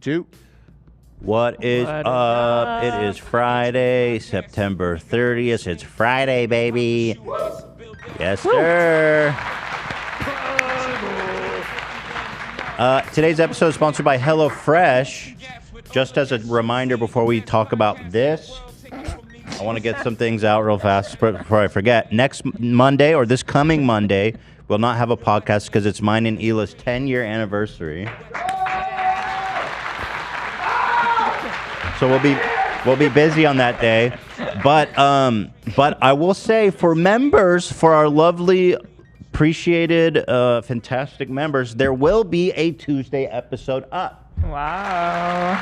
Two. What is up? It is Friday, September 30th. It's Friday, baby. Yes, sir. Today's episode is sponsored by HelloFresh. Just as a reminder before we talk about this, I want to get some things out real fast before I forget. Next Monday, or this coming Monday, we'll not have a podcast because it's mine and Hila's 10-year anniversary. So we'll be busy on that day, but I will say for members, for our lovely, appreciated, fantastic members, there will be a Tuesday episode up. Wow.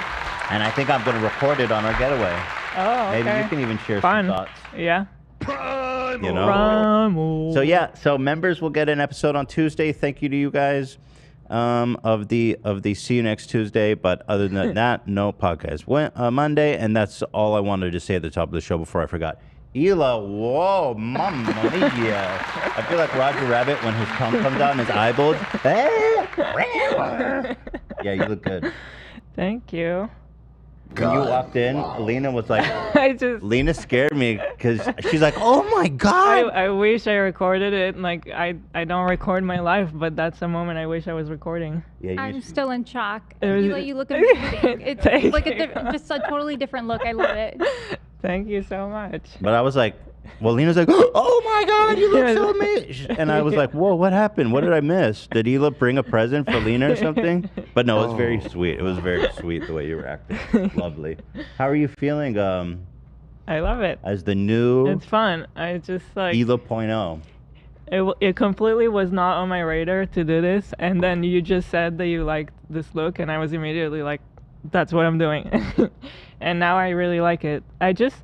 And I think I'm going to record it on our getaway. Oh, okay. Maybe you can even share Fun. some thoughts. Yeah. You know. Primal. So yeah, so members will get an episode on Tuesday. Thank you to you guys. Of the see you next Tuesday, but other than that, no podcast. Monday, and that's all I wanted to say at the top of the show before I forgot. Hila, whoa, mamma mia! I feel like Roger Rabbit when his tongue comes out in his eyeballs. Yeah, you look good. Thank you. When you walked in, Lena was like, Lena scared me because she's like, oh my God. I wish I recorded it. Like, I don't record my life, but that's a moment I wish I was recording. Yeah, I'm still in shock. was- You look amazing. It's Thank like you. just a totally different look. I love it. Thank you so much. But I was like, well, Lena's like, oh my God, you look so amazing. And I was like, whoa, what happened? What did I miss? Did Hila bring a present for Lena or something? But no, it was very sweet. It was very sweet the way you were acting. Lovely. How are you feeling I love it. as the new It's fun. I just like Hila.0? it completely was not on my radar to do this, and then you just said that you liked this look, and I was immediately like, that's what I'm doing. And now I really like it. I just,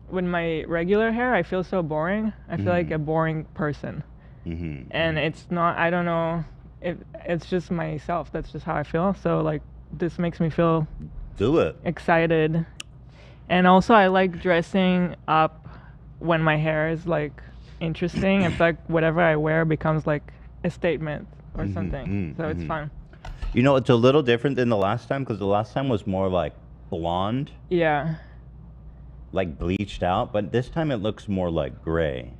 with my regular hair, I feel so boring. I feel like a boring person. And it's not, I don't know, it's just myself. That's just how I feel. So like, this makes me feel Do it. excited. And also I like dressing up when my hair is like interesting. It's like whatever I wear becomes like a statement or something. So it's fun. You know, it's a little different than the last time because the last time was more like blonde, Yeah. like bleached out, but this time it looks more like gray.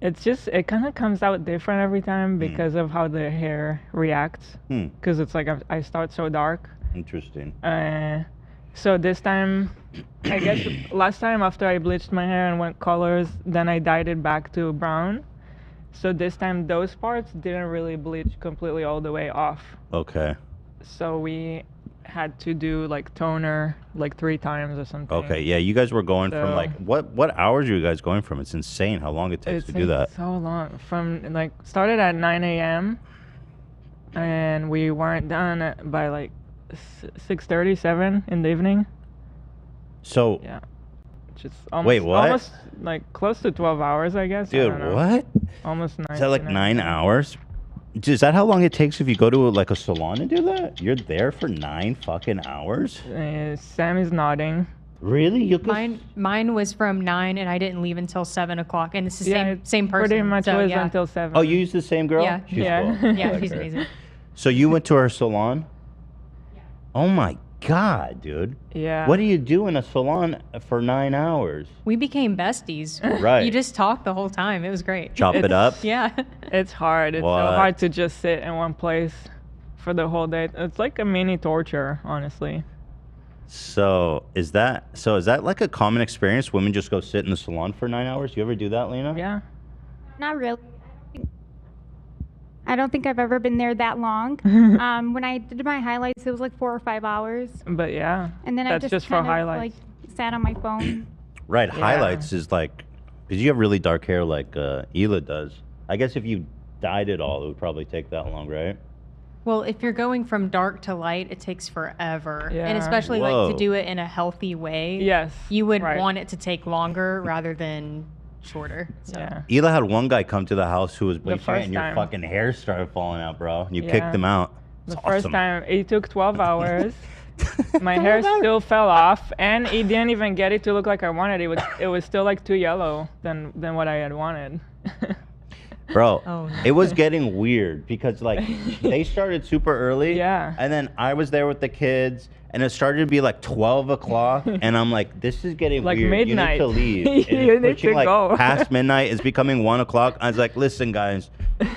It's just, it kind of comes out different every time because of how the hair reacts. Because it's like I start so dark. Interesting. So this time, I guess last time after I bleached my hair and went colors, then I dyed it back to brown. So this time those parts didn't really bleach completely all the way off. Okay. So we had to do like toner like 3 times or something. Okay, yeah, you guys were going from So- like what hours are you guys going from? It's insane how long it takes to do that. So long. From like started at 9 a.m. and we weren't done by like 6:37 in the evening. So, Yeah. Just almost, Wait, what? Almost like close to 12 hours, I guess. I dude, don't know. what? Almost 9. Is that like 9 hours? Is that how long it takes if you go to like a salon and do that? You're there for 9 fucking hours? Sam is nodding. Really? You could... Mine was from 9 and I didn't leave until 7 o'clock, and it's the Yeah, same person. Pretty much so, was yeah. until 7. Oh, you use the same girl? Yeah. She's Yeah. cool. Yeah, I like she's her. amazing. So you went to her salon? Oh my God, dude. Yeah. What do you do in a salon for 9 hours? We became besties. Right. You just talked the whole time. It was great. Chop it up? Yeah. It's hard. It's What? so hard to just sit in one place for the whole day. It's like a mini torture, honestly. So is that like a common experience? Women just go sit in the salon for 9 hours? You ever do that, Lena? Yeah. Not really. I don't think I've ever been there that long. When I did my highlights, it was like 4 or 5 hours, But yeah. and then That's I just for kind of highlights. like sat on my phone. Right. Yeah. Highlights is like, because you have really dark hair like Hila does. I guess if you dyed it all, it would probably take that long, right? Well, if you're going from dark to light, it takes forever. Yeah. And especially Whoa. like to do it in a healthy way. Yes. You would right. want it to take longer rather than shorter. So. Yeah. Hila had one guy come to the house who was bleaching it, first and your time. fucking hair started falling out, bro. And you Yeah. kicked him out. The It's first awesome. time, it took 12 hours. My hair still fell off, and it didn't even get it to look like I wanted. It was still like too yellow than what I had wanted. Bro, Oh, no. it was getting weird because like they started super early. Yeah. And then I was there with the kids, and it started to be like 12 o'clock, and I'm like, this is getting Like weird. midnight. You need to leave. You need to like go. past midnight. It's becoming 1 o'clock. I was like, listen, guys,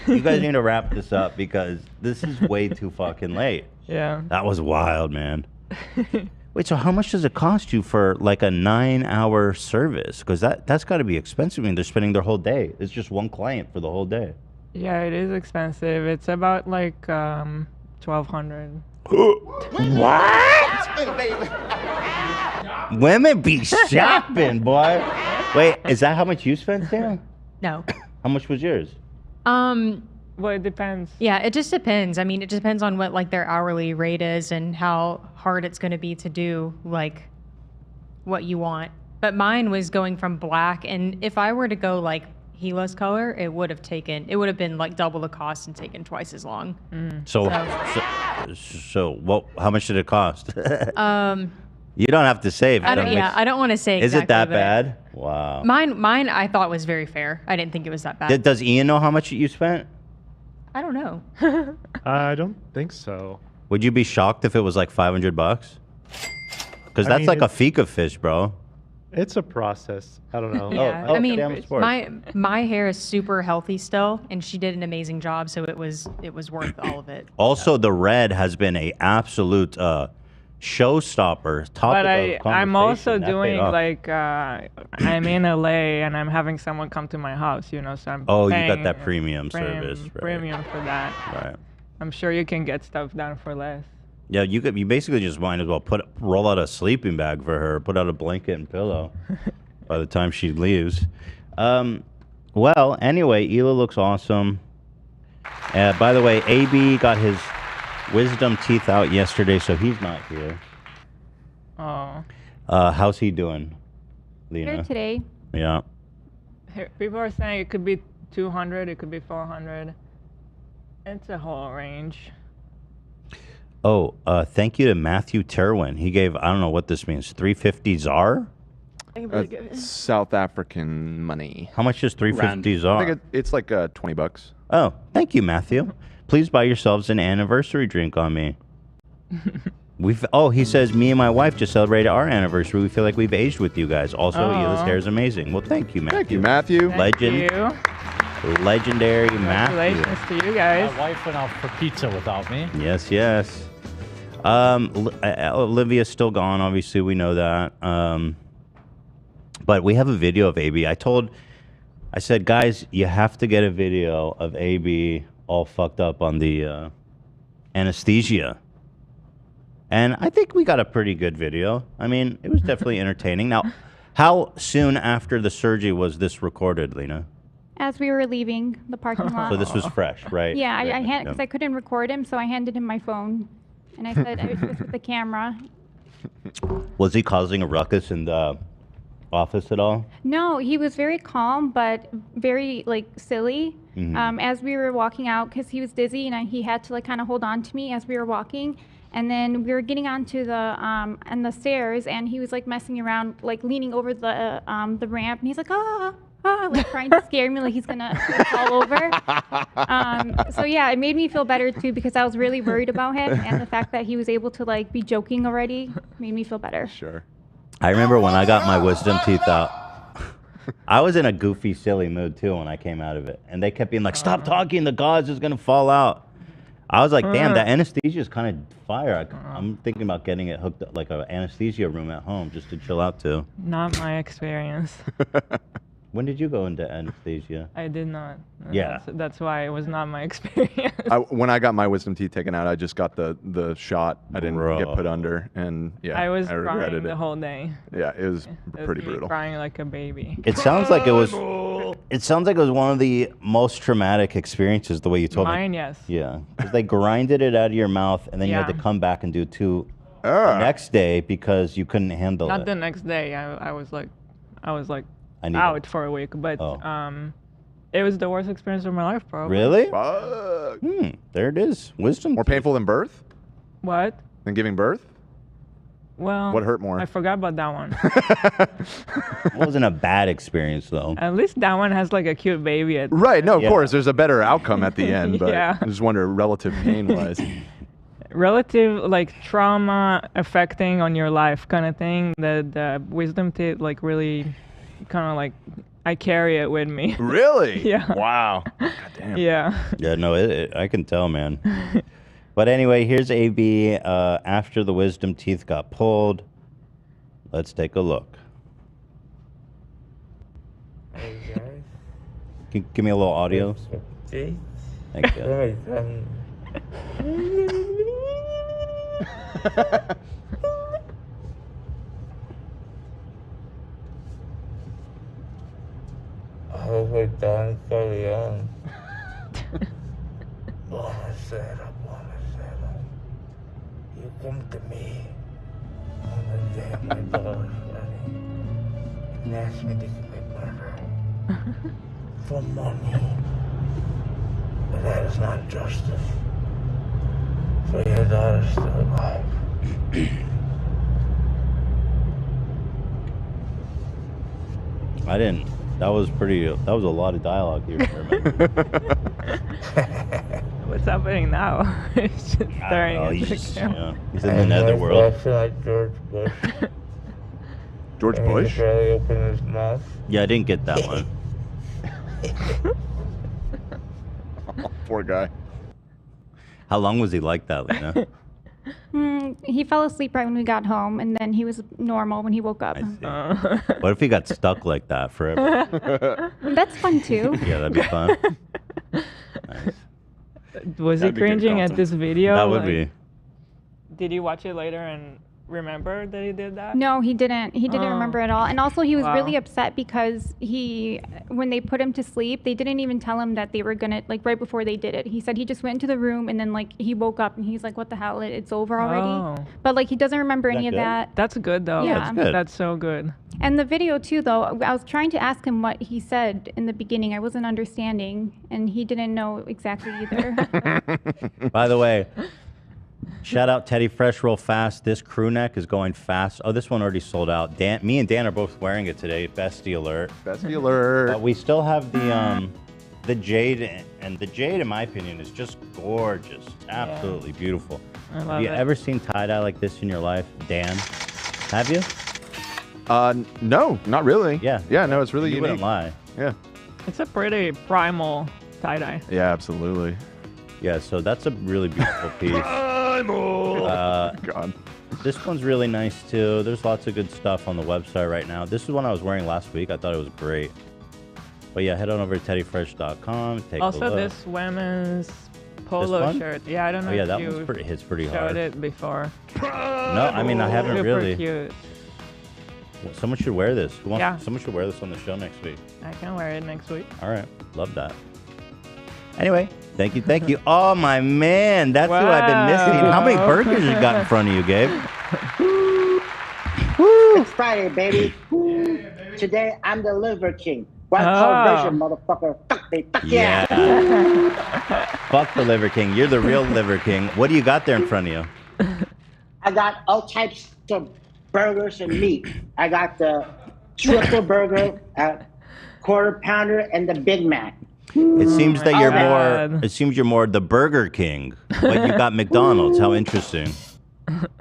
you guys need to wrap this up because this is way too fucking late. Yeah. That was wild, man. Wait, so how much does it cost you for like a 9-hour service? Because that's got to be expensive. I mean, they're spending their whole day. It's just one client for the whole day. Yeah, it is expensive. It's about like 1,200. What? Women be shopping, boy. Wait, is that how much you spent, Sam? No. How much was yours? Well, it depends. Yeah, it just depends. I mean, it depends on what like their hourly rate is and how hard it's going to be to do like what you want. But mine was going from black, and if I were to go like Gila's color, it would have been like double the cost and taken twice as long. So what? How much did it cost? You don't have to say. I don't want to say. Is exactly, it that but bad? Wow. Mine, I thought was very fair. I didn't think it was that bad. Does Ian know how much you spent? I don't know. I don't think so. Would you be shocked if it was like $500? Because that's like a fika fish, bro. It's a process. I don't know. Yeah. I mean, my hair is super healthy still, and she did an amazing job, so it was worth all of it. Also, the red has been a absolute showstopper. But I'm also doing like I'm in LA and I'm having someone come to my house, you know, so I'm you paying got that premium service, right? Premium for that. Right. I'm sure you can get stuff done for less. Yeah, you basically just might as well roll out a sleeping bag for her, put out a blanket and pillow by the time she leaves. Well, anyway, Hila looks awesome. By the way, AB got his wisdom teeth out yesterday, so he's not here. Oh. How's he doing, Lena? Here today. Yeah. People are saying it could be 200, it could be 400. It's a whole range. Oh, thank you to Matthew Terwin. He gave, I don't know what this means, 350 ZAR? South African money. How much is 350 ZAR? I think it's like $20. Oh, thank you, Matthew. Please buy yourselves an anniversary drink on me. He says, me and my wife just celebrated our anniversary. We feel like we've aged with you guys. Also, Hila's hair is amazing. Well, thank you, Matthew. Thank you, Matthew. Thank you. Legendary Matthew. Congratulations to you guys. My wife went out for pizza without me. Yes, yes. Olivia's still gone, obviously, we know that. But we have a video of AB. I said, guys, you have to get a video of AB all fucked up on the anesthesia. And I think we got a pretty good video. I mean, it was definitely entertaining. Now, how soon after the surgery was this recorded, Lena? As we were leaving the parking lot. So this was fresh, right? Yeah, Right. because I couldn't record him, so I handed him my phone. And I said, I was just with the camera. Was he causing a ruckus in the office at all? No, he was very calm, but very silly. Mm-hmm. As we were walking out, because he was dizzy, and he had to kind of hold on to me as we were walking. And then we were getting onto the stairs, and he was messing around, leaning over the ramp, and he's like, trying to scare me, like he's gonna fall over. So yeah, it made me feel better too, because I was really worried about him, and the fact that he was able to be joking already made me feel better. Sure. I remember when I got my wisdom teeth out, I was in a goofy, silly mood too when I came out of it. And they kept being like, stop talking, the gauze is going to fall out. I was like, damn, that anesthesia is kind of fire. I'm thinking about getting it hooked up, like an anesthesia room at home just to chill out to. Not my experience. When did you go into anesthesia? I did not. Yeah. That's why it was not my experience. When I got my wisdom teeth taken out, I just got the shot. I didn't get put under, and yeah, I was regretted crying it. the whole day. Yeah, it was pretty Me brutal. Crying like a baby. It sounds like it was. It sounds like it was one of the most traumatic experiences. The way you told me. Mine, yes. Yeah, because they grinded it out of your mouth, and then you had to come back and do two the next day because you couldn't handle it. Not the next day. I was like I need out for a week, but it was the worst experience of my life, probably. Really? Fuck. There it is. Wisdom. More painful than birth? What? Than giving birth? Well, What hurt more? I forgot about that one. It wasn't a bad experience though. At least that one has a cute baby. Right. No, of course. There's a better outcome at the end, but Yeah. I just wonder relative pain-wise. relative like trauma affecting on your life kind of thing. The wisdom teeth like really kind of like I carry it with me. Really? Yeah. Wow. God damn. Yeah. Yeah, no, I can tell, man. But anyway, here's AB after the wisdom teeth got pulled. Let's take a look. Hey guys. Give me a little audio. See? Thank you. Over Don Corleone. Buonasera. You come to me on the day of my daughter's wedding and ask me to commit murder for money. But that is not justice. For your daughter's still alive. I didn't. That was a lot of dialogue here. What's happening now? It's just staring at the camera. He's in the netherworld. I feel like George Bush. George Bush? He barely opened his mouth. Yeah, I didn't get that one. Oh, poor guy. How long was he like that, Lena? He fell asleep right when we got home, and then he was normal when he woke up. I see. What if he got stuck like that forever? That's fun too. Yeah, that'd be fun. Nice. Was he cringing at this video? That would be. Did you watch it later and remember that he did that? No, he didn't. He didn't remember at all. And also, he was Wow. really upset because when they put him to sleep, they didn't even tell him that they were gonna, like, right before they did it. He said he just went into the room and then, like, he woke up and he's like, "What the hell? It's over already." Oh. But like, he doesn't remember any of good? that. That's good though. Yeah. That's good. That's so good. And the video too, though, I was trying to ask him what he said in the beginning. I wasn't understanding, and he didn't know exactly either. By the way, shout out Teddy Fresh real fast. This crew neck is going fast. Oh, this one already sold out. Me and Dan are both wearing it today. Bestie alert. Bestie alert. But we still have the jade, and the jade, in my opinion, is just gorgeous. It's absolutely beautiful. I love Have you it. ever seen tie-dye like this in your life, Dan? Have you? No, not really. Yeah. Yeah, no, it's really You unique. wouldn't lie. Yeah. It's a pretty primal tie-dye. Yeah, absolutely. Yeah, so that's a really beautiful piece. God. This one's really nice too. There's lots of good stuff on the website right now. This is one I was wearing last week. I thought it was great. But yeah, head on over to teddyfresh.com. Take a Also, look. this women's polo one? shirt. Yeah, I don't know Oh yeah, if that you one's pretty hits pretty showed hard. it before. No, I mean I haven't Super really. cute. Someone should wear this. Yeah. Someone should wear this on the show next week. I can wear it next week. All right, love that. Anyway, thank you. Oh my man, that's who I've been missing. How many burgers you got in front of you, Gabe? It's Friday, baby. Today I'm the Liver King. Wild card version, motherfucker. Fuck me. Fuck yeah. Fuck the Liver King. You're the real Liver King. What do you got there in front of you? I got all types of burgers and meat. I got the triple burger, quarter pounder, and the Big Mac. It seems that you're God. more. It seems you're more the Burger King, but you got McDonald's. How interesting.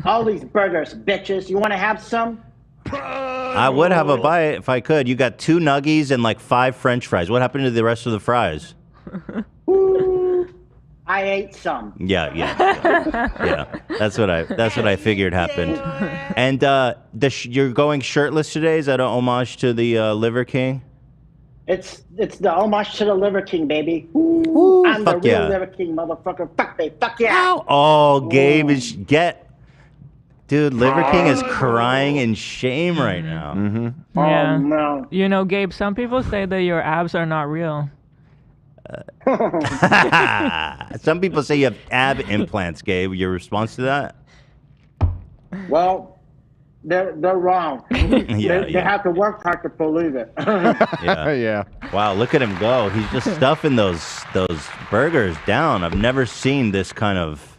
All these burgers, bitches. You want to have some? I would have a bite if I could. You got 2 nuggies and like 5 French fries. What happened to the rest of the fries? I ate some. Yeah. That's what I figured happened. And you're going shirtless today. Is that an homage to the Liver King? It's the homage to the Liver King, baby. I'm the fuck real yeah. Liver King, motherfucker. Fuck me. Fuck yeah. Oh, Gabe is Dude, Liver King is crying in shame right now. Mm-hmm. Yeah. Oh, no. You know, Gabe, some people say that your abs are not real. Some people say you have ab implants, Gabe. Your response to that? Well, they're wrong. They have to work hard to believe it. Yeah. Yeah. Wow, look at him go. He's just stuffing those burgers down. I've never seen this kind of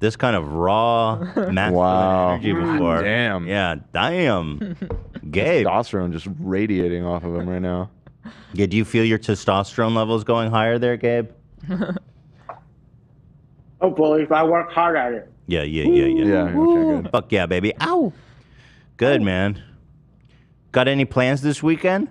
raw masculine energy before. Damn. Yeah, damn. Gabe. Testosterone just radiating off of him right now. Yeah, do you feel your testosterone levels going higher there, Gabe? Hopefully, if I work hard at it. Yeah. Yeah. Okay. Good. Fuck yeah, baby. Ow. Good, man. Got any plans this weekend?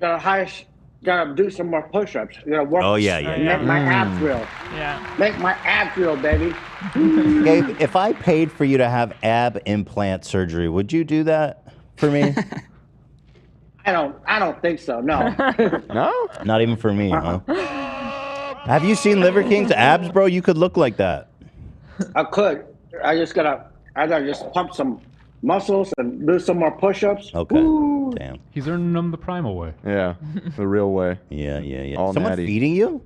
Gotta do some more push-ups. Gotta work. Oh, yeah. Make my abs real. Yeah. Make my abs real, baby. Gabe, if I paid for you to have ab implant surgery, would you do that for me? I don't think so. No. No? Not even for me, huh? Have you seen Liver King's abs, bro? You could look like that. I could. I gotta just pump some muscles and do some more push-ups. Okay. Ooh. Damn. He's earning them the primal way. Yeah. The real way. Yeah. All Someone natty. feeding you?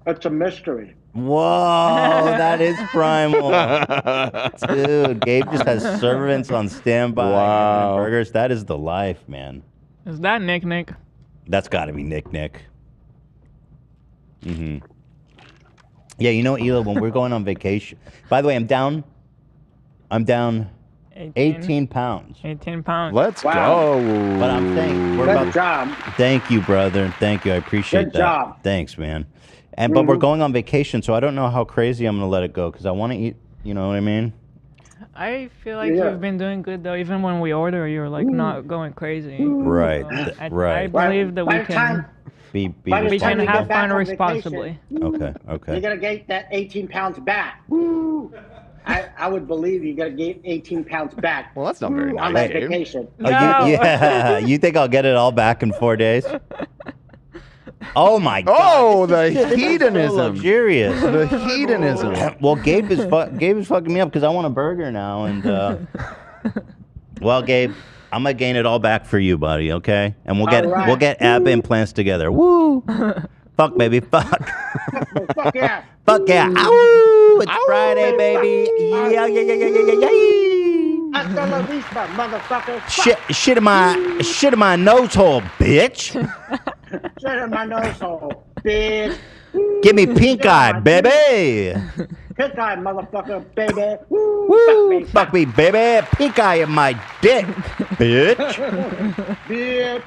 It's a mystery. Whoa, that is primal. Dude, Gabe just has servants on standby. Wow. And burgers. That is the life, man. Is that Nick? That's got to be Nick. Mm-hmm. Yeah, you know, Ela, when we're going on vacation. By the way, I'm down 18 pounds. 18 pounds. Let's Wow. go. But I'm saying Good job. Thank you, brother. Thank you. I appreciate Good that. job. Thanks, man. But we're going on vacation, so I don't know how crazy I'm gonna let it go because I want to eat. You know what I mean? I feel like Yeah. you've been doing good though. Even when we order, you're like not going crazy. Right. So I Right. believe that By we the can time Be By the we time can you get have back fun on responsibly. vacation, Okay. you're gonna get that 18 pounds back. Woo! I would believe you're gonna get 18 pounds back. Well, that's not very on nice, that Gabe. vacation. Oh, No. yeah. You think I'll get it all back in 4 days? Oh my God! Oh, the This is so hedonism. luxurious. The hedonism. Well, Gabe is fucking me up because I want a burger now, and well, Gabe, I'm gonna gain it all back for you, buddy. Okay, and we'll All get right. ab implants together. Woo! Fuck, baby, fuck. Fuck yeah. Fuck yeah! Ow! It's Friday, baby. Yeah. Hasta la vista, motherfucker. Shit in my nose hole, bitch. Shit in my nose hole, bitch. Give me pink eye, baby. Pink eye, motherfucker, baby. Woo, Woo! Fuck me, baby. Pink eye in my dick, bitch. bitch.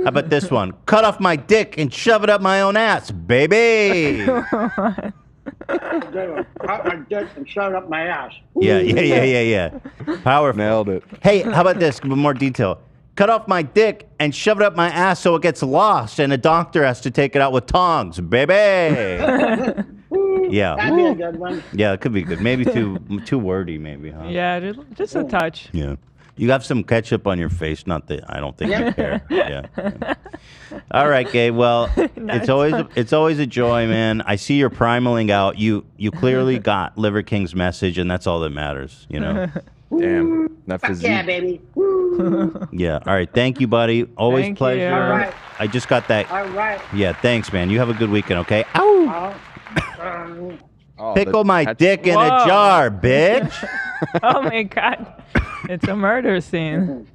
How about this one? Cut off my dick and shove it up my own ass, baby. Cut my dick and shove it up my ass. Yeah. Powerful. Nailed it. Hey, how about this? With more detail. Cut off my dick and shove it up my ass so it gets lost and a doctor has to take it out with tongs, baby. Yeah. That'd be a good one. Yeah, it could be good. Maybe too wordy, maybe, huh? Yeah, just a touch. Yeah. You have some ketchup on your face, not that I don't think you care. Yeah. All right, Gabe. Well, it's always a joy, man. I see you're primaling out. You clearly got Liver King's message, and that's all that matters, you know. Damn. That Fuck physique. yeah, baby. Yeah. All right. Thank you, buddy. Always Thank pleasure. you. All right. I just got that. All right. Yeah. Thanks, man. You have a good weekend. Okay. Ow! Oh, Pickle the my catch- dick in a Whoa. jar, bitch. Oh my God, it's a murder scene.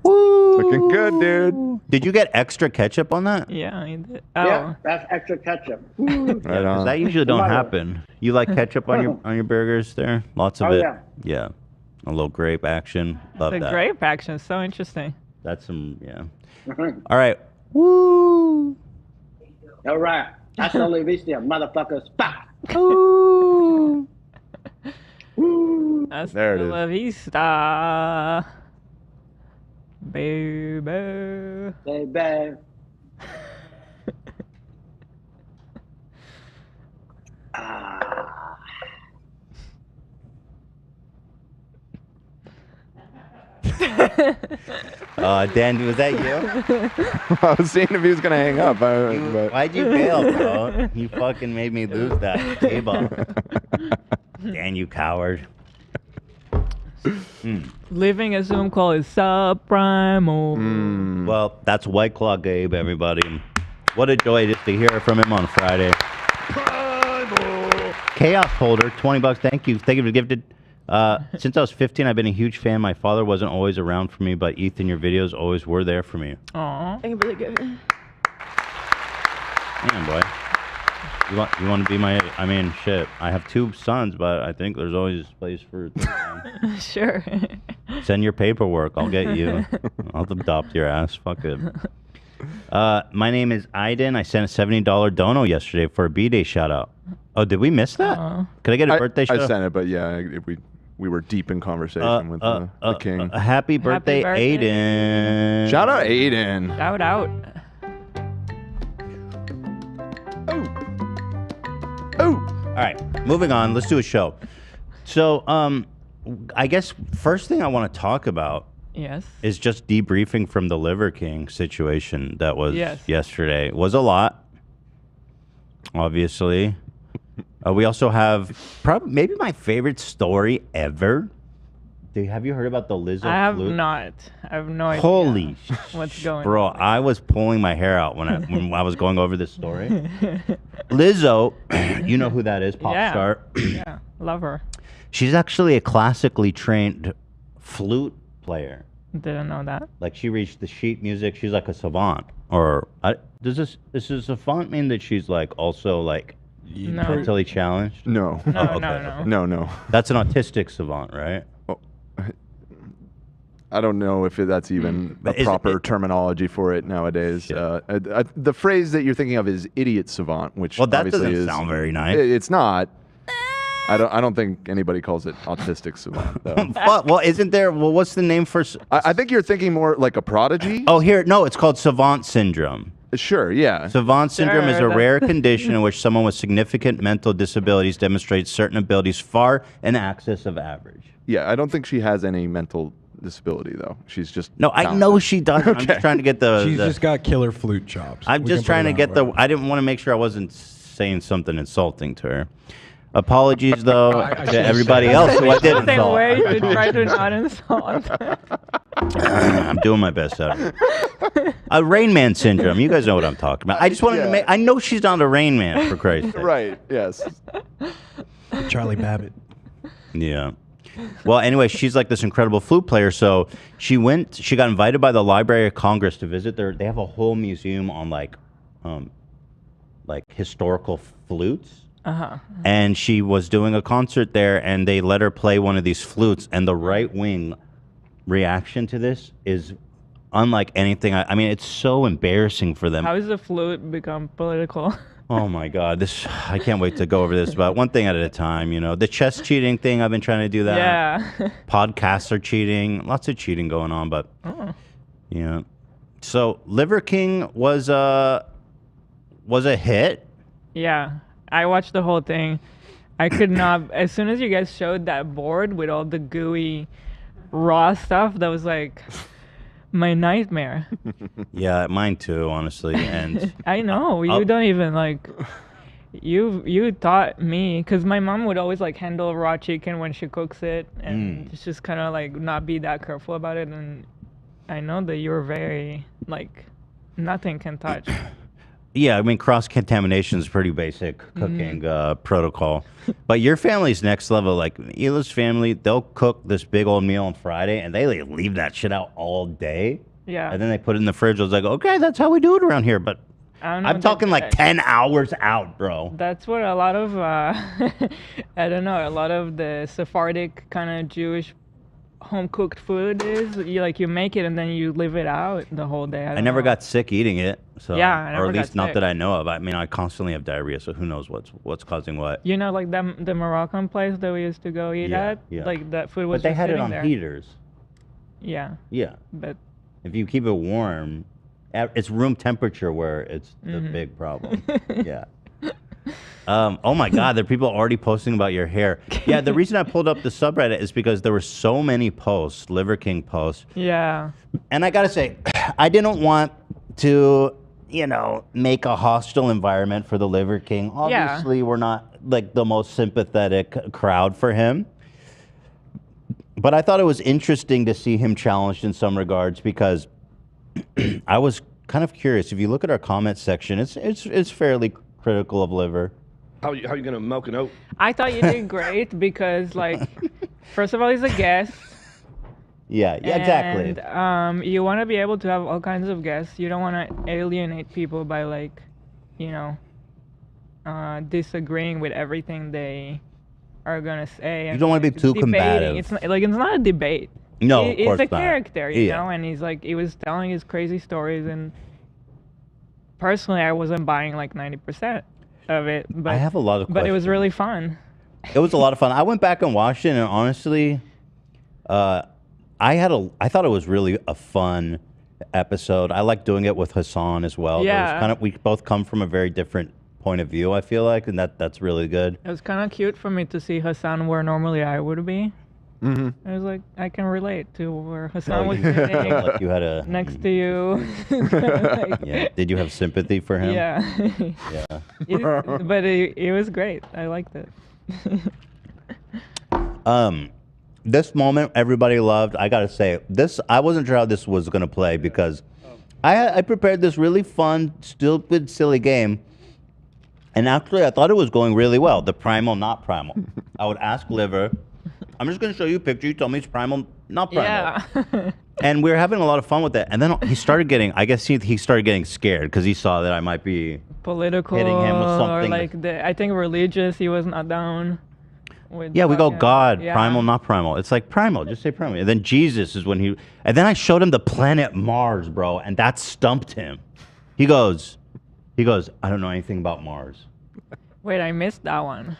Woo! Looking good, dude. Did you get extra ketchup on that? Yeah, I did. Oh, Yeah, that's extra ketchup. Right 'Cause on. that usually don't Love it. happen. You like ketchup on your burgers there? Lots of Oh, it. yeah. Yeah. A little grape action. Love the that. grape action is so interesting. That's some All right. Woo! All right. Hasta la vista, motherfuckers. Fuck. Ooh. Hasta There it is. la vista, baby. Baby. Dan, was that you? I was seeing if he was gonna hang up. But Why'd you bail, bro? You fucking made me lose that table. Dan, you coward. Living a Zoom call is subprimal. Well, that's White Claw Gabe, everybody. What a joy just to hear from him on Friday. Chaos Holder, $20. Thank you. Thank you for the gifted. Since I was 15, I've been a huge fan. My father wasn't always around for me, but Ethan, your videos always were there for me. Aw. I can really good. Man, boy. You want to be my... I mean, shit. I have 2 sons, but I think there's always place for... Sure. Send your paperwork. I'll get you. I'll adopt your ass. Fuck it. My name is Aiden. I sent a $70 dono yesterday for a B-Day shout out. Oh, did we miss that? Could I get a birthday shout out? I sent it, but yeah, we were deep in conversation with the king. Happy birthday, Aiden. Shout out Aiden. Shout out. Oh. All right, moving on. Let's do a show. So, I guess first thing I want to talk about is just debriefing from the Liver King situation that was yesterday. It was a lot, obviously. We also have maybe my favorite story ever. Have you heard about the Lizzo I have flute? not. I have no idea. Holy what's going bro, on. I was pulling my hair out when I was going over this story. Lizzo, you know who that is, pop star. Yeah, love her. She's actually a classically trained flute player. Didn't know that. Like she reached the sheet music. She's like a savant. Or does this a savant mean that she's like also like mentally challenged? No. No. That's an autistic savant, right? I don't know if that's even a proper terminology for it nowadays. The phrase that you're thinking of is idiot savant, which that obviously doesn't sound very nice. It's not. I don't think anybody calls it autistic savant, though. Well, isn't there? Well, what's the name for? I think you're thinking more like a prodigy. Oh, no, it's called savant syndrome. Sure, yeah. Savant syndrome is a rare condition in which someone with significant mental disabilities demonstrates certain abilities far in excess of average. Yeah, I don't think she has any mental disability, though. She's just I know she does. Okay. I'm just trying to get She's just got killer flute chops. I'm just trying to get I didn't want to make sure I wasn't saying something insulting to her. Apologies, though, to everybody else who I did insult. Way to try to not insult. I'm doing my best out of it. Rain Man syndrome. You guys know what I'm talking about. I just wanted to make. I know she's not a Rain Man, for Christ's sake. Right. Yes. Charlie Babbitt. Yeah. Well, anyway, she's like this incredible flute player. So she got invited by the Library of Congress to visit they have a whole museum on like historical flutes. And she was doing a concert there, and they let her play one of these flutes, and the right-wing reaction to this is unlike anything. I mean, it's so embarrassing for them. How has the flute become political? Oh my God, I can't wait to go over this, but one thing at a time, the chess cheating thing, I've been trying to do that. Yeah. Podcasts are cheating, lots of cheating going on, but yeah. So Liver King was a hit. Yeah. I watched the whole thing. I could not. As soon as you guys showed that board with all the gooey, raw stuff, that was like my nightmare. Yeah, mine too, honestly. And I know you don't even like. You taught me because my mom would always like handle raw chicken when she cooks it, and just kind of like not be that careful about it. And I know that you're very like nothing can touch. Yeah, I mean, cross-contamination is pretty basic cooking protocol. But your family's next level. Like, Hila's family, they'll cook this big old meal on Friday, and they like, leave that shit out all day. Yeah. And then they put it in the fridge. I was like, okay, that's how we do it around here. But I'm talking like 10 hours out, bro. That's what a lot of, I don't know, a lot of the Sephardic kind of Jewish home-cooked food is. You make it and then you leave it out the whole day. I never got sick eating it. So, yeah, I never or at least got not sick. that I know of. I mean, I constantly have diarrhea, so who knows what's causing what. You know, like the Moroccan place that we used to go eat at? Yeah. Like that food was But they just had it sitting on there. heaters. Yeah. Yeah. But if you keep it warm, it's room temperature where it's the big problem. Yeah. Oh my God, there are people already posting about your hair. Yeah, the reason I pulled up the subreddit is because there were so many posts, Liver King posts. Yeah. And I gotta say, I didn't want to, make a hostile environment for the Liver King. Obviously, we're not like the most sympathetic crowd for him. But I thought it was interesting to see him challenged in some regards because I was kind of curious. If you look at our comment section, it's fairly critical of Liver. How you gonna milk an oat? I thought you did great because, like, first of all, he's a guest. Yeah, exactly. And you want to be able to have all kinds of guests. You don't want to alienate people by, like, disagreeing with everything they are gonna say. You don't want to be too combative. It's not a debate. No, of course it's a not. character, you know. And he was telling his crazy stories, and personally, I wasn't buying like 90% of it. But I have a lot of But it was questions. really fun. It was a lot of fun. I went back and watched it, and honestly, I thought it was really a fun episode. I like doing it with Hassan as well. Yeah. We both come from a very different point of view, I feel like, and that's really good. It was kind of cute for me to see Hassan where normally I would be. Mm-hmm. I was like, I can relate to where Oh, Hassan was you sitting felt like you had a next to you. yeah. Did you have sympathy for him? Yeah. Yeah. But it was great. I liked it. This moment everybody loved. I gotta say, I wasn't sure how this was gonna play because I prepared this really fun, stupid, silly game, and actually I thought it was going really well. The primal, not primal. I would ask Liver, I'm just gonna show you a picture. You tell me it's primal, not primal. Yeah. And we were having a lot of fun with it. And then he started getting, I guess he started getting scared because he saw that I might be Political hitting him with or something. like I think religious. He was not down. With Yeah, we go God, yeah. primal, not primal. It's like primal, just say primal. And then Jesus is when and then I showed him the planet Mars, bro, and that stumped him. He goes, I don't know anything about Mars. Wait, I missed that one.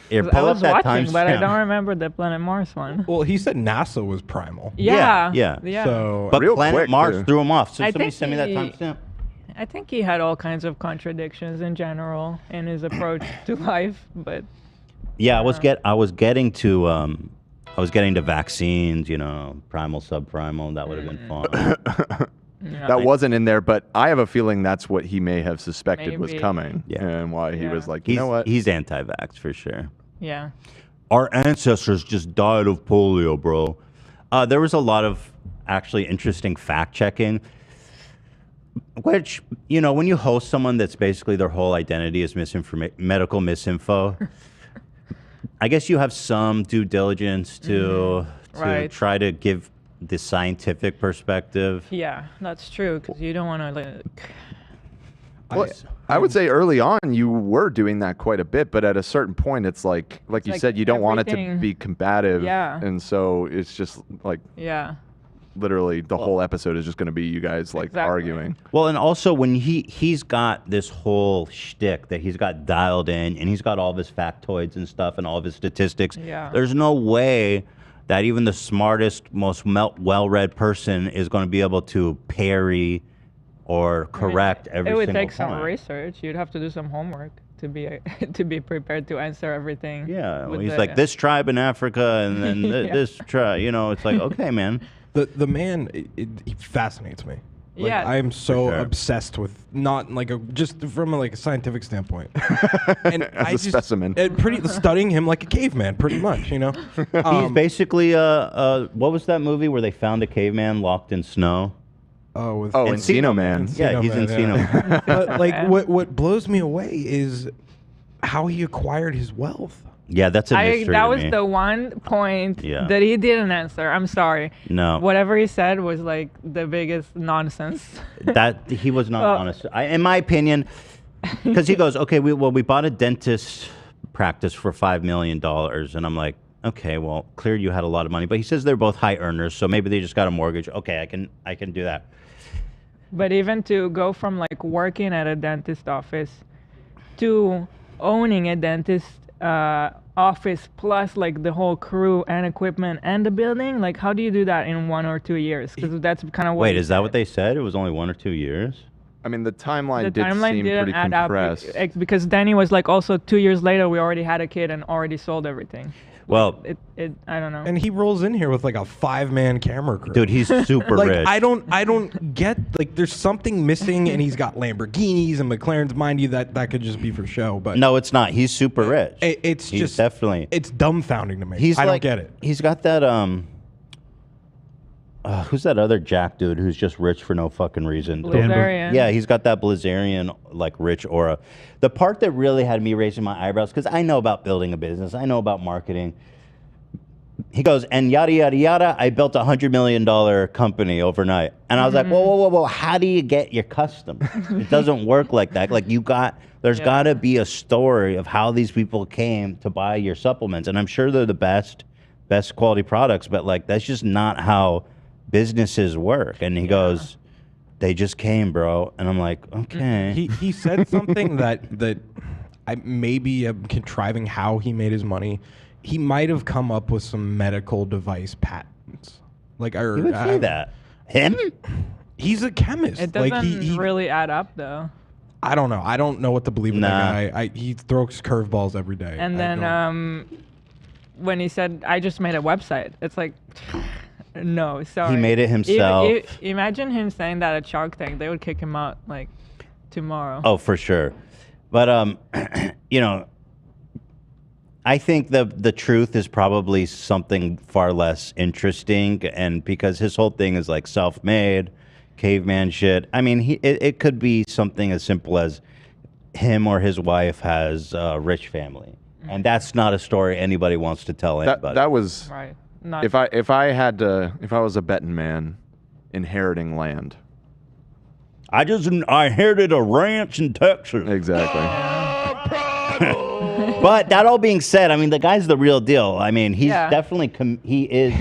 Here, 'Cause pull I up was that watching, but I timestamp. don't remember the Planet Mars one. Well, he said NASA was primal. Yeah. Yeah. So, But Real planet quick, Mars too. threw him off. So I somebody think send me that he- timestamp. I think he had all kinds of contradictions in general in his approach to life, but Yeah, I was getting to vaccines, primal, subprimal. That would have been fun. yeah. That wasn't in there, but I have a feeling that's what he may have suspected was Maybe. coming, Yeah. and why he Yeah. was like, you know what? He's anti-vax for sure. yeah. Our ancestors just died of polio, bro. There was a lot of actually interesting fact checking, which, when you host someone that's basically their whole identity is medical misinfo, I guess you have some due diligence to Right. try to give the scientific perspective. Yeah, that's true because you don't want to like. Well, I would say early on you were doing that quite a bit, but at a certain point, it's like you like said, you don't want it to everything- be combative, Yeah. and so it's just like Yeah. literally the whole episode is just going to be you guys like Exactly. arguing. Well, and also when he's got this whole shtick that he's got dialed in, and he's got all of his factoids and stuff and all of his statistics. Yeah. There's no way that even the smartest, most well-read person is going to be able to parry or correct every It would single take some point. research. You'd have to do some homework to be to be prepared to answer everything. Yeah, well, with he's the- like this tribe in Africa, and then Yeah. this tribe. It's like, okay, man. the man, he fascinates me. Like, Yeah. I am so For sure. obsessed with not like just from a scientific standpoint. And As a specimen. Studying him like a caveman, pretty much. He's basically what was that movie where they found a caveman locked in snow? Encino Man. Yeah, he's Encino Man. But like, what blows me away is how he acquired his wealth. Yeah, that's a mystery that to was me. the one point Yeah. that he didn't answer. I'm sorry. No. Whatever he said was like the biggest nonsense. That he was not Well- honest. In my opinion, because he goes, okay, we bought a dentist practice for $5 million, and I'm like, okay, well, clear you had a lot of money, but he says they're both high earners, so maybe they just got a mortgage. Okay, I can do that. But even to go from like working at a dentist office to owning a dentist office plus like the whole crew and equipment and the building, like how do you do that in 1 or 2 years? Because that's kind of what. Wait, he is that said. what they said? It was only 1 or 2 years. I mean, the timeline The did timeline seem didn't pretty add up compressed. because Danny was like also 2 years later we already had a kid and already sold everything. Well, It I don't know. And he rolls in here with like a 5-man camera crew. dude, he's super like rich. I don't get like there's something missing, and he's got Lamborghinis and McLarens. Mind you, that could just be for show, but No, it's not. He's super rich. it's He's just definitely. it's dumbfounding to me. He's I like, don't get it. He's got that who's that other Jack dude who's just rich for no fucking reason? Blazarian. Yeah, he's got that Blazarian like rich aura. The part that really had me raising my eyebrows, because I know about building a business, I know about marketing. He goes, and yada yada yada. I built $100 million company overnight, and I was like, whoa. How do you get your customers? It doesn't work like that. Like there's Yeah. got to be a story of how these people came to buy your supplements, and I'm sure they're the best quality products, but like that's just not how businesses work. And he goes, they just came, bro. And I'm like, okay. He said something that I maybe am contriving how he made his money. He might have come up with some medical device patents. Like, He would say that. Him? He's a chemist. It doesn't like he really add up though. I don't know. I don't know what to believe in that guy. He throws curveballs every day. And then when he said, "I just made a website," it's like, no, sorry. He made it himself. Imagine him saying that at Shark Tank. They would kick him out like tomorrow. Oh, for sure. But you know, I think the truth is probably something far less interesting, and because his whole thing is like self-made, caveman shit. I mean, it could be something as simple as him or his wife has a rich family, and that's not a story anybody wants to tell anybody. That was right. If I was a betting man, inheriting land. I inherited a ranch in Texas. Exactly. But that all being said, I mean, the guy's the real deal. I mean, he's Yeah. definitely he is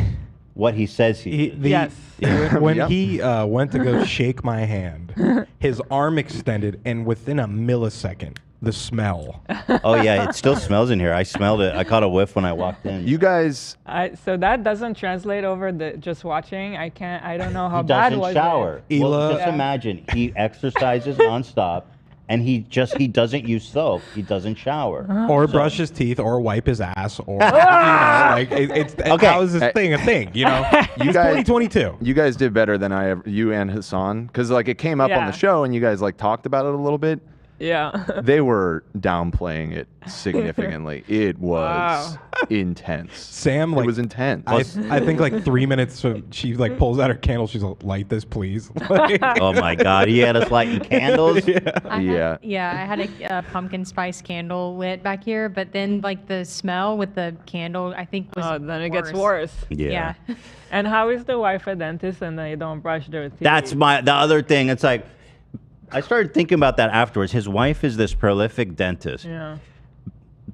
what he says he is. Yes. When he went to go shake my hand, his arm extended, and within a millisecond, the smell. Oh yeah, it still smells in here. I smelled it. I caught a whiff when I walked in. You guys, So that doesn't translate over the just watching. I don't know how he bad doesn't was shower. it. Well, just imagine he exercises nonstop, and he doesn't use soap. He doesn't shower Or brush his teeth, or wipe his ass, or like it's Okay. how is this thing a thing? You know, you It's guys, 2022. You guys did better than you and Hassan, because like it came up on Yeah. the show, and you guys like talked about it a little bit. Yeah. They were downplaying it significantly. It was intense. Sam, like, it was intense. I think like 3 minutes. She like pulls out her candle. She's like, "Light this, please." Like, Oh my God, he had us lighting candles. I had a pumpkin spice candle lit back here, but then like the smell with the candle, I think was Then it gets worse. Yeah. And how is the wife a dentist and they don't brush their teeth? That's the other thing. It's like I started thinking about that afterwards. His wife is this prolific dentist. Yeah.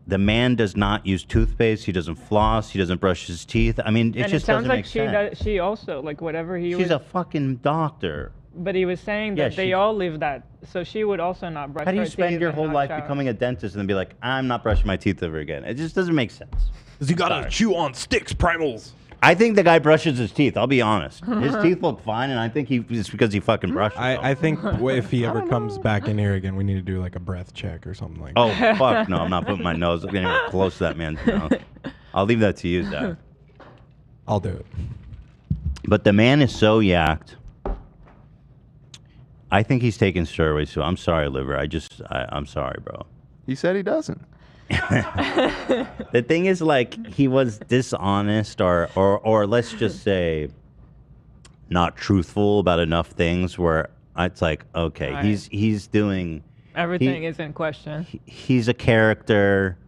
The man does not use toothpaste. He doesn't floss. He doesn't brush his teeth. I mean, it And just it sounds doesn't like make sense. she also like whatever he She's was. a fucking doctor. But he was saying Yeah, that they all live that, so she would also not brush How do her you spend teeth your and whole not life shower. becoming a dentist and then be like, I'm not brushing my teeth ever again? It just doesn't make sense. you gotta chew on sticks, primals. I think the guy brushes his teeth. I'll be honest. His teeth look fine, and I think it's because he fucking brushed them. I think if he ever comes back in here again, we need to do like a breath check or something like Oh, that. fuck no. I'm not putting my nose anywhere close to that man's mouth. I'll leave that to you, Zach. I'll do it. But the man is so yacked. I think he's taking steroids too. I'm sorry, liver. I'm sorry, bro. He said he doesn't. The thing is, like, he was dishonest, or let's just say, not truthful about enough things. Where it's like, okay, Right. he's doing Everything is in question. He's a character.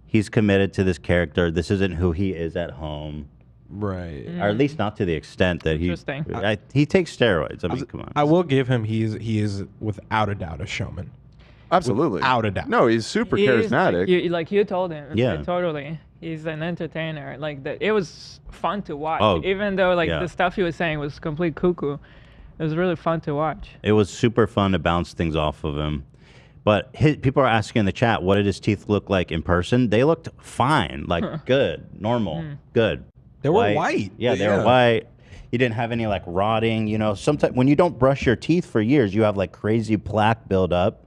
He's committed to this character. This isn't who he is at home. Right. Or at least not to the extent that he takes steroids. I mean, come on. I will give him he is without a doubt a showman. Absolutely. Without a doubt. No, he's super He is, charismatic. like you told him. Yeah. Totally. He's an entertainer. Like it was fun to watch. Oh, Even though like yeah. the stuff he was saying was complete cuckoo, it was really fun to watch. It was super fun to bounce things off of him. But people are asking in the chat, what did his teeth look like in person? They looked fine, like good, normal, good. They were white. Yeah, they were white. He didn't have any like rotting. You know, sometimes when you don't brush your teeth for years, you have like crazy plaque buildup.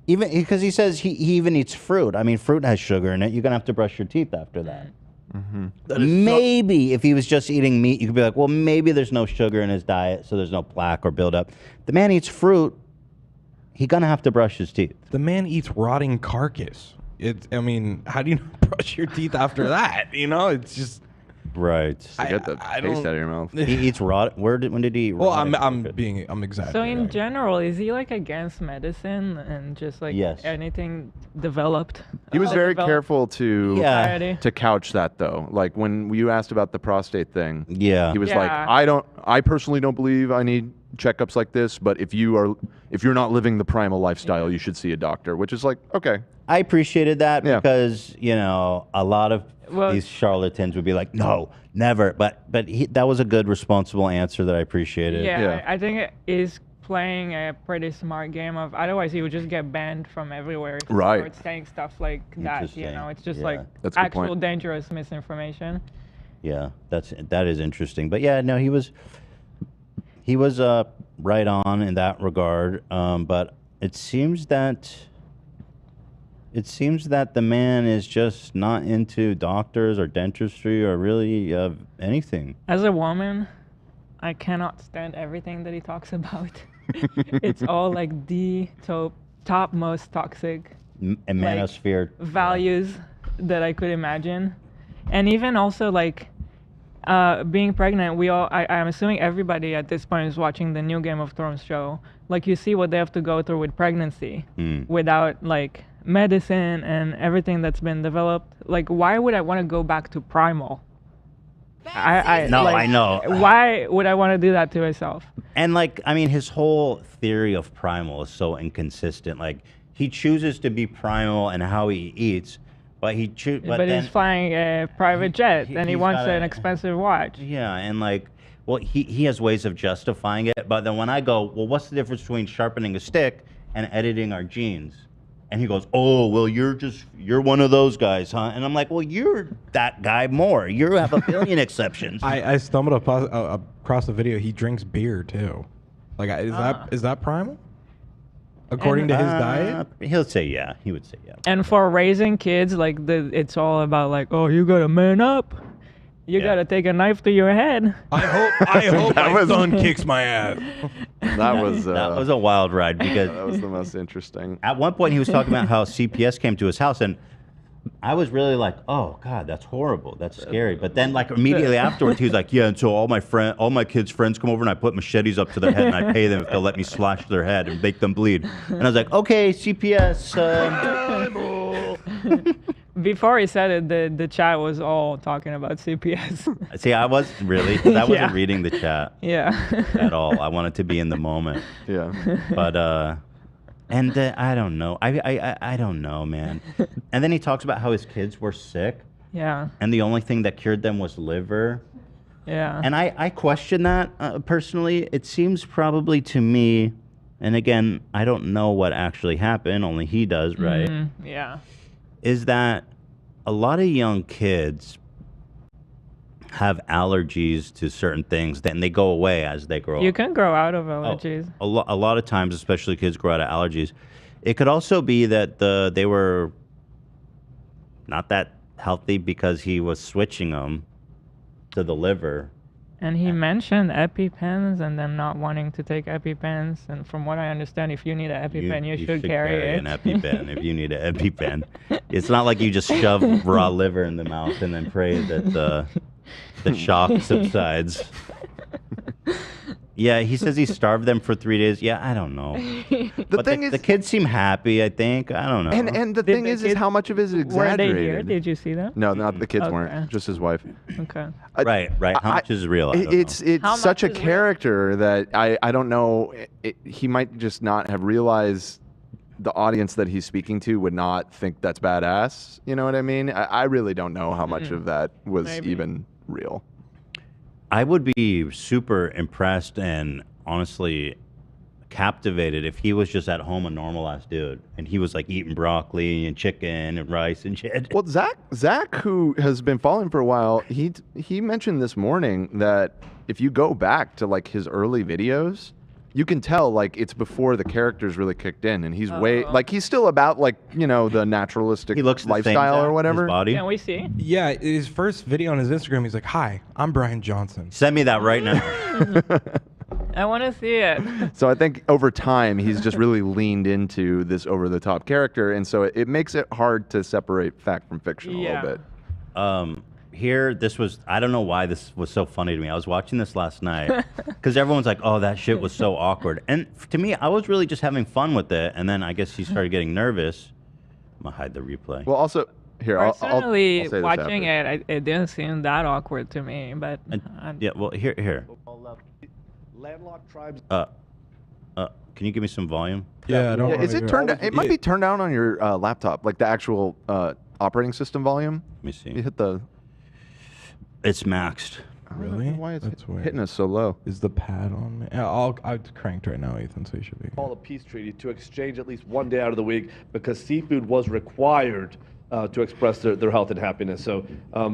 Even because he says he even eats fruit. I mean, fruit has sugar in it. You're gonna have to brush your teeth after that. Maybe if he was just eating meat, you could be like, well, maybe there's no sugar in his diet, so there's no plaque or buildup. The man eats fruit. He's gonna have to brush his teeth. The man eats rotting carcass. I mean, how do you not brush your teeth after that? You know, it's just right. To get the taste out of your mouth. He eats rot. When did he eat? Well, rotting I'm carcass? exaggerating. So in general, is he like against medicine and just like Yes. anything developed? He was very developed careful to society? to couch that though. Like when you asked about the prostate thing, yeah, he was like, Yeah. I personally don't believe I need checkups like this, but if you're not living the primal lifestyle, you should see a doctor, which is like, okay. I appreciated that Yeah. because, you know, a lot of these charlatans would be like, no, never. But that was a good, responsible answer that I appreciated. Yeah, I think it is playing a pretty smart game of. Otherwise, he would just get banned from everywhere. If he Right. starts saying stuff like that. You know, it's just Yeah. like That's a good actual point. dangerous misinformation. Yeah, that is interesting. But yeah, no, he was right on in that regard. But it seems that the man is just not into doctors or dentistry or really anything. As a woman, I cannot stand everything that he talks about. It's all like the top most toxic Manosphere values that I could imagine. And even also like being pregnant, I'm assuming everybody at this point is watching the new Game of Thrones show. Like you see what they have to go through with pregnancy without like medicine and everything that's been developed. Like why would I want to go back to primal? I know. Why would I want to do that to myself? And like, I mean, his whole theory of primal is so inconsistent. Like, he chooses to be primal and how he eats, but But he's flying a private jet and he wants an expensive watch. Yeah, and like, well, he has ways of justifying it. But then when I go, well, what's the difference between sharpening a stick and editing our genes? And he goes, oh, well, you're one of those guys, huh? And I'm like, well, you're that guy more. You have a billion exceptions. I stumbled across the video. He drinks beer too. Like, is that primal? According to his diet? He'll say yeah. He would say yeah. And for raising kids, like it's all about like, oh, you gotta man up. You gotta take a knife to your head. I hope my son kicks my ass. That was a wild ride because that was the most interesting. At one point, he was talking about how CPS came to his house, and I was really like, "Oh God, that's horrible. That's scary." But then, like immediately afterwards, he was like, "Yeah." And so all my kids' friends come over, and I put machetes up to their head, and I pay them if they'll let me slash their head and make them bleed. And I was like, "Okay, CPS." Before he said it, the chat was all talking about CPS. See, I wasn't really. 'Cause I wasn't reading the chat. Yeah. At all. I wanted to be in the moment. Yeah. But I don't know. I don't know, man. And then he talks about how his kids were sick. Yeah. And the only thing that cured them was liver. Yeah. And I question that personally. It seems probably to me, and again, I don't know what actually happened. Only he does, right? Yeah. Is that a lot of young kids have allergies to certain things, then they go away as they grow up. You can grow out of allergies. A lot of times, especially kids grow out of allergies. It could also be that they were not that healthy because he was switching them to the liver. And he mentioned EpiPens and them not wanting to take EpiPens. And from what I understand, if you need an EpiPen, you should carry it. An EpiPen if you need an EpiPen. It's not like you just shove raw liver in the mouth and then pray that the shock subsides. Yeah, he says he starved them for 3 days. Yeah, I don't know. But the kids seem happy, I think. I don't know. And the thing is how much of it is exaggerated. Were they here? Did you see them? No, not the kids weren't. Just his wife. Okay. Right. How much is real? I don't It's know. such a character that I don't know. He might just not have realized the audience that he's speaking to would not think that's badass. You know what I mean? I really don't know how much of that was even real. I would be super impressed and honestly captivated if he was just at home a normal ass dude and he was like eating broccoli and chicken and rice and shit. Well, Zach, who has been following for a while, he mentioned this morning that if you go back to like his early videos, you can tell like it's before the characters really kicked in, and he's he's still about like the naturalistic lifestyle or whatever. Can we see? Yeah, his first video on his Instagram, he's like, "Hi, I'm Brian Johnson." Send me that right now. I want to see it. So I think over time he's just really leaned into this over-the-top character, and so it makes it hard to separate fact from fiction a little bit. I don't know why this was so funny to me. I was watching this last night because everyone's like, oh, that shit was so awkward. And to me, I was really just having fun with it. And then I guess he started getting nervous. I'm going to hide the replay. Well, also, here, Personally, I'll say this watching after. it didn't seem that awkward to me. But yeah, well, here. Landlocked tribes. Can you give me some volume? Yeah, I don't. Is it turned? It might be turned down on your laptop, like the actual operating system volume. Let me see. You hit the. It's maxed. Really? Why is That's it weird. hitting us so low? Is the pad on me? It's cranked right now, Ethan, so you should be. Call a peace treaty to exchange at least one day out of the week because seafood was required to express their health and happiness. So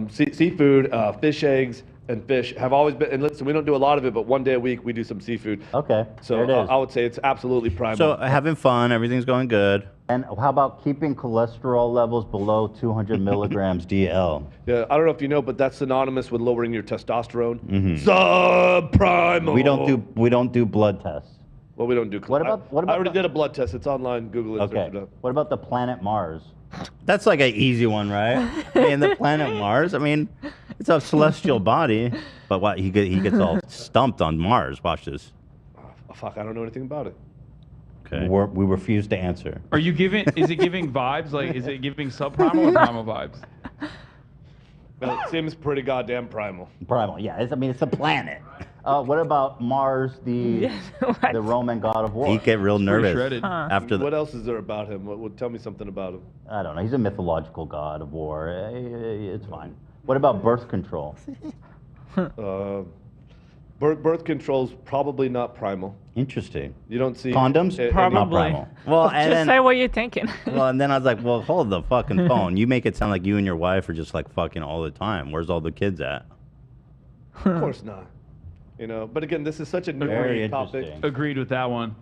seafood, fish eggs, and fish have always been, and listen, we don't do a lot of it, but one day a week we do some seafood. Okay. So there it is. I would say it's absolutely primal. So having fun, everything's going good. And how about keeping cholesterol levels below 200 milligrams DL? Yeah, I don't know if you know, but that's synonymous with lowering your testosterone. Mhm. Subprimal. We don't do blood tests. Well, we don't do. What about I already did a blood test. It's online. Google it. Okay. Search it up. What about the planet Mars? That's like an easy one, right? I mean, the planet Mars. I mean, it's a celestial body, but what he gets all stumped on Mars. Watch this. Oh, fuck, I don't know anything about it. Okay. We refuse to answer. Are you giving? Is it giving vibes? Like, is it giving subprimal or primal vibes? Well, it seems pretty goddamn primal. Primal, yeah. It's a planet. What about Mars, the Roman god of war? He get real nervous after the. What else is there about him? Tell me something about him. I don't know. He's a mythological god of war. It's fine. What about birth control? Birth control's probably not primal. Interesting. You don't see condoms? Not primal. Well, and Just then, say what you're thinking. well, and then I was like, well, hold the fucking phone. You make it sound like you and your wife are just like fucking all the time. Where's all the kids at? Of course not. You know, but again, this is such a Very new topic. interesting. Agreed with that one.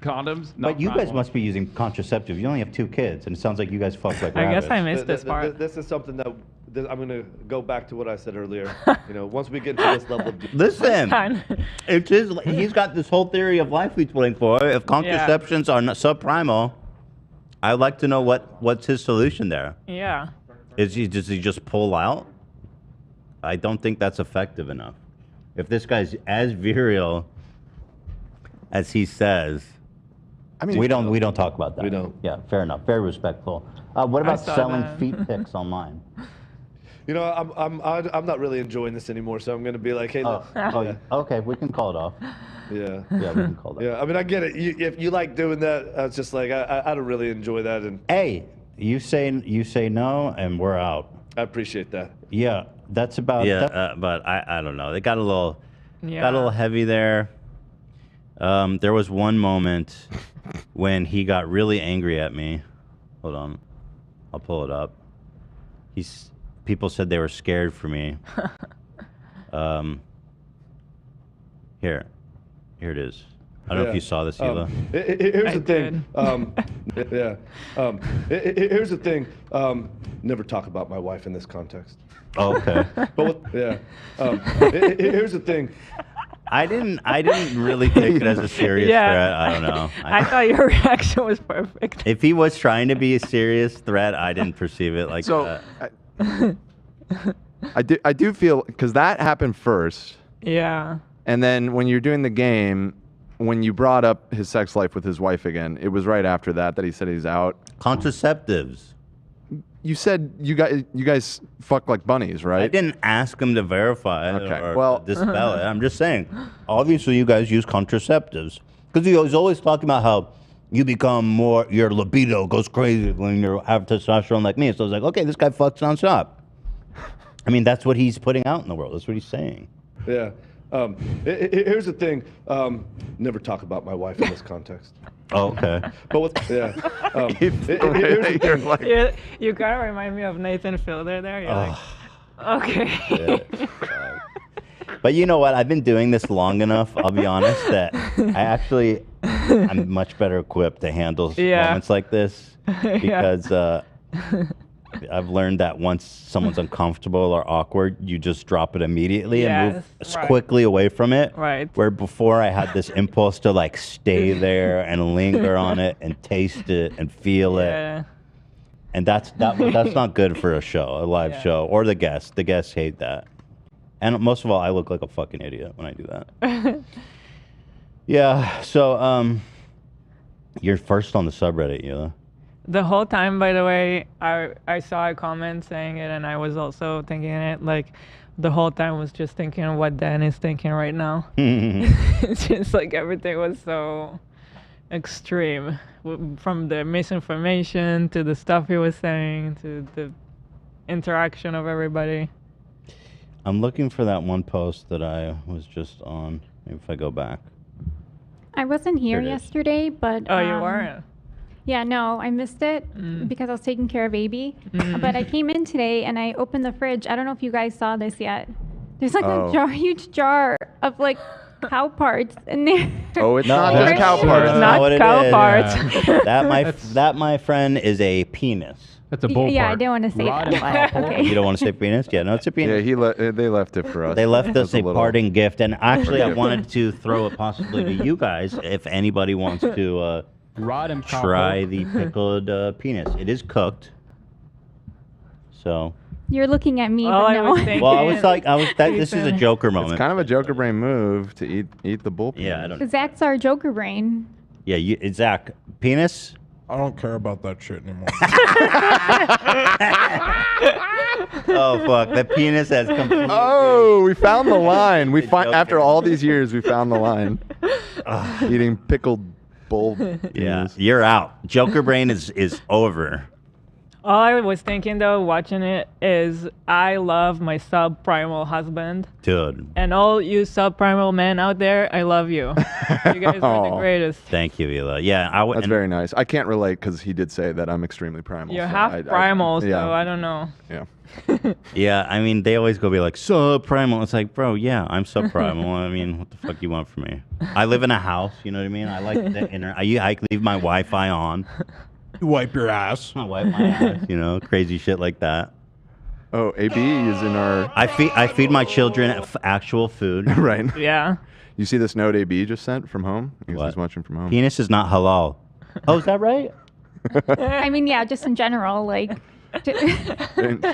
Condoms? Not But you guys primal. must be using contraceptive. You only have 2 kids, and it sounds like you guys fuck like I guess rabbits. I missed this part. This is something that I'm going to go back to what I said earlier. You know, once we get to this level of Listen, it's he's got this whole theory of life he's putting for. If contraceptions are not subprimal, I'd like to know what's his solution there. Yeah. Does he just pull out? I don't think that's effective enough. If this guy's as virile as he says, I mean, we don't talk about that. We don't. Yeah, fair enough. Very respectful. What about saw selling that. feet pics online? You know, I'm not really enjoying this anymore, so I'm going to be like, hey, Okay, we can call it off. Yeah. Yeah, we can call that. Yeah, I mean, I get it. If you like doing that, it's just like I don't really enjoy that, and Hey, you say no, and we're out. I appreciate that. Yeah, that's about. Yeah, but I don't know. They got a little heavy there. There was one moment when he got really angry at me. Hold on, I'll pull it up. People said they were scared for me. Here it is. I don't know if you saw this, Hila. Here's the thing. Here's the thing. Never talk about my wife in this context. Oh, okay. Here's the thing. I didn't really take it as a serious threat. I don't know. I thought your reaction was perfect. If he was trying to be a serious threat, I didn't perceive it like that. I do feel because that happened first. Yeah. And then when you're doing the game, when you brought up his sex life with his wife again, it was right after that he said he's out. Contraceptives. You said you guys fuck like bunnies, right? I didn't ask him to verify it Okay, or well- dispel it. I'm just saying, obviously you guys use contraceptives. Because he was always talking about how you become more, your libido goes crazy when you have testosterone like me. So I was like, okay, this guy fucks nonstop. I mean, that's what he's putting out in the world. That's what he's saying. Yeah. Here's the thing. Never talk about my wife in this context. Oh, okay. But here's the thing. You kind of remind me of Nathan Fielder there. You're like, okay. But you know what? I've been doing this long enough, I'll be honest, that I'm much better equipped to handle moments like this because I've learned that once someone's uncomfortable or awkward, you just drop it immediately and move quickly away from it. Right. Where before I had this impulse to like stay there and linger on it and taste it and feel it. And that's not good for a show, a live show, or the guests. The guests hate that. And most of all, I look like a fucking idiot when I do that. Yeah, so you're first on the subreddit, Hila. The whole time, by the way, I saw a comment saying it, and I was also thinking it. Like, the whole time was just thinking what Dan is thinking right now. It's just like everything was so extreme, from the misinformation to the stuff he was saying to the interaction of everybody. I'm looking for that one post that I was just on. Maybe if I go back. I wasn't here There it is. yesterday, but Oh, you weren't? Yeah, no, I missed it because I was taking care of baby. But I came in today and I opened the fridge. I don't know if you guys saw this yet. There's like Oh. a huge jar of like cow parts in there. Oh, it's No, not that's just cow not parts. Not what it cow is. parts. That my friend is a penis. That's a bull Yeah, I part. didn't want to say Rod that. and But, cow okay. You don't want to say penis? Yeah, no, it's a penis. Yeah, they left it for us. They left us It's a little- parting gift, and actually, I gift. wanted to throw it possibly to you guys if anybody wants to Rod and cow try poke. the pickled penis. It is cooked, so. You're looking at me, All but I no. was thinking. Well, I was like, this is a Joker moment. It's kind of a Joker brain move to eat the bull. Yeah, I don't. Zach's our Joker brain. Yeah, it's Zach. Penis. I don't care about that shit anymore. Oh fuck, the penis has completely. Oh, we found the line. We find Joker. after all these years, we found the line. Eating pickled bull. Yeah, penis. you're out. Joker brain is over. All I was thinking though, watching it, is I love my subprimal husband. Dude, And all you subprimal men out there, I love you. You guys are the Aw. greatest. thank you, Ela. Yeah, I would. That's very nice. I can't relate because he did say that I'm extremely primal. You're so half primal, so I don't know. Yeah. Yeah, I mean, they always go be like, subprimal. It's like, bro, yeah, I'm subprimal. I mean, what the fuck you want from me? I live in a house, you know what I mean? I like the inner. I leave my Wi-Fi on. You wipe your ass. I wipe my ass, you know, crazy shit like that. Oh, AB is in our. I feed my children actual food. Right. Yeah. You see this note AB just sent from home? What? He's watching from home. Penis is not halal. Oh, is that right? I mean, yeah, just in general, like So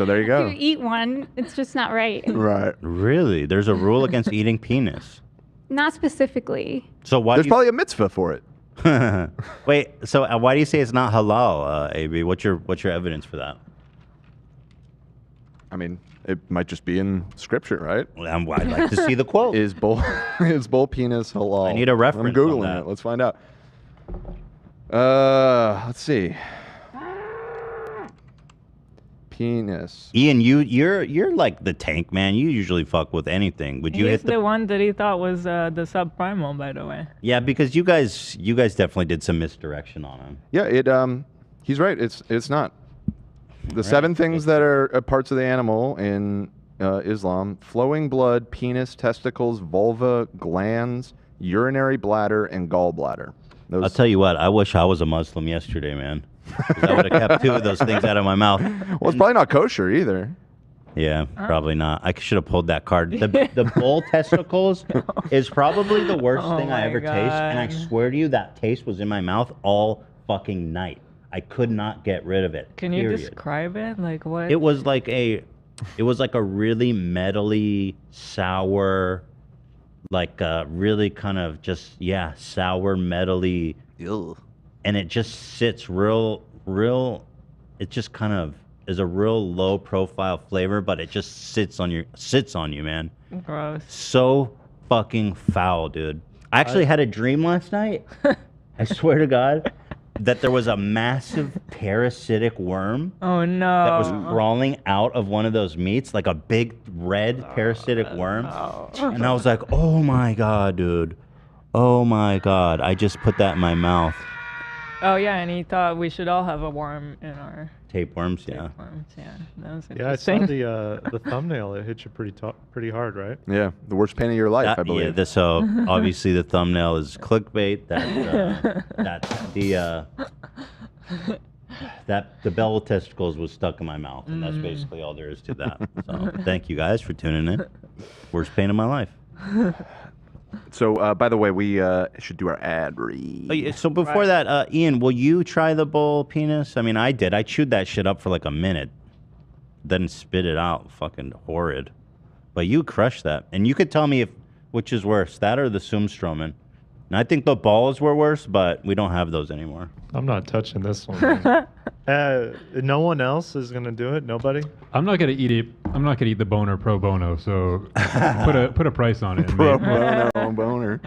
there you if go. you eat one, it's just not right. Right. Really? There's a rule against eating penis. Not specifically. So why? There's do probably a mitzvah for it. Wait. So why do you say it's not halal, AB? What's your evidence for that? I mean, it might just be in scripture, right? Well, I'd like to see the quote. Is bull penis halal? I need a reference I'm on googling that. it. Let's find out. Let's see. Penis. Ian, you're like the tank man. You usually fuck with anything. Would you He's hit the one that he thought was the subprimal, by the way. Yeah, because you guys definitely did some misdirection on him. Yeah, he's right. It's not. The 7 things that are parts of the animal in Islam: flowing blood, penis, testicles, vulva, glands, urinary bladder, and gallbladder. I'll tell you what. I wish I was a Muslim yesterday, man. 'Cause I would have kept 2 of those things out of my mouth. Well, it's probably not kosher either. Yeah, probably not. I should have pulled that card. The bull testicles is probably the worst thing I my ever taste, and I God. swear to you, that taste was in my mouth all fucking night. I could not get rid of it. Can you period. describe it? Like what? It was like a really metally, sour, like really kind of just sour, metally, and it just sits real. It just kind of is a real low profile flavor, but it just sits on you, man. Gross. So fucking foul, dude. I actually had a dream last night. I swear to God. That there was a massive parasitic worm Oh no. that was crawling out of one of those meats, like a big red parasitic worm. And I was like, oh my God, dude. Oh my God. I just put that in my mouth. Oh yeah, and he thought we should all have a worm in our Tapeworms, yeah. worms. Yeah, that was Yeah, I saw interesting. the thumbnail. It hit you pretty hard, right? Yeah, the worst pain of your life, I believe. Yeah, so obviously the thumbnail is clickbait. That the bell testicles was stuck in my mouth, and that's basically all there is to that. So thank you guys for tuning in. Worst pain of my life. So, by the way, we should do our ad read. Oh, yeah, so before that, Ian, will you try the bull penis? I mean, I did. I chewed that shit up for like a minute, then spit it out. Fucking horrid. But you crushed that, and you could tell me which is worse, that or the Sumstromen. And I think the balls were worse, but we don't have those anymore. I'm not touching this one. No one else is gonna do it. Nobody. I'm not gonna eat it. I'm not gonna eat the boner pro bono. So put a price on it. Pro bono boner.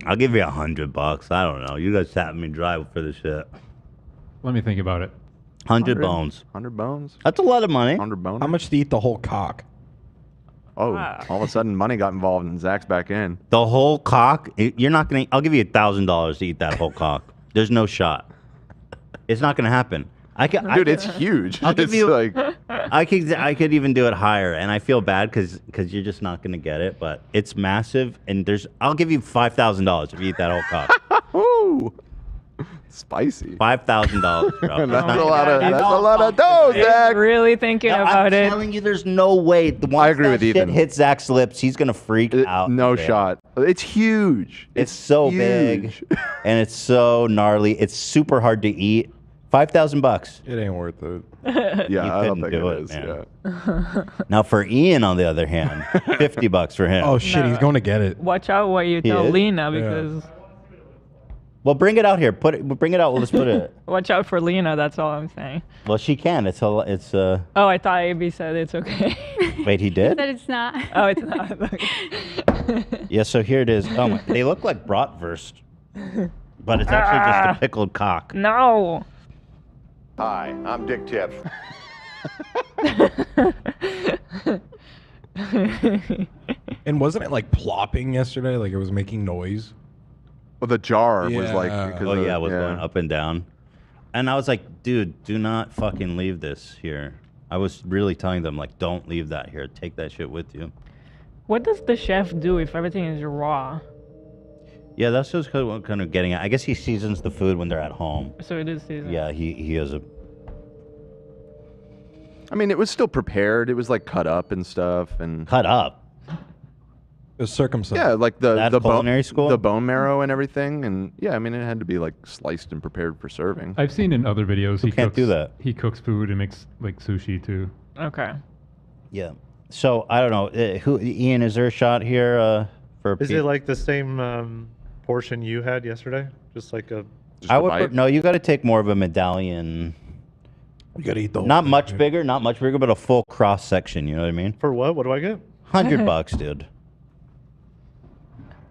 I'll give you $100. I don't know. You guys tapping me dry for this shit. Let me think about it. 100 bones. 100 bones. That's a lot of money. 100 bones. How much to eat the whole cock? Oh, Wow. all of a sudden money got involved and Zach's back in. The whole cock. You're not gonna. I'll give you $1,000 to eat that whole cock. There's no shot. It's not gonna happen. Dude, it's huge. I'll give It's you. like, I could even do it higher, and I feel bad because you're just not gonna get it. But it's massive, and I'll give you $5,000 if you eat that whole cock. ooh, spicy. $5,000, bro. That's a lot of dough, He's Zach. really thinking No, about I'm it. telling you, there's no way. I agree with Shit Ethan. hits Zach's lips, he's gonna freak out. No Yeah. shot. It's huge. It's so big, huge. and it's so gnarly. It's super hard to eat. $5,000. It ain't worth it. Yeah, You I don't couldn't think do it it, is. man. Yeah. Now for Ian, on the other hand, $50 for him. Oh shit, he's going to get it. Watch out what you tell is? Lena because Well, bring it out here. Bring it out. Well, let's put it. watch out for Lena. That's all I'm saying. Well, she can. It's. Oh, I thought AB said it's okay. Wait, he did? That it's not. Oh, it's not. Yeah. So here it is. Oh my, they look like bratwurst, but it's actually just a pickled cock. No. Hi, I'm Dick Tips. And wasn't it like plopping yesterday? Like it was making noise. Well, the jar was like. Yeah. because Oh of- yeah, it was going up and down, and I was like, dude, do not fucking leave this here. I was really telling them like, don't leave that here. Take that shit with you. What does the chef do if everything is raw? Yeah, that's just kind of getting at. I guess he seasons the food when they're at home. So it is seasoned. Yeah, he has a. I mean, it was still prepared. It was like cut up and stuff, and cut up. It was circumcised. Yeah, like That's the culinary school? the bone marrow and everything, and yeah, I mean, it had to be like sliced and prepared for serving. I've seen in other videos Who can't do that? He cooks food and makes like sushi too. Okay. Yeah. So I don't know. Who Ian? Is there a shot here for? Is it like the same portion you had yesterday? Just like a. I would no. You got to take more of a medallion. You got to eat the whole Not thing, much dude. bigger, not much bigger, but a full cross section. You know what I mean? For what? What do I get? $100, dude.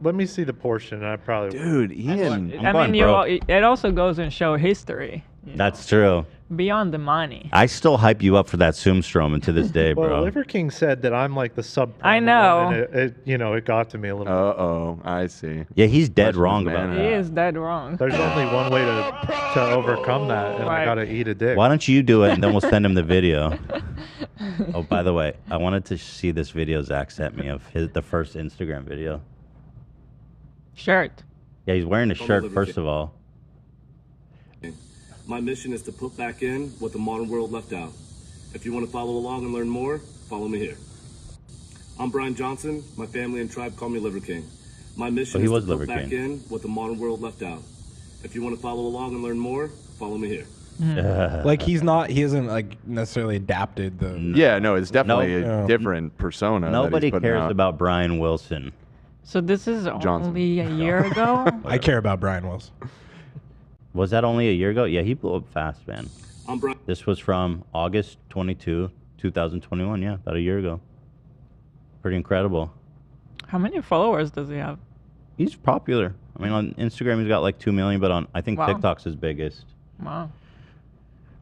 Let me see the portion. I probably. Dude, Ian. I'm I going mean, broke. it also goes and show history. That's true. Beyond the money. I still hype you up for that Zoomstrom to this day, Well, bro. Liver King said that I'm like the sub. I know. And it got to me a little. Uh-oh, I see. Yeah, he's dead That's wrong his about man. He that. is dead wrong. There's only one way to overcome that, and I Right. gotta eat a dick. Why don't you do it and then we'll send him the video? Oh, by the way, I wanted to see this video Zach sent me of the first Instagram video. Shirt. Yeah, he's wearing a shirt, first of all. My mission is to put back in what the modern world left out. If you want to follow along and learn more, follow me here. I'm Brian Johnson. My family and tribe call me Liver King. My mission he is was to Liver put back King. in what the modern world left out. If you want to follow along and learn more, follow me here. Like he isn't like necessarily adapted the. Yeah, no, it's definitely No. a different persona. that Nobody he's putting cares out. about Brian Wilson. So this is Johnson. only a year ago? I care about Brian Wilson. Was that only a year ago? Yeah, he blew up fast, man. I'm Brian. This was from August 22, 2021. Yeah, about a year ago. Pretty incredible. How many followers does he have? He's popular. I mean, on Instagram, he's got like 2 million, but I think Wow. TikTok's his biggest. Wow. All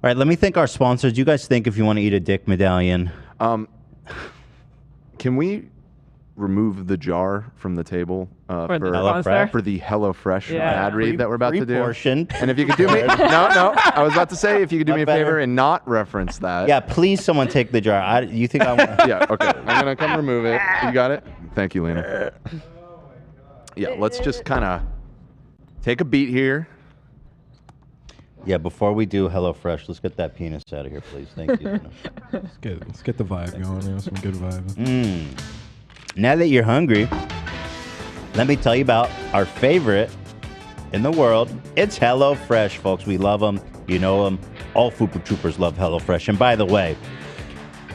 right, let me thank our sponsors. You guys think if you want to eat a dick medallion? Can we remove the jar from the table For the sponsor? for the HelloFresh Yeah. ad read that we're about to do? Pre-portioned. And if you could do me, no, I was about to say if you could do Not me a better. favor and not reference that. Yeah, please, someone take the jar. You think I want? Yeah. Okay. I'm gonna come remove it. You got it. Thank you, Lena. Yeah. Let's just kind of take a beat here. Yeah, before we do HelloFresh, let's get that penis out of here, please. Thank you. Let's get the vibe going. You know, some good vibes. Now that you're hungry, let me tell you about our favorite in the world. It's HelloFresh, folks. We love them. You know them. All Fupa Troopers love HelloFresh. And by the way,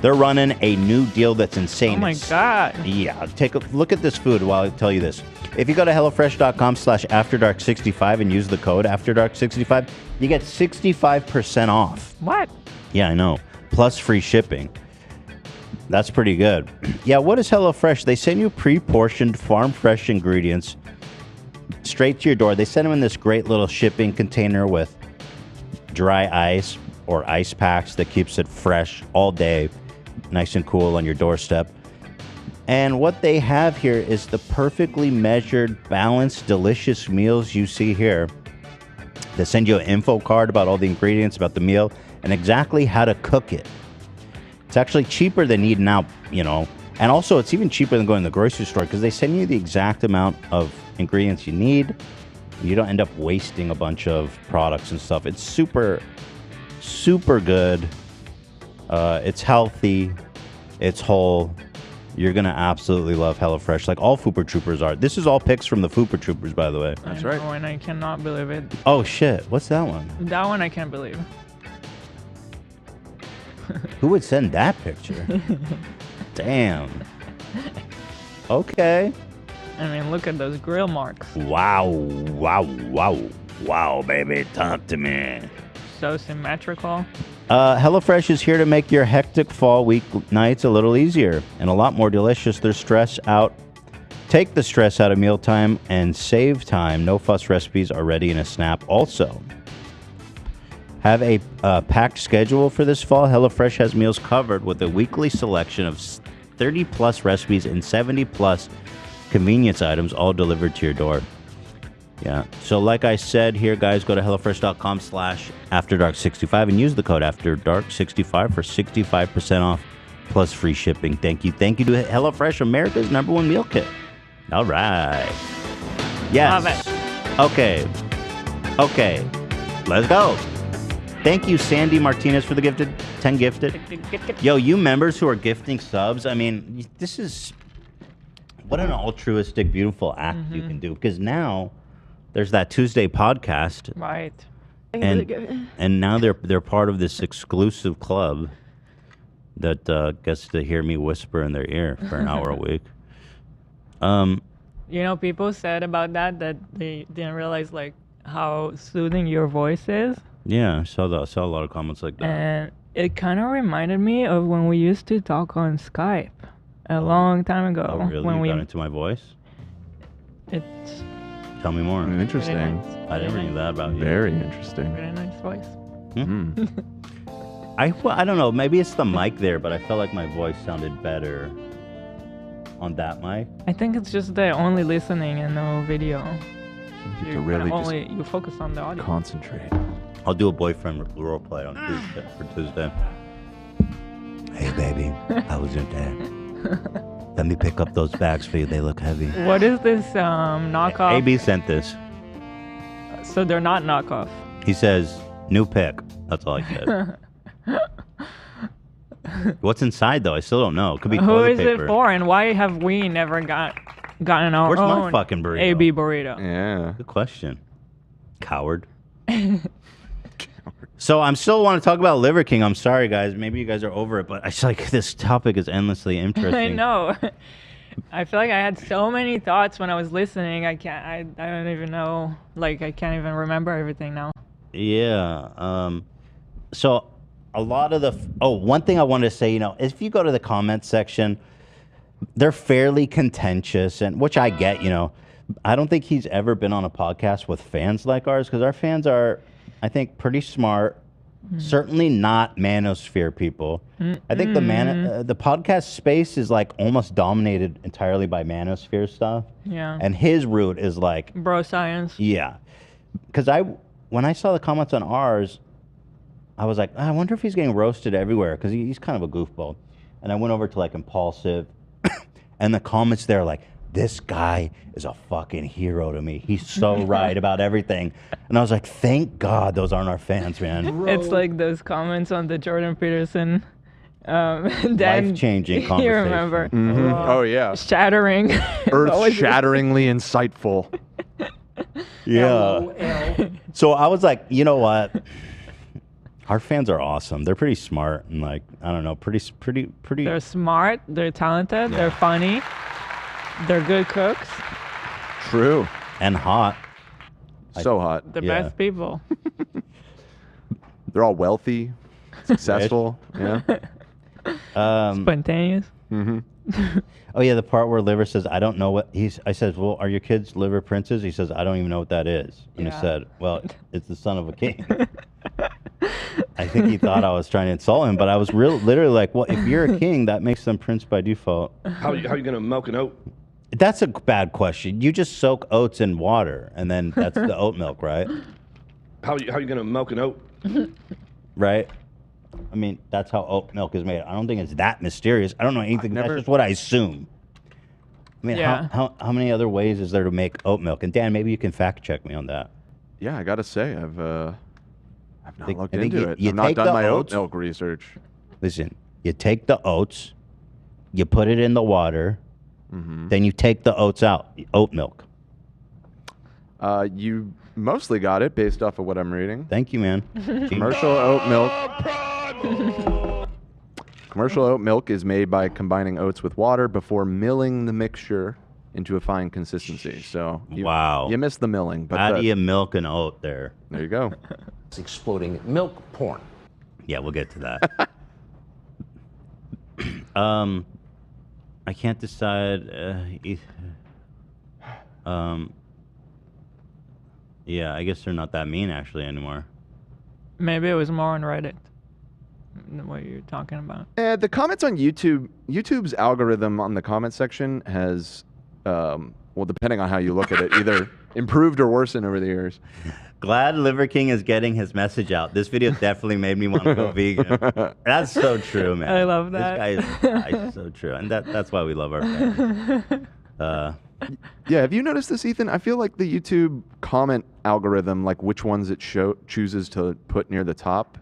they're running a new deal that's insane. Oh my God. Yeah, take a look at this food while I tell you this. If you go to HelloFresh.com/AfterDark65 and use the code AfterDark65, you get 65% off. What? Yeah, I know. Plus free shipping. That's pretty good. Yeah, what is HelloFresh? They send you pre-portioned, farm-fresh ingredients straight to your door. They send them in this great little shipping container with dry ice or ice packs that keeps it fresh all day, nice and cool on your doorstep. And what they have here is the perfectly measured, balanced, delicious meals you see here. They send you an info card about all the ingredients, about the meal, and exactly how to cook it. It's actually cheaper than eating out, you know. And also, it's even cheaper than going to the grocery store because they send you the exact amount of ingredients you need. You don't end up wasting a bunch of products and stuff. It's super, super good. It's healthy. It's whole. You're going to absolutely love HelloFresh, like all Fooper Troopers are. This is all picks from the Fooper Troopers, by the way. That's right. And I cannot believe it. Oh, shit. What's that one? That one I can't believe. Who would send that picture? Damn. Okay. I mean, look at those grill marks. Wow. Wow. Wow. Wow, baby. Talk to me. So symmetrical. HelloFresh is here to make your hectic fall week nights a little easier and a lot more delicious. Their stress out. Take the stress out of mealtime and save time. No fuss recipes are ready in a snap. Also, have a packed schedule for this fall. HelloFresh has meals covered with a weekly selection of 30 plus recipes and 70 plus convenience items, all delivered to your door. Yeah. So like I said here, guys, go to HelloFresh.com/AfterDark65 and use the code AfterDark65 for 65% off plus free shipping. Thank you. Thank you to HelloFresh, America's #1 meal kit. All right. Yes. Love it. Okay. Okay. Let's go. Thank you, Sandy Martinez, for the gifted 10 gifted. Yo, you members who are gifting subs, I mean, this is what an altruistic, beautiful act you can do. Because now there's that Tuesday podcast, Right. and now they're part of this exclusive club that gets to hear me whisper in their ear for an hour a week. You know, people said about that they didn't realize like how soothing your voice is. Yeah, I saw a lot of comments like that. And it kind of reminded me of when we used to talk on Skype a long time ago. Oh, really? When You we got into my voice? It's Tell me more. Interesting. Very nice. I never knew that about you. Very interesting. Very nice voice. I don't know. Maybe it's the mic there, but I felt like my voice sounded better on that mic. I think it's just the only listening and no video. You You really only you focus on the audio. Concentrate. I'll do a boyfriend role play on Tuesday. Hey, baby, how was your day? Let me pick up those bags for you. They look heavy. What is this knockoff? AB sent this. So they're not knockoff. He says, new pick. That's all I said. What's inside, though? I still don't know. It could be Who toilet is paper. it for, and why have we never gotten our Where's my own fucking burrito? AB burrito? Yeah. Good question. Coward. So I'm still want to talk about Liver King. I'm sorry, guys. Maybe you guys are over it, but I feel like this topic is endlessly interesting. I know. I feel like I had so many thoughts when I was listening. I don't even know. Like, I can't even remember everything now. Yeah. So a lot of one thing I wanted to say, you know, if you go to the comments section, they're fairly contentious, and which I get, you know. I don't think he's ever been on a podcast with fans like ours, because our fans are, I think, pretty smart. Certainly not manosphere people. I think the podcast space is like almost dominated entirely by manosphere stuff. Yeah. And his route is like Bro science. Yeah. Because when I saw the comments on ours, I was like, I wonder if he's getting roasted everywhere, because he's kind of a goofball. And I went over to like Impulsive, and the comments there are like, this guy is a fucking hero to me. He's so right about everything. And I was like, thank God those aren't our fans, man. It's like those comments on the Jordan Peterson. Life-changing conversation. You remember? Oh, yeah. Shattering. Earth-shatteringly insightful. Yeah. So I was like, you know what? Our fans are awesome. They're pretty smart and like, I don't know, pretty. They're smart. They're talented. They're funny. They're good cooks. True. And hot. So hot. The best people. They're all wealthy, successful. Yeah. Spontaneous. Mm-hmm. Oh yeah, the part where Liver says, "I don't know what he's." I says, "Well, are your kids liver princes?" He says, "I don't even know what that is." And he said, "Well, it's the son of a king." I think he thought I was trying to insult him, but I was literally like, well, if you're a king, that makes them prince by default. How you gonna milk an oat? That's a bad question. You just soak oats in water, and then that's the oat milk, right? How you gonna milk an oat? Right? I mean, that's how oat milk is made. I don't think it's that mysterious. I don't know anything. That's just what I assume. I mean, Yeah. how many other ways is there to make oat milk? And Dan, maybe you can fact check me on that. Yeah, I gotta say, I've not looked I think into it. you I've not take done the my oats- oat milk research. Listen, you take the oats, you put it in the water, then you take the oats out, oat milk. You mostly got it based off of what I'm reading. Thank you, man. Commercial oat milk. Commercial oat milk is made by combining oats with water before milling the mixture into a fine consistency. So you missed the milling. But How do you milk an oat there? There you go. It's exploding milk porn. Yeah, we'll get to that. I can't decide. Yeah, I guess they're not that mean actually anymore. Maybe it was more on Reddit. What you're talking about. The comments on YouTube's algorithm on the comment section has, well, depending on how you look at it, either improved or worsened over the years. Glad Liver King is getting his message out. This video definitely made me want to go vegan. That's so true, man. I love that. This guy is so true, and that's why we love our fans. Yeah, have you noticed this, Ethan? I feel like the YouTube comment algorithm, like which ones it chooses to put near the top,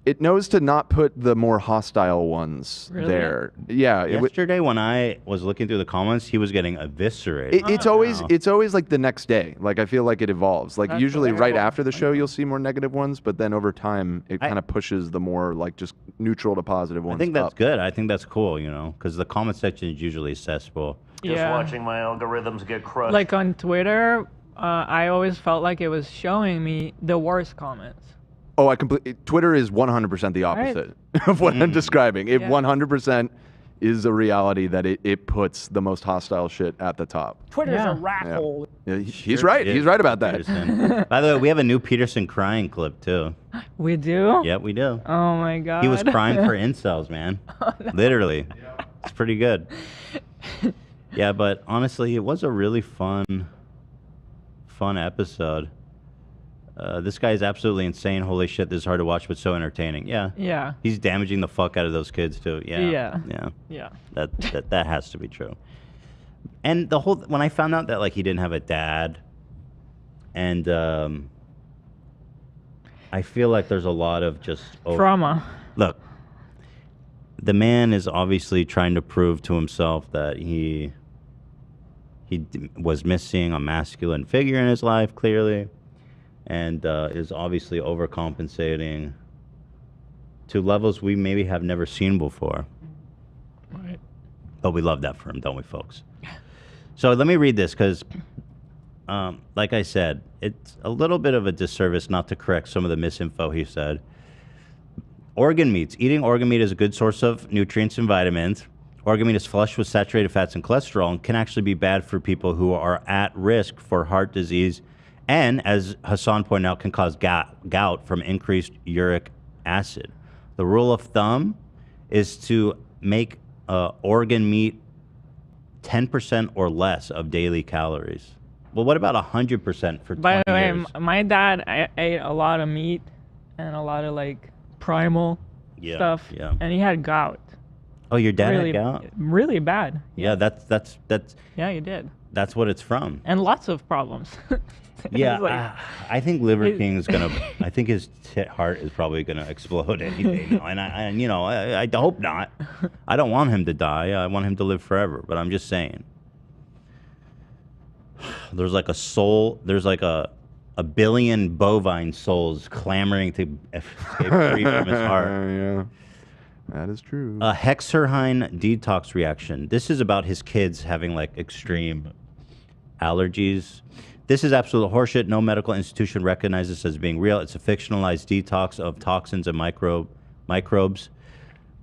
it knows to not put the more hostile ones there. Yeah. Yesterday when I was looking through the comments, he was getting eviscerated. It's always like the next day. Like I feel like it evolves. Like That's usually right terrible. after the show, you'll see more negative ones, but then over time, it kind of pushes the more like just neutral to positive I ones. think that's up. good. I think that's cool, because the comment section is usually cesspool. Just watching my algorithms get crushed. Like on Twitter, I always felt like it was showing me the worst comments. Oh, Twitter is 100% the opposite of what I'm describing. It 100% is a reality that it puts the most hostile shit at the top. Twitter's a rat Yeah. hole. Yeah, he's right. He's right about that. Peterson. By the way, we have a new Peterson crying clip too. We do? Yep, we do. Oh my god. He was crying for incels, man. Literally. It's pretty good. Yeah, but honestly, it was a really fun episode. This guy is absolutely insane. Holy shit, this is hard to watch, but so entertaining. Yeah. Yeah. He's damaging the fuck out of those kids too. Yeah. Yeah. That has to be true. And when I found out that like he didn't have a dad, and I feel like there's a lot of just Trauma. Look, the man is obviously trying to prove to himself that he was missing a masculine figure in his life, clearly, and is obviously overcompensating to levels we maybe have never seen before. Right. But we love that for him, don't we, folks? So let me read this because, like I said, it's a little bit of a disservice not to correct some of the misinfo he said. Organ meats. Eating organ meat is a good source of nutrients and vitamins. Organ meat is flushed with saturated fats and cholesterol and can actually be bad for people who are at risk for heart disease and, as Hassan pointed out, can cause gout from increased uric acid. The rule of thumb is to make organ meat 10% or less of daily calories. Well, what about 100% for 20 By the way, years? my dad ate a lot of meat and a lot of like primal stuff. Yeah. And he had gout. Oh, your dad really, had gout? Really bad. Yeah, that's Yeah, he did. that's what it's from. And lots of problems. Yeah, It's like- I think Liver King's gonna. I think his heart is probably gonna explode any day now, and I hope not. I don't want him to die. I want him to live forever. But I'm just saying. There's like a soul. There's like a billion bovine souls clamoring to escape free from his heart. Yeah, that is true. A Hexerhine detox reaction. This is about his kids having like extreme allergies. This is absolute horseshit. No medical institution recognizes this as being real. It's a fictionalized detox of toxins and microbes.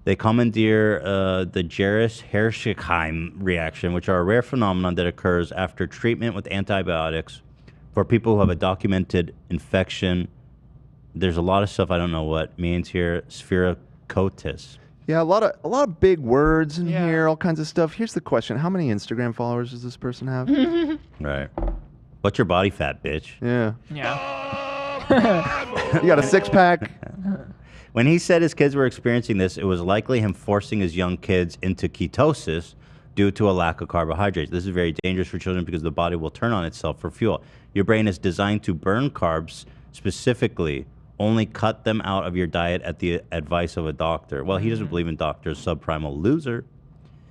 They commandeer the Jerisch-Hershkheim reaction, which are a rare phenomenon that occurs after treatment with antibiotics for people who have a documented infection There's a lot of stuff I don't know what means here. Sphericotis. Yeah, a lot of big words in here, all kinds of stuff. Here's the question: how many Instagram followers does this person have? Right. What's your body fat, bitch? Yeah. Yeah. You got a six-pack. When he said his kids were experiencing this, it was likely him forcing his young kids into ketosis due to a lack of carbohydrates. This is very dangerous for children because the body will turn on itself for fuel. Your brain is designed to burn carbs specifically. Only cut them out of your diet at the advice of a doctor. Well, he doesn't believe in doctors. Subprimal loser.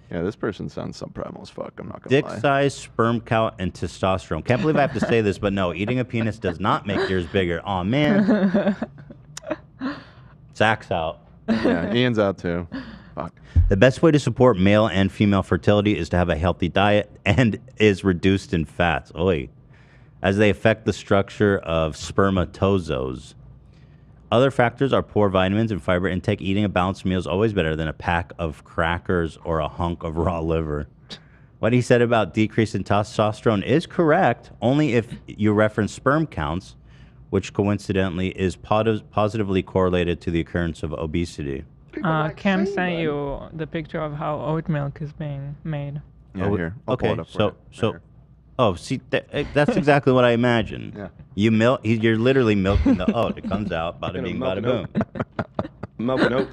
Yeah, this person sounds subprimal as fuck. I'm not gonna Dick lie. size, sperm count, and testosterone. Can't believe I have to say this, but no, eating a penis does not make yours bigger. Aw, man. Zach's out. Yeah, Ian's out too. Fuck. The best way to support male and female fertility is to have a healthy diet and is reduced in fats. Oy. As they affect the structure of spermatozoas. Other factors are poor vitamins and fiber intake. Eating a balanced meal is always better than a pack of crackers or a hunk of raw liver. What he said about decrease in testosterone is correct, only if you reference sperm counts, which coincidentally is positively correlated to the occurrence of obesity. Cam sent you the picture of how oat milk is being made. Yeah, here. I'll pull Okay, it up for you. see, that's exactly what I imagined. Yeah. You milk. You're literally milking the oat. It comes out. Bada bing, bada boom. Milking oat.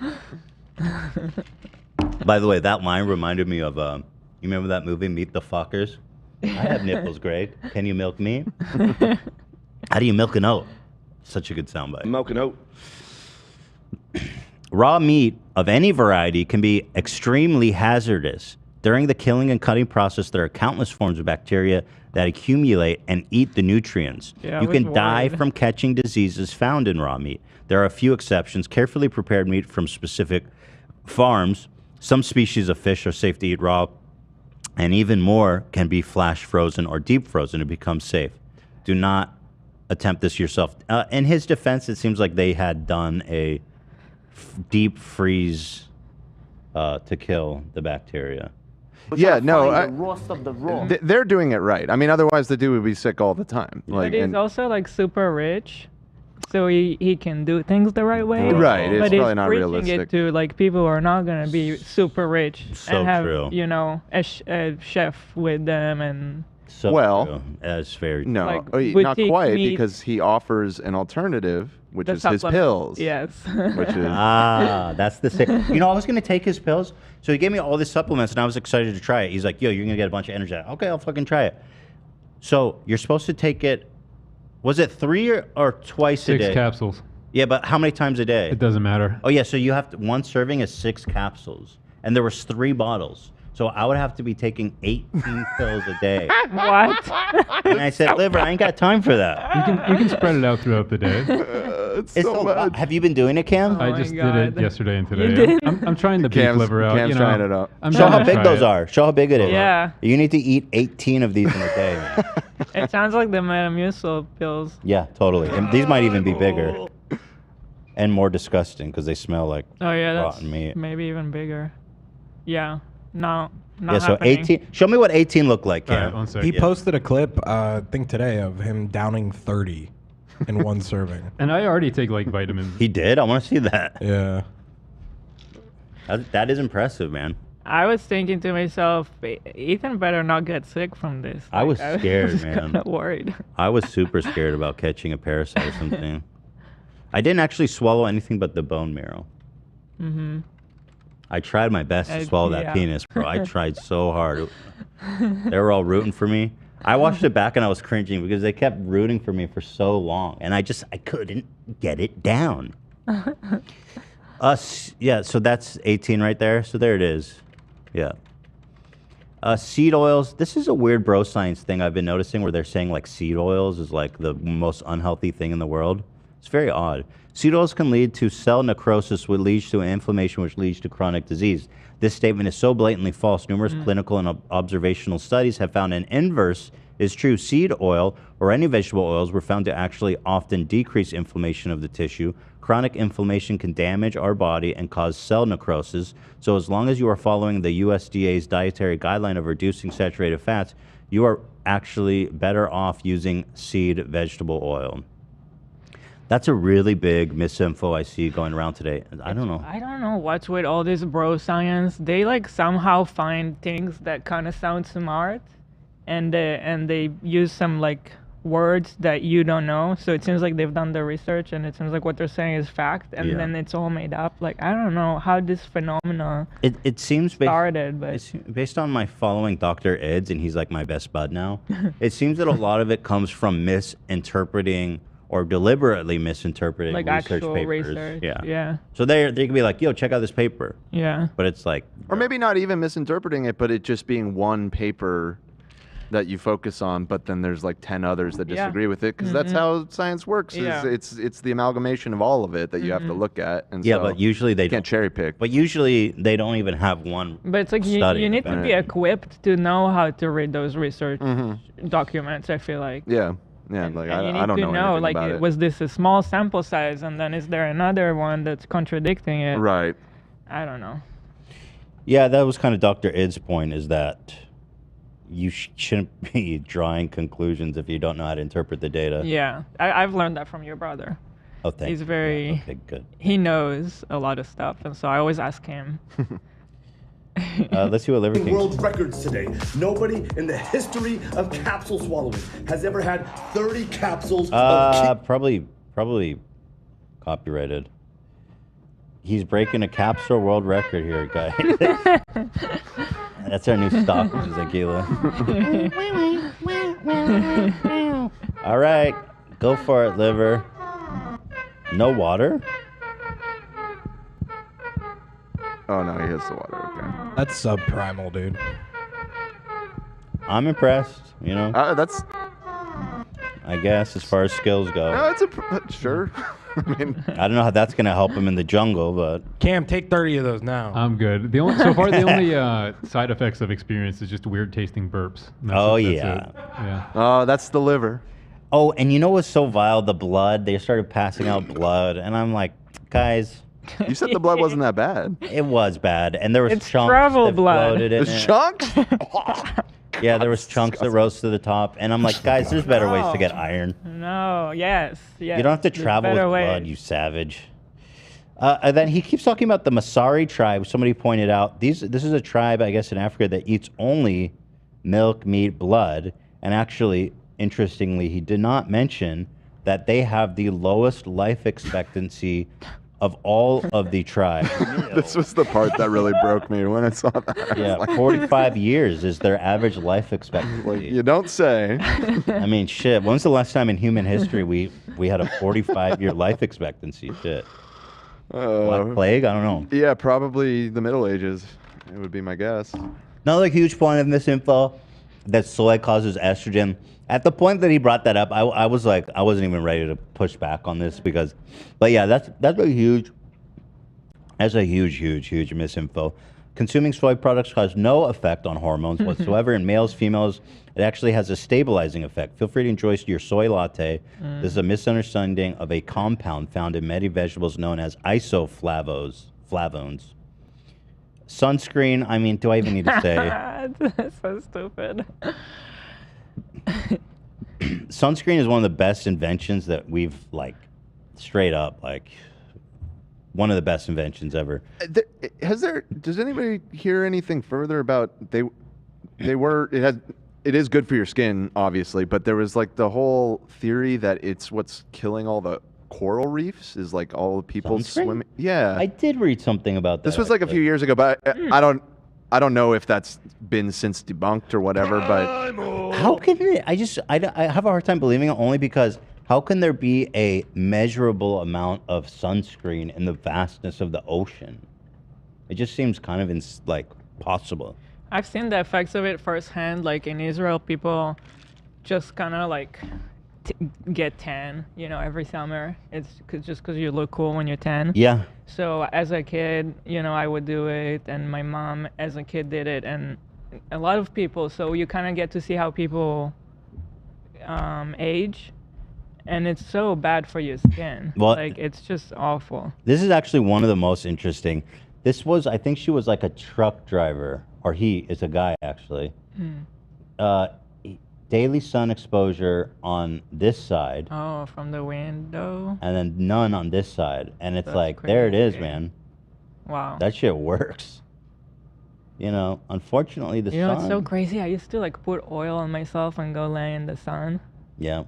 By the way, that line reminded me of you remember that movie Meet the Fockers? I have nipples, Greg. Can you milk me? How do you milk an oat? Such a good soundbite. Milking oat. Raw meat of any variety can be extremely hazardous. During the killing and cutting process, there are countless forms of bacteria that accumulate and eat the nutrients. Yeah, You I can was die worried. from catching diseases found in raw meat. There are a few exceptions. Carefully prepared meat from specific farms. Some species of fish are safe to eat raw, and even more can be flash frozen or deep frozen to become safe. Do not attempt this yourself. In his defense, it seems like they had done a deep freeze to kill the bacteria. Yeah, no, they're doing it right. I mean, otherwise the dude would be sick all the time. But he's also like super rich, so he can do things the right way. Right, it's but probably he's not preaching realistic. it to like people who are not gonna be super rich So and have true. a chef with them and. So Well, true. That's very No, Like not boutique quite, meat. because he offers an alternative, which The is his supplement. pills. Yes. Which is that's the sick. I was gonna take his pills, so he gave me all these supplements, and I was excited to try it. He's like, "Yo, you're gonna get a bunch of energy." Okay, I'll fucking try it. So you're supposed to take it. Was it 3 or twice a 6 day? capsules. Yeah, but how many times a day? It doesn't matter. Oh yeah, so you have to, one serving is 6 capsules, and there was 3 bottles. So I would have to be taking 18 pills a day. What? And I said, "Liver, I ain't got time for that." You can spread it out throughout the day. it's It's so so much. Have you been doing it, Cam? I my just did God. it yesterday and You today. did? I'm trying the beef Cam's- liver out. Cam's trying it out. I'm Show trying how to big try those it. are. Show how big it is. Yeah. You need to eat 18 of these in a day, man. It sounds like the Metamucil pills. Yeah, totally. And these might even be bigger and more disgusting because they smell like Oh yeah, that's rotten meat. maybe even bigger. Yeah. No. Not Yeah, so happening. 18. Show me what 18 looked like, All Cam. right, one sec. He Yeah. posted a clip, I think today, of him downing 30 in one serving. And I already take like vitamins. He did? I want to see that. Yeah. That is impressive, man. I was thinking to myself, Ethan better not get sick from this. I was scared, was man. kinda worried. I was super scared about catching a parasite or something. I didn't actually swallow anything but the bone marrow. Mm-hmm. I tried my best to swallow that yeah. penis, bro. I tried so hard. They were all rooting for me. I watched it back and I was cringing because they kept rooting for me for so long, and I couldn't get it down. Yeah, so that's 18 right there. So there it is. Yeah. Seed oils. This is a weird bro science thing I've been noticing where they're saying like seed oils is like the most unhealthy thing in the world. It's very odd. Seed oils can lead to cell necrosis, which leads to inflammation, which leads to chronic disease. This statement is so blatantly false. Numerous clinical and observational studies have found an inverse is true. Seed oil or any vegetable oils were found to actually often decrease inflammation of the tissue. Chronic inflammation can damage our body and cause cell necrosis. So as long as you are following the USDA's dietary guideline of reducing saturated fats, you are actually better off using seed vegetable oil. That's a really big misinfo I see going around today. I don't know. I don't know what's with all this bro science. They like somehow find things that kind of sound smart, and they use some like words that you don't know. So it seems like they've done the research, and it seems like what they're saying is fact, and then it's all made up. Like I don't know how this phenomenon It seems started, but it's based on my following Dr. Eds, and he's like my best bud now. It seems that a lot of it comes from misinterpreting or deliberately misinterpreting like research actual papers. research. Yeah. Yeah. So they can be like, yo, check out this paper. Yeah. But it's like, or maybe not even misinterpreting it, but it just being one paper that you focus on, but then there's like 10 others that disagree with it, because that's how science works. Yeah. It's the amalgamation of all of it that you have to look at. And yeah, so but usually they can't cherry pick. But usually they don't even have one. But it's like study you need to about be it. equipped to know how to read those research documents. I feel like. Yeah. Yeah, like And you need I don't to know know, anything like, about it. was this a small sample size, and then is there another one that's contradicting it? Right. I don't know. Yeah, that was kind of Dr. Id's point, is that you shouldn't be drawing conclusions if you don't know how to interpret the data. Yeah, I've learned that from your brother. Oh, thank He's you. very. Yeah, okay, good. He knows a lot of stuff, and so I always ask him. Let's see what Liver King. World records today. Nobody in the history of capsule swallowing has ever had 30 capsules of Probably copyrighted. He's breaking a capsule world record here, guys. That's our new stock, which is tequila. All right, go for it, Liver. No water? Oh no, he hits the water. Okay. That's subprimal, dude. I'm impressed, you know. That's. I guess as far as skills go. No, it's sure. I mean, I don't know how that's gonna help him in the jungle, but Cam, take 30 of those now. I'm good. So far, the only side effects I've experienced is just weird tasting burps. And that's it. Yeah. Oh, that's the liver. Oh, and you know what's so vile? The blood. They started passing out blood, and I'm like, guys. You said the blood wasn't that bad. It was bad, and there was It's chunks travel that blood. floated in There's it. chunks? Yeah, there was chunks that rose to the top, and I'm like, guys, there's better ways to get iron. No, yes. You don't have to there's travel with better blood, ways. you savage. And then he keeps talking about the Masai tribe. Somebody pointed out this is a tribe, I guess, in Africa that eats only milk, meat, blood. And actually, interestingly, he did not mention that they have the lowest life expectancy of all of the tribes. This was the part that really broke me when I saw that. Yeah, 45 years is their average life expectancy. You don't say. I mean, shit. When was the last time in human history we had a 45-year life expectancy? Shit. Black plague? I don't know. Yeah, probably the Middle Ages. It would be my guess. Another huge point of misinfo that soy causes estrogen. At the point that he brought that up, I was like, I wasn't even ready to push back on this because, but yeah, that's a huge misinfo. Consuming soy products cause no effect on hormones whatsoever. In males, females, it actually has a stabilizing effect. Feel free to enjoy your soy latte. This is a misunderstanding of a compound found in many vegetables known as isoflavones. Sunscreen, I mean, do I even need to say? That's so stupid. Sunscreen is one of the best inventions that we've, like, straight up, like, one of the best inventions ever. Does anybody hear anything further about it is good for your skin, obviously, but there was like the whole theory that it's what's killing all the coral reefs is like all the people swimming. Yeah. I did read something about that. This was like a few years ago, but I don't know if that's been since debunked or whatever, but How can it? I have a hard time believing it only because how can there be a measurable amount of sunscreen in the vastness of the ocean? It just seems kind of possible. I've seen the effects of it firsthand. Like in Israel, people just kind of like get tan, every summer. It's just because you look cool when you're tan. Yeah. So as a kid, I would do it, and my mom as a kid did it, and a lot of people. So you kind of get to see how people age, and it's so bad for your skin. Well, like it's just awful. This is actually one of the most interesting. I think she was like a truck driver, or he is a guy actually. daily sun exposure on this side, Oh, from the window. and then none on this side. And it's That's like, there it is, crazy. man. Wow. That shit works. You know, unfortunately, the You know, sun. it's so crazy. I used to like put oil on myself and go lay in the sun. Yeah.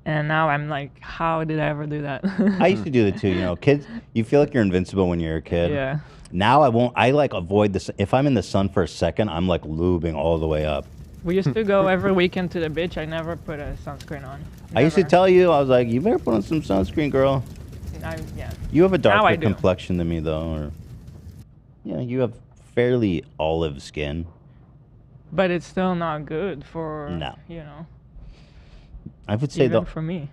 And now I'm like, how did I ever do that? I used to do that too. You know, kids, you feel like you're invincible when you're a kid. Yeah. Now I won't. I like avoid this. If I'm in the sun for a second, I'm like lubing all the way up. We used to go every weekend to the beach. I never put a sunscreen on. I used to tell you, I was like, you better put on some sunscreen, girl. Yeah. You have a Now I darker do. complexion than me, though. Or, yeah, you have fairly olive skin. But it's still not good for, No. you know, I would say even for me.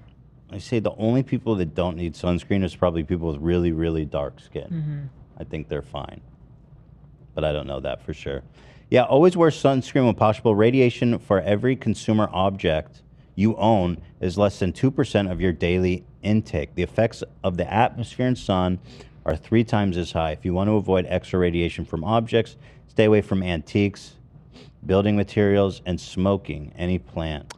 I say the only people that don't need sunscreen is probably people with really, really dark skin. Mhm. I think they're fine. But I don't know that for sure. Yeah, always wear sunscreen when possible. Radiation for every consumer object you own is less than 2% of your daily intake. The effects of the atmosphere and sun are 3 times as high. If you want to avoid extra radiation from objects, stay away from antiques, building materials, and smoking any plant.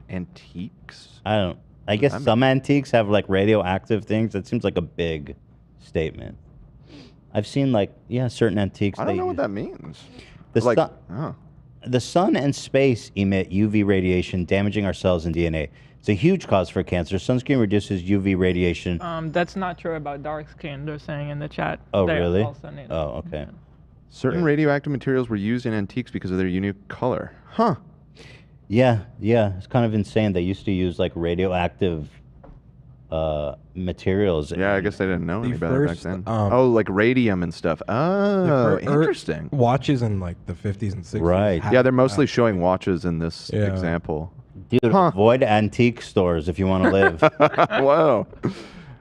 Antiques? I guess that some antiques have like radioactive things. That seems like a big statement. I've seen like, yeah, certain antiques. I don't know what that means. The Like, sun, oh. the sun and space emit UV radiation, damaging our cells and DNA. It's a huge cause for cancer. Sunscreen reduces UV radiation. That's not true about dark skin. They're saying in the chat. Oh, They really? also need it. Oh, okay. Certain radioactive materials were used in antiques because of their unique color. Huh. Yeah, yeah. It's kind of insane. They used to use like radioactive materials. Yeah, I guess they didn't know The any better first, back then. um, Oh, like radium and stuff. Oh, interesting. Watches in like the 50s and 60s. Right. Yeah, they're mostly showing watches in this Yeah. example. Dude, avoid antique stores if you want to live. Whoa.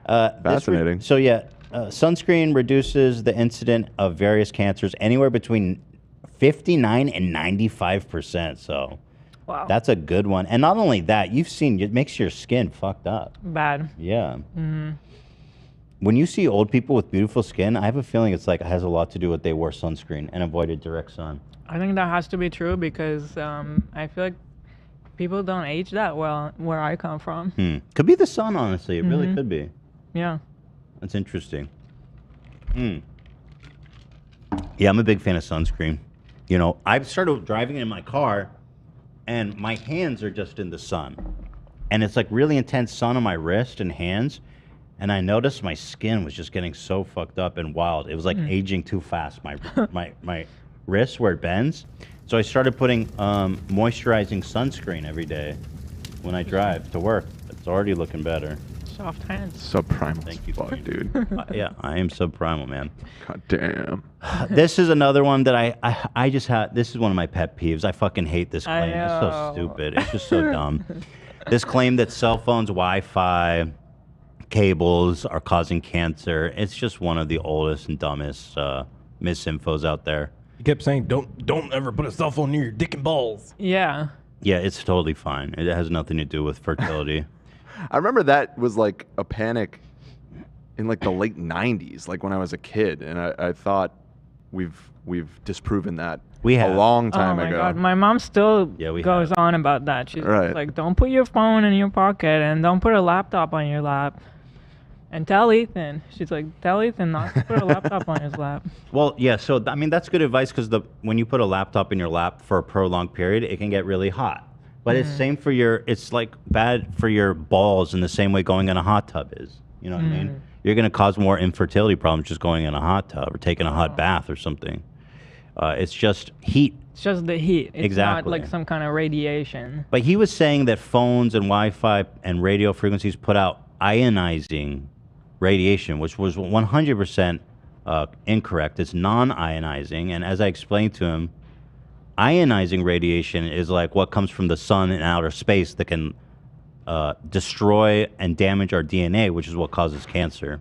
Fascinating. So yeah, sunscreen reduces the incidence of various cancers anywhere between 59 and 95%. So Wow. that's a good one. And not only that, you've seen it makes your skin fucked up. Bad. Yeah. Hmm. When you see old people with beautiful skin, I have a feeling it's like it has a lot to do with they wore sunscreen and avoided direct sun. I think that has to be true because I feel like people don't age that well where I come from. Could be the sun, honestly. It really Mhm. could be. Yeah. That's interesting. Yeah, I'm a big fan of sunscreen. You know, I've started driving in my car, and my hands are just in the sun. And it's like really intense sun on my wrist and hands. And I noticed my skin was just getting so fucked up and wild. It was like aging too fast, my wrist where it bends. So I started putting moisturizing sunscreen every day when I drive to work. It's already looking better. Soft hands. Subprimal. Thank you, fuck, dude. Yeah, I am subprimal, man. God damn. This is another one that I just had. This is one of my pet peeves. I fucking hate this I claim. It's so know. stupid. It's just so dumb. This claim that cell phones, Wi-Fi, cables are causing cancer. It's just one of the oldest and dumbest misinfos out there. He kept saying, "Don't ever put a cell phone near your dick and balls." Yeah. Yeah, it's totally fine. It has nothing to do with fertility. I remember that was like a panic in like the late 90s, like when I was a kid, and I thought we've disproven that a long time oh my ago. God. My mom still we goes on about that. She's Right. like, don't put your phone in your pocket and don't put a laptop on your lap. And tell Ethan. She's like, tell Ethan not to put a laptop on his lap. Well, yeah. So I mean, that's good advice because when you put a laptop in your lap for a prolonged period, it can get really hot. But it's same for it's like bad for your balls in the same way going in a hot tub is. You know what I mean? You're going to cause more infertility problems just going in a hot tub or taking a hot bath or something. It's just heat. It's just the heat. It's Exactly. not like some kind of radiation. But he was saying that phones and Wi-Fi and radio frequencies put out ionizing radiation, which was 100% incorrect. It's non-ionizing. And as I explained to him, ionizing radiation is like what comes from the sun in outer space that can destroy and damage our DNA, which is what causes cancer.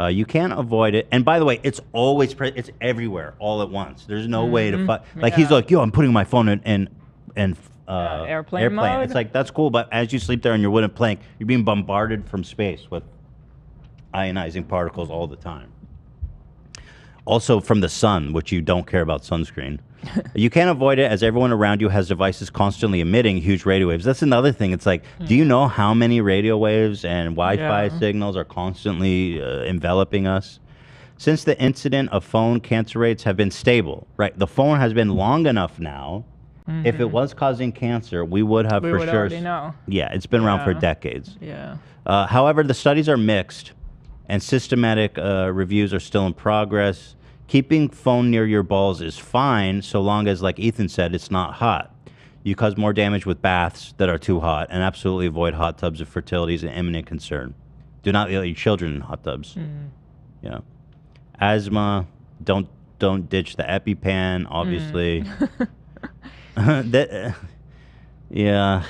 You can't avoid it. And by the way, it's always it's everywhere all at once. There's no way to like he's like, yo, I'm putting my phone in airplane mode? It's like that's cool, but as you sleep there on your wooden plank, you're being bombarded from space with ionizing particles all the time. Also from the sun, which you don't care about sunscreen. You can't avoid it as everyone around you has devices constantly emitting huge radio waves. That's another thing. It's like, do you know how many radio waves and Wi-Fi signals are constantly enveloping us? Since the incident of phone cancer rates have been stable, right? The phone has been long enough now. If it was causing cancer, we would have We for would sure. already know. Yeah, it's been around for Yeah. decades. Yeah. However, the studies are mixed, and systematic reviews are still in progress. Keeping phone near your balls is fine, so long as, like Ethan said, it's not hot. You cause more damage with baths that are too hot, and absolutely avoid hot tubs if fertility is an imminent concern. Do not let your children in hot tubs. Yeah. Asthma, don't ditch the EpiPen, obviously. Yeah.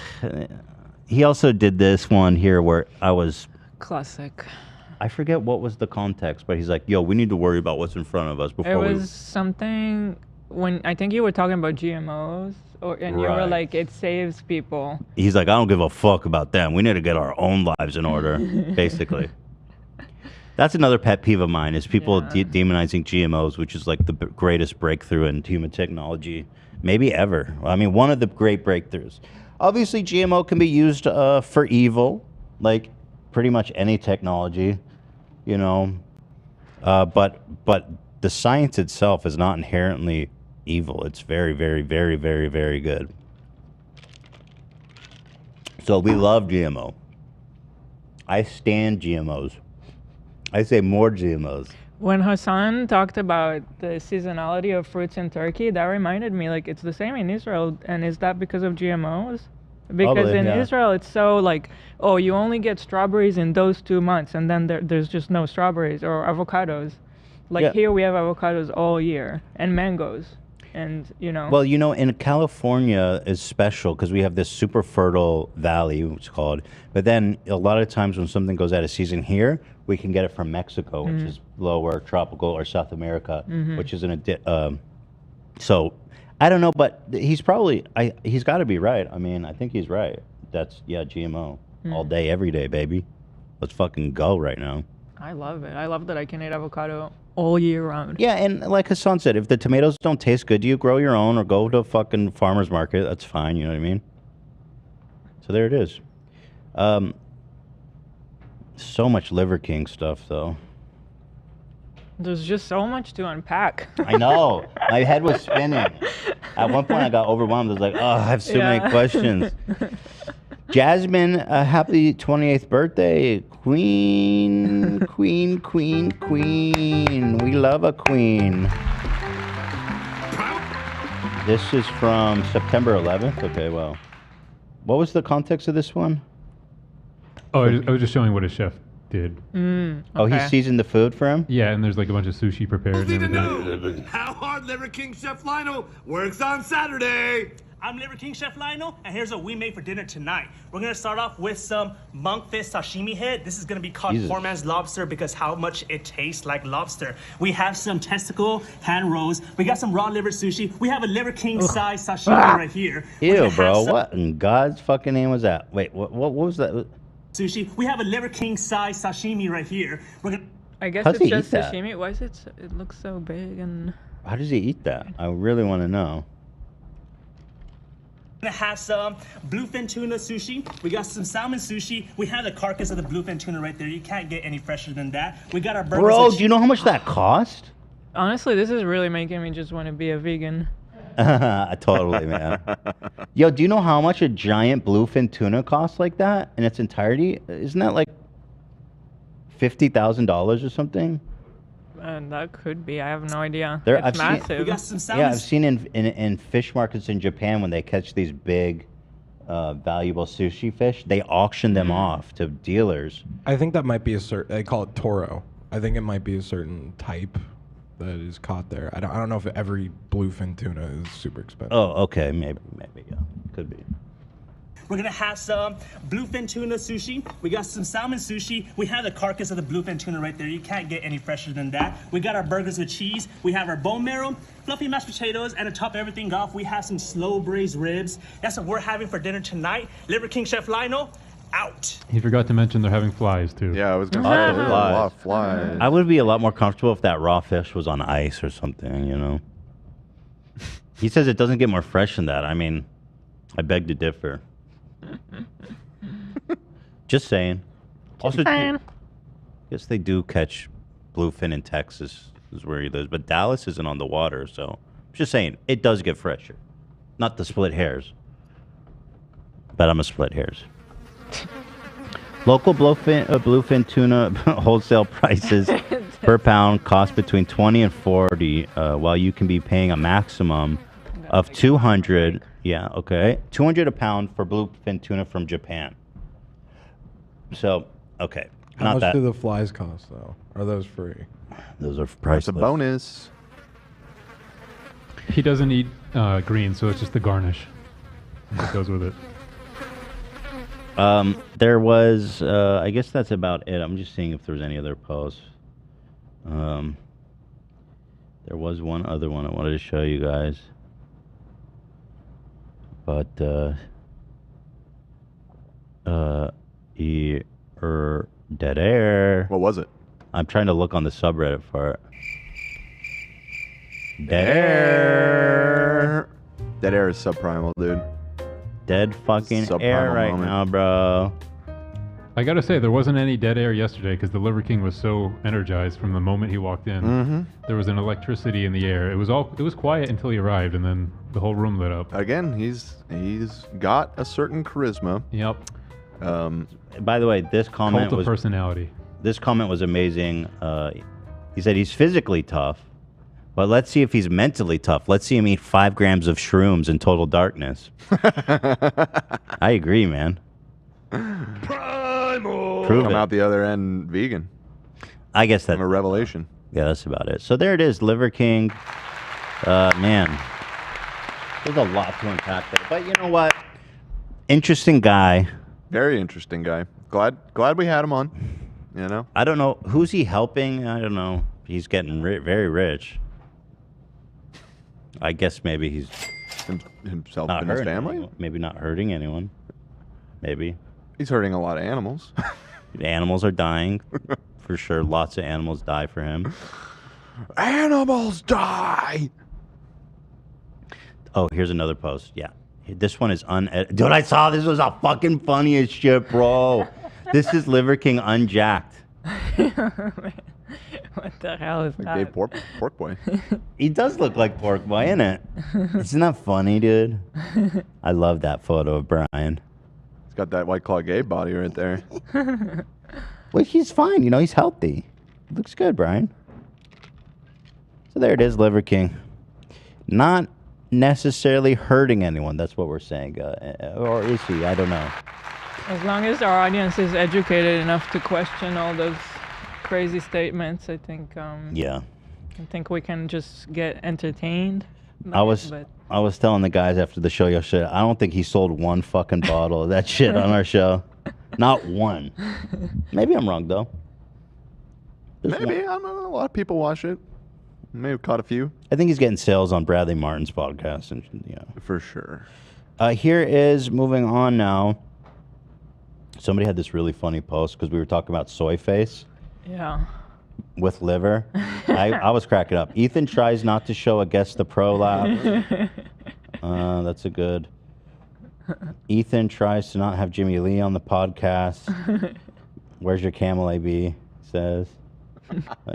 He also did this one here where I was... Classic. I forget what was the context, but he's like, yo, we need to worry about what's in front of us before It was something when I think you were talking about GMOs, and you were Right. like, it saves people. He's like, I don't give a fuck about them. We need to get our own lives in order, basically. That's another pet peeve of mine is people demonizing GMOs, which is like the greatest breakthrough in human technology, maybe ever. I mean, one of the great breakthroughs. Obviously, GMO can be used for evil, like pretty much any technology, you know. But the science itself is not inherently evil. It's very, very, very, very, very good. So we love GMO. I stand GMOs. I say more GMOs. When Hassan talked about the seasonality of fruits in Turkey, that reminded me, like, it's the same in Israel. And is that because of GMOs? Because Probably, in yeah. Israel, it's so like, oh, you only get strawberries in those 2 months, and then there's just no strawberries or avocados. Like Yeah. here, we have avocados all year and mangoes, and you know. Well, you know, in California is special because we have this super fertile valley, it's called. But then a lot of times when something goes out of season here, we can get it from Mexico, which is lower tropical, or South America, which is so I don't know, but he's probably he's got to be right. I mean, I think he's right. That's GMO all day, every day, baby. Let's fucking go right now. I love it. I love that I can eat avocado all year round. Yeah, and like Hassan said, if the tomatoes don't taste good, you grow your own or go to a fucking farmer's market. That's fine, you know what I mean? So there it is. So much Liver King stuff, though. There's just so much to unpack. I know. My head was spinning. At one point, I got overwhelmed. I was like, oh, I have so many questions. Jasmine, happy 28th birthday. Queen, queen, queen, queen. We love a queen. This is from September 11th. Okay, well. What was the context of this one? Oh, I was just showing what a chef did. Oh, he seasoned the food for him? Yeah, and there's like a bunch of sushi prepared and everything. How hard Liver King Chef Lionel works on Saturday. I'm Liver King Chef Lionel, and here's what we made for dinner tonight. We're gonna start off with some monkfish sashimi head. This is gonna be called Jesus. poor man's lobster because how much it tastes like lobster. We have some testicle hand rolls. We got some raw liver sushi. We have a Liver King size sashimi right here. We're Ew, gonna have bro. some What in God's fucking name was that? Wait, what was that? Sushi. We have a Liver King size sashimi right here. We're gonna. I guess How's it's he just eat that? sashimi. Why is it? It looks so big and. How does he eat that? I really want to know. Gonna have some bluefin tuna sushi. We got some salmon sushi. We have the carcass of the bluefin tuna right there. You can't get any fresher than that. We got our burgers. Bro, with do you know how much that cost? Honestly, this is really making me just want to be a vegan. Totally, man. Yo, do you know how much a giant bluefin tuna costs like that in its entirety? Isn't that like $50,000 or something? And that could be. I have no idea. There- It's I've seen- massive. We got some salmon. Yeah, I've seen in fish markets in Japan when they catch these big, valuable sushi fish, they auction them off to dealers. I think that might be a certain. They call it toro. I think it might be a certain type that is caught there. I don't know if every bluefin tuna is super expensive. Oh, okay, maybe, yeah, could be. We're gonna have some bluefin tuna sushi. We got some salmon sushi. We have the carcass of the bluefin tuna right there. You can't get any fresher than that. We got our burgers with cheese. We have our bone marrow, fluffy mashed potatoes, and to top everything off, we have some slow braised ribs. That's what we're having for dinner tonight. Liver King Chef Lionel, out. He forgot to mention they're having flies too. Yeah, I was gonna Lots say of there's a flies. lot of flies. I would be a lot more comfortable if that raw fish was on ice or something, you know. He says it doesn't get more fresh than that. I mean, I beg to differ. Just saying. Also, guess they do catch bluefin in Texas, is where he lives, but Dallas isn't on the water, so just saying, it does get fresher. Not to split hairs, but I'm gonna split hairs. Local bluefin tuna wholesale prices per pound cost between 20 and 40, while you can be paying a maximum of 200. Yeah, okay, 200 a pound for bluefin tuna from Japan. So, okay, How not much that. do the flies cost, though? Are those free? Those are That's priceless. a bonus. He doesn't eat greens, so it's just the garnish that goes with it. There was, I guess that's about it. I'm just seeing if there's any other posts. There was one other one I wanted to show you guys. But, dead air. What was it? I'm trying to look on the subreddit for it. Dead air. Dead air is subprimal, dude. Dead fucking Subprimal air right moment. now, bro. I gotta say, there wasn't any dead air yesterday because the Liver King was so energized from the moment he walked in. Mm-hmm. There was an electricity in the air. It was quiet until he arrived, and then the whole room lit up. Again, he's got a certain charisma. Yep. By the way, this comment Cult of was personality. This comment was amazing. He said he's physically tough, but let's see if he's mentally tough. Let's see him eat 5 grams of shrooms in total darkness. I agree, man. Primal. Prove Come it. out the other end vegan. I guess that's a revelation. Yeah, that's about it. So there it is, Liver King. Man, there's a lot to unpack there. But you know what? Interesting guy. Very interesting guy. Glad we had him on. You know. I don't know who's he helping. I don't know. He's getting very rich. I guess maybe he's himself not and his hurting family. anyone. Maybe not hurting anyone. Maybe he's hurting a lot of animals. Animals are dying for sure. Lots of animals die for him. Animals die. Oh, here's another post. Yeah, this one is unedited. Dude, I saw this was a fucking funny as shit, bro. This is Liver King unjacked. What the hell is that? Gabe pork boy. He does look like Pork Boy, isn't it? Isn't that funny, dude? I love that photo of Brian. He's got that White Claw Gabe body right there. Well, he's fine. You know, he's healthy. Looks good, Brian. So there it is, Liver King. Not necessarily hurting anyone. That's what we're saying. Or is he? I don't know. As long as our audience is educated enough to question all those crazy statements, I think. Yeah. I think we can just get entertained. I was telling the guys after the show yesterday, I don't think he sold one fucking bottle of that shit on our show. Not one. Maybe I'm wrong though. Maybe. I don't know. A lot of people watch it. May have caught a few. I think he's getting sales on Bradley Martin's podcast, and for sure. Here is moving on now. Somebody had this really funny post because we were talking about soy face. Yeah. With liver. I was cracking up. Ethan tries not to show a guest the pro laugh. That's a good. Ethan tries to not have Jimmy Lee on the podcast. Where's your camel AB? Says.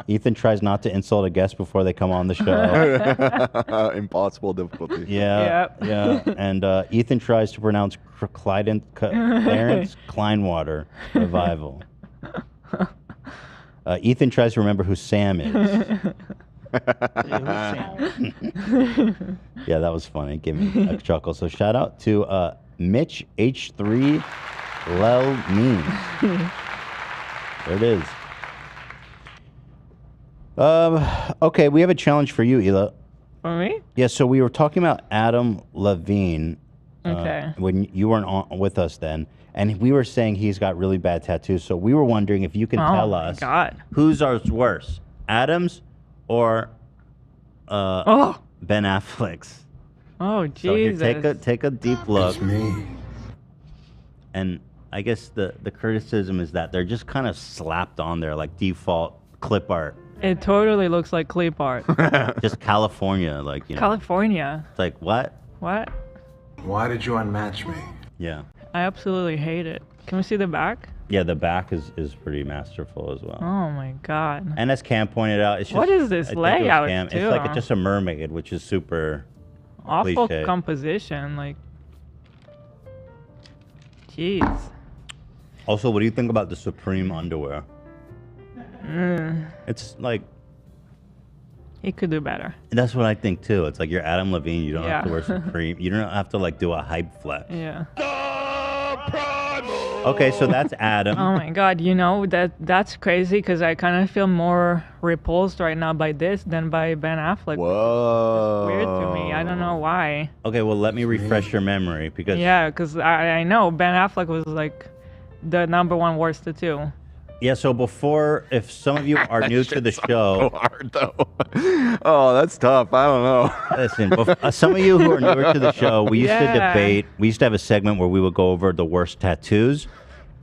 Ethan tries not to insult a guest before they come on the show. Impossible difficulty. Yeah. And Ethan tries to pronounce Clarence Kleinwater revival. Ethan tries to remember who Sam is. Yeah, that was funny. Give me a chuckle. So shout out to Mitch H3 Lel Means. There it is. Okay, we have a challenge for you, Ela. For me? Yeah, so we were talking about Adam Levine Okay. when you weren't on with us then, and we were saying he's got really bad tattoos. So we were wondering if you can Oh tell my us God. whose are worse, Adam's or Ben Affleck's. Oh, So here, Jesus. take a deep look. And I guess the criticism is that they're just kind of slapped on there like default clip art. It totally looks like clip art. Just California, like, you know. California. It's like, what? What? Why did you unmatch me? Yeah. I absolutely hate it. Can we see the back? Yeah, the back is pretty masterful as well. Oh my god. And as Cam pointed out, it's just... What is this I think it was layout, Cam, too? It's like just a mermaid, which is super Awful cliche. composition, like... Jeez. Also, what do you think about the Supreme underwear? It's like... He could do better. That's what I think too. It's like you're Adam Levine. You don't have to Yeah. wear Supreme. You don't have to like do a hype flex. Yeah. Okay, so that's Adam. Oh my god, you know, that's crazy because I kind of feel more repulsed right now by this than by Ben Affleck. Whoa. It's weird to me. I don't know why. Okay, well, let me refresh your memory because... Yeah, because I know Ben Affleck was like the #1 worst tattoo. Yeah, so before, if some of you are new to the show... So hard, though. Oh, that's tough. I don't know. Listen, some of you who are newer to the show, we used to debate. We used to have a segment where we would go over the worst tattoos.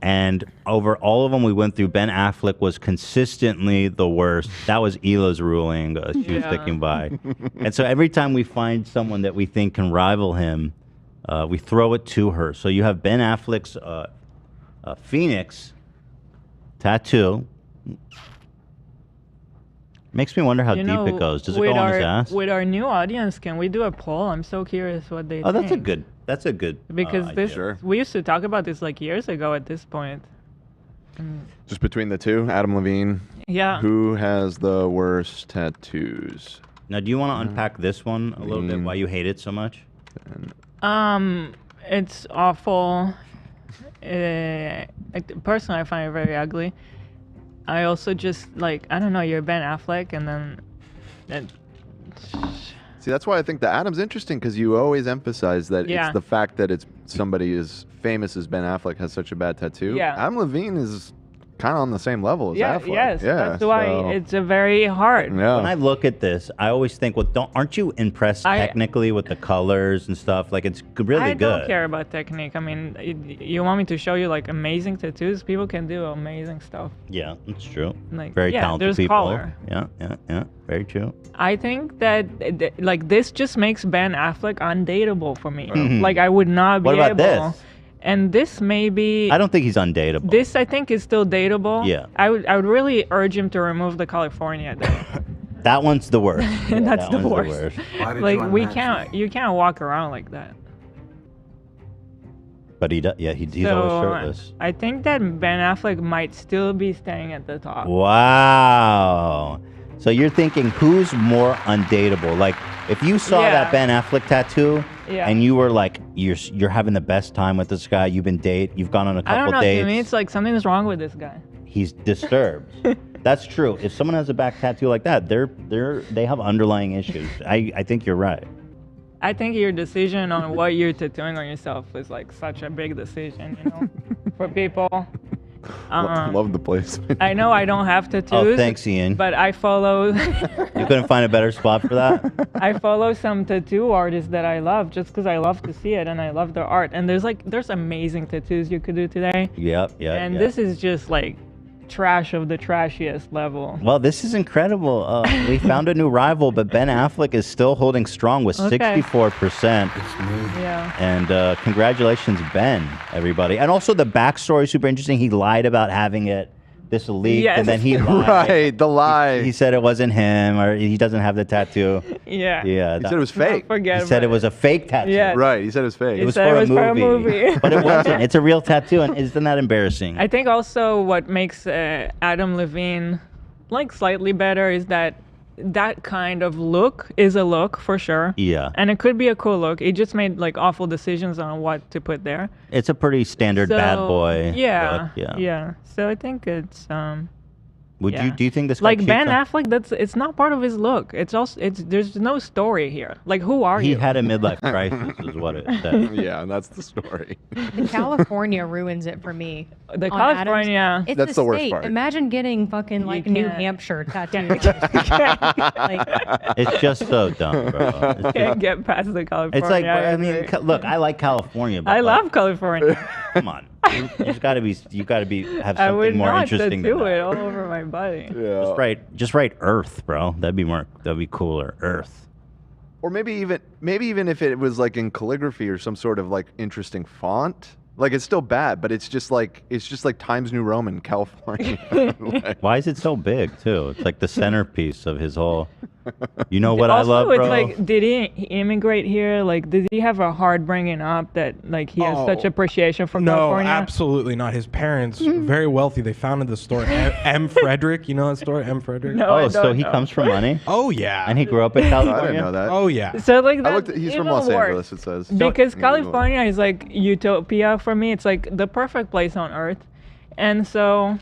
And over all of them we went through, Ben Affleck was consistently the worst. That was Hila's ruling. She was sticking by. And so every time we find someone that we think can rival him, we throw it to her. So you have Ben Affleck's Phoenix tattoo. Makes me wonder how deep it goes. Does it go on his ass? With our new audience, can we do a poll? I'm so curious what they Oh, think. that's a good Because this idea. we used to talk about this like years ago at this point. Just between the two, Adam Levine. Yeah. Who has the worst tattoos? Now, do you want to unpack this one a little bit? Why you hate it so much? It's awful. Personally, I find it very ugly. I also just like, I don't know, you're Ben Affleck, and then See, that's why I think the Adam's interesting, because you always emphasize that Yeah. it's the fact that it's somebody as famous as Ben Affleck has such a bad tattoo. Yeah. Adam Levine is kind of on the same level as yeah, Affleck. yes, Yeah, that's why so- it's a very hard. When I look at this, I always think, well, aren't you impressed technically with the colors and stuff? Like, it's really I good. don't care about technique. I mean, you want me to show you like amazing tattoos? People can do amazing stuff. Yeah, it's true. Like, Very yeah, talented there's people. color. Yeah. Very true. I think that like this just makes Ben Affleck undateable for me. Mhm. Like I would not be What about able. this? And this maybe. I don't think he's undateable. This I think is still dateable. Yeah. I would really urge him to remove the California though. That one's the worst. Yeah, That's that the one's worst. Like, You can't walk around like that. But he's always So, shirtless. I think that Ben Affleck might still be staying at the top. Wow. So you're thinking who's more undateable? Like, if you saw Yeah. that Ben Affleck tattoo Yeah. and you were like, you're having the best time with this guy, you've gone on a I couple don't know. dates, To me, it's like something's wrong with this guy. he's disturbed. That's true. If someone has a back tattoo like that, they have underlying issues. I think you're right. I think your decision on what you're tattooing on yourself is like such a big decision, you know, for people. Love the place. I know I don't have tattoos. Oh, thanks, Ian. But I follow. You couldn't find a better spot for that? I follow some tattoo artists that I love just because I love to see it and I love their art. And there's amazing tattoos you could do today. Yep. And this is just like trash of the trashiest level. Well, this is incredible. We found a new rival, but Ben Affleck is still holding strong with Okay. 64%. Yeah. And congratulations, Ben, everybody. And also the backstory is super interesting. He lied about having it. This leaked, Yes. and then he lied. Right, the lie. He said it wasn't him, or he doesn't have the tattoo. Yeah. Yeah. He said it was fake. forget He said it was a fake tattoo. Yeah. Right, he said it was fake. It was for a movie. But it wasn't. It's a real tattoo, and isn't that embarrassing? I think also what makes Adam Levine like slightly better is that kind of look is a look for sure. Yeah. And it could be a cool look. He just made like awful decisions on what to put there. It's a pretty standard bad So, boy Yeah. look. Yeah. So I think it's Would yeah. you? Do you think this guy like cheats Ben on- Affleck? It's not part of his look. There's no story here. Like who are He you? had a midlife crisis, is what it said. Yeah, that's the story. The California ruins it for me. The on Adam's- California. It's That's the the worst state. part. Imagine getting fucking like New can't. Hampshire tattooed. It's just so dumb, bro. It's, Can't get past the California. it's like, I agree. mean, look, I like California, but I like, love California. Come on. You just gotta be. You gotta be. Have I would something more not interesting than tattoo that. it all over my body. Yeah. Just write Earth, bro. That'd be cooler. Earth. Or maybe even if it was like in calligraphy or some sort of like interesting font. Like it's still bad, but it's just like Times New Roman, California. Like, Why is it so big too? It's like the centerpiece of his whole. You know what I Also, love, it's bro? like, did he immigrate here? Like, did he have a hard bringing up that like he has such appreciation for No, California? absolutely not. His parents were very wealthy. They founded the store M. Frederick. You know that store, M. Frederick? No, I Oh, so don't he know. comes from money? Oh yeah. And he grew up in California? I didn't know that. Oh yeah. So like I that, looked he's from even Los worse. Angeles, it says. Because So- California is like utopia for me. It's like the perfect place on earth. And so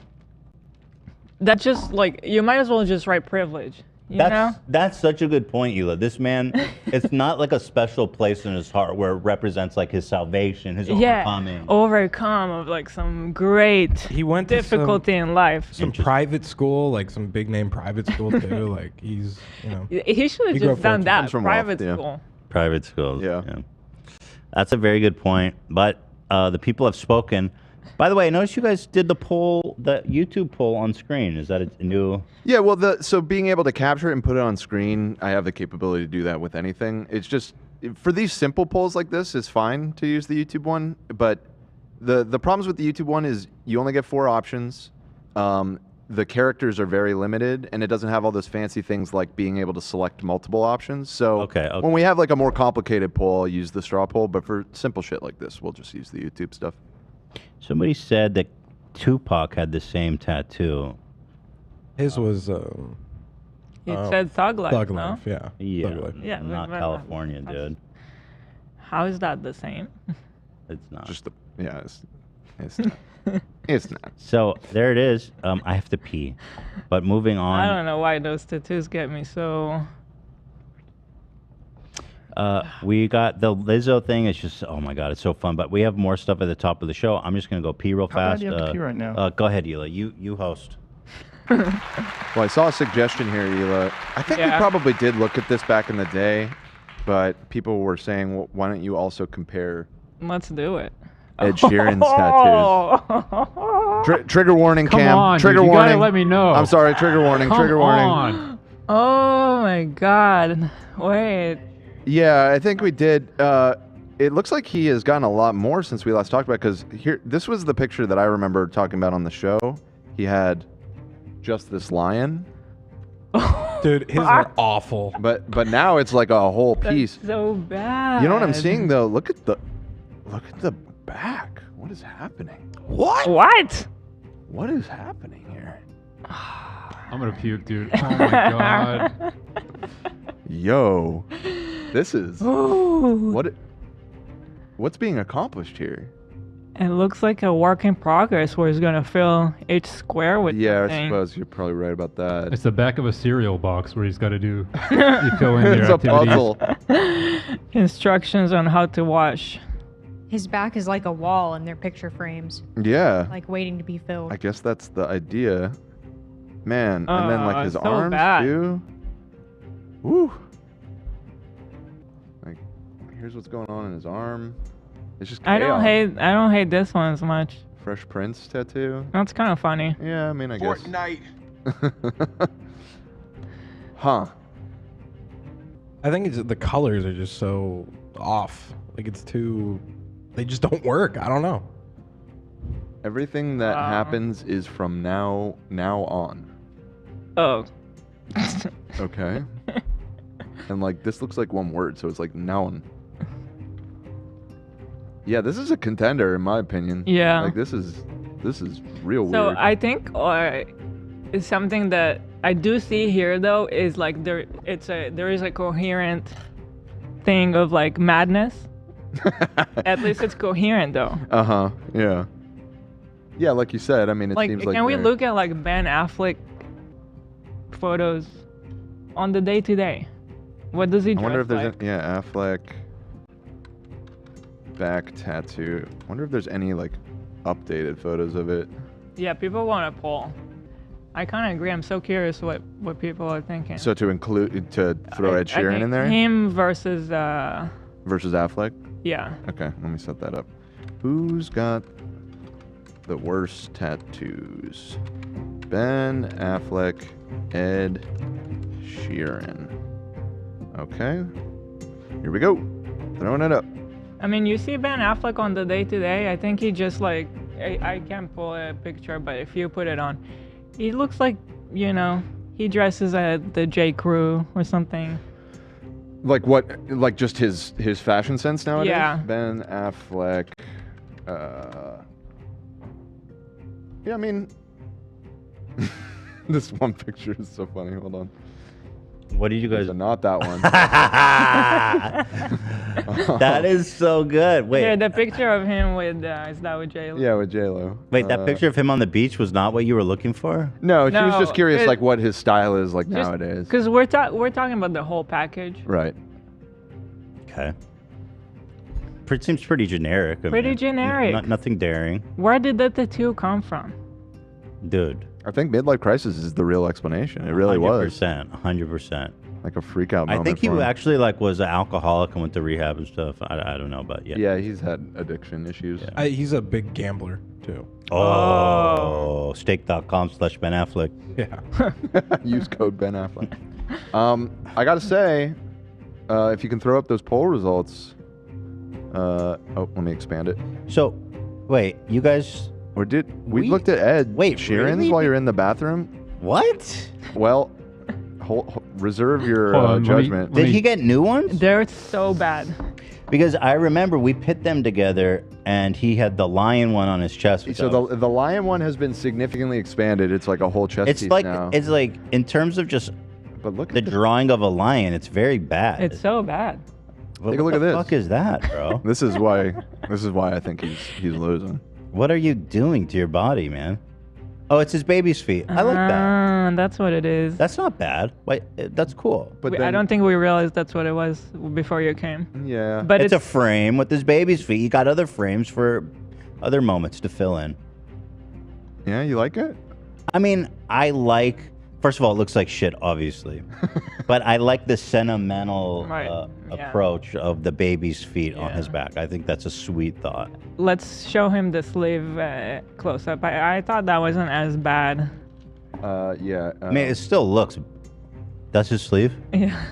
that's just like, you might as well just write privilege. You know? That's such a good point, Hila. This man, it's not like a special place in his heart where it represents like his salvation, his overcoming. Overcome of like some great He went to difficulty in life. some private school, like some big name private school too. Like he's, you know. He should have He grew just up done fortunate. that. Comes from Private wealth, yeah. school. Private schools. Yeah. That's a very good point. But the people have spoken. By the way, I noticed you guys did the YouTube poll on screen. Is that a new? Yeah, well, so being able to capture it and put it on screen, I have the capability to do that with anything. It's just for these simple polls like this, it's fine to use the YouTube one. But the problems with the YouTube one is you only get 4 options. The characters are very limited, and it doesn't have all those fancy things like being able to select multiple options. So when we have like a more complicated poll, I'll use the straw poll. But for simple shit like this, we'll just use the YouTube stuff. Somebody said that Tupac had the same tattoo. His was. It said Thug Life. Thug no? Life, yeah. Yeah, Thug Life. Yeah, not but- California, dude. How is that the same? It's not. Just it's not. It's not. So there it is. I have to pee, but moving on. I don't know why those tattoos get me so. We got the Lizzo thing. It's just, oh my God, it's so fun. But we have more stuff at the top of the show. I'm just going to go pee real How bad fast. do you have to pee right now? Go ahead, Hila. You host. Well, I saw a suggestion here, Hila. I think we Yeah. probably did look at this back in the day, but people were saying, well, why don't you also compare Let's do it. Ed Sheeran's tattoos? Trigger warning, Come Cam. on, Trigger dude, you warning. gotta let me know. I'm sorry. Trigger warning. Come Trigger warning. on. Oh my God. Wait. Yeah, I think we did. It looks like he has gotten a lot more since we last talked about. Because here, this was the picture that I remember talking about on the show. He had just this lion. Dude, his are awful. But now it's like a whole piece. That's so bad. You know what I'm seeing though? Look at the back. What is happening? What? What? What is happening here? I'm gonna puke, dude. Oh my God. Yo, this is what's being accomplished here? It looks like a work in progress where he's gonna fill each square with Yeah, I something. suppose you're probably right about that. It's the back of a cereal box where he's got to do. You fill in their It's a activities. puzzle. Instructions on how to wash. His back is like a wall in their picture frames, Yeah, like waiting to be filled. I guess that's the idea. Man, and then like his so arms bad. too. Woo. Like, here's what's going on in his arm. It's just chaos. I don't hate this one as much. Fresh Prince tattoo. That's kind of funny. Yeah, I mean, I guess. Fortnite. Huh. I think it's the colors are just so off. Like it's too. They just don't work. I don't know. Everything that happens is from now on. Oh. Okay. And like this looks like one word, so it's like noun. Yeah, this is a contender in my opinion. Yeah. Like this is real So weird. I think it's something that I do see here though is like there is a coherent thing of like madness. At least it's coherent though. Uh-huh. Yeah. Yeah, like you said, I mean it Like seems like can we they're- look at like Ben Affleck photos on the day to day? What does he I dress wonder if there's like? Affleck back tattoo. I wonder if there's any like updated photos of it. Yeah, people want to poll. I kind of agree. I'm so curious what people are thinking. So to throw Ed I Sheeran think in there him versus versus Affleck? yeah. Okay, let me set that up. Who's got the worst tattoos. Ben Affleck, Ed Sheeran. Okay. Here we go. Throwing it up. I mean, you see Ben Affleck on the day-to-day, I think he just like, I can't pull a picture, but if you put it on, he looks like, you know, he dresses at the J. Crew or something. Like what? Like just his fashion sense nowadays? Yeah. Ben Affleck. Yeah, I mean, this one picture is so funny. Hold on. What did you guys? Not that one. That is so good. Wait. Yeah, the picture of him with, is that with J-Lo? Yeah, with J-Lo. Wait, that picture of him on the beach was not what you were looking for? No, she was No, just curious, it- like what his style is like Just- nowadays. Because we're talking about the whole package. Right. Okay. It seems pretty generic. I Pretty mean, generic. Nothing daring. Where did the tattoo come from? Dude. I think midlife crisis is the real explanation. It really was. 100%. Like a freak out moment. I think he for him. actually like was an alcoholic and went to rehab and stuff. I don't know, but yeah. Yeah, he's had addiction issues. He's a big gambler too. Oh, stake.com/Ben Affleck. Yeah. Use code Ben Affleck. I gotta say, if you can throw up those poll results. Let me expand it. So, wait, you guys. Or we looked at Ed Sheeran's really? while you're in the bathroom? What? Well, reserve your Hold on, judgment. Did he get new ones? They're so bad. Because I remember we pit them together, and he had the lion one on his chest. which So I was- the lion one has been significally expanded. It's like a whole chest it's piece like now. it's like in terms of just but look the drawing of a lion, it's very bad. It's so bad. Take a look at this. What the fuck is that, bro? This is why I think he's losing. What are you doing to your body, man? Oh, it's his baby's feet. I like that. That's what it is. That's not bad. Wait, that's cool. But I don't think we realized that's what it was before you came. Yeah. But it's a frame with his baby's feet. You got other frames for other moments to fill in. Yeah, you like it? I mean, I like. First of all, it looks like shit, obviously, but I like the sentimental approach of the baby's feet on his back. I think that's a sweet thought. Let's show him the sleeve close up. I thought that wasn't as bad. Yeah. I mean, it still looks. That's his sleeve. Yeah.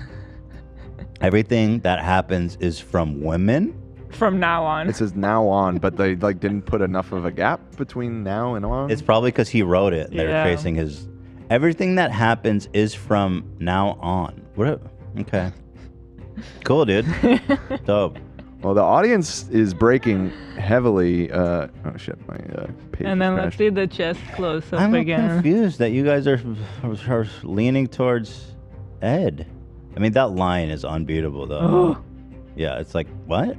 Everything that happens is from women. From now on. It says now on, but they like didn't put enough of a gap between now and on. It's probably because he wrote it. And they were Yeah. tracing his. Everything that happens is from now on. What? Okay. Cool, dude. Dope. Well, the audience is breaking heavily. Oh shit, my page. And then let's crashed. see the chest close up I'm again. confused that you guys are leaning towards Ed. I mean, that line is unbeatable, though. Oh. Yeah, it's like, what?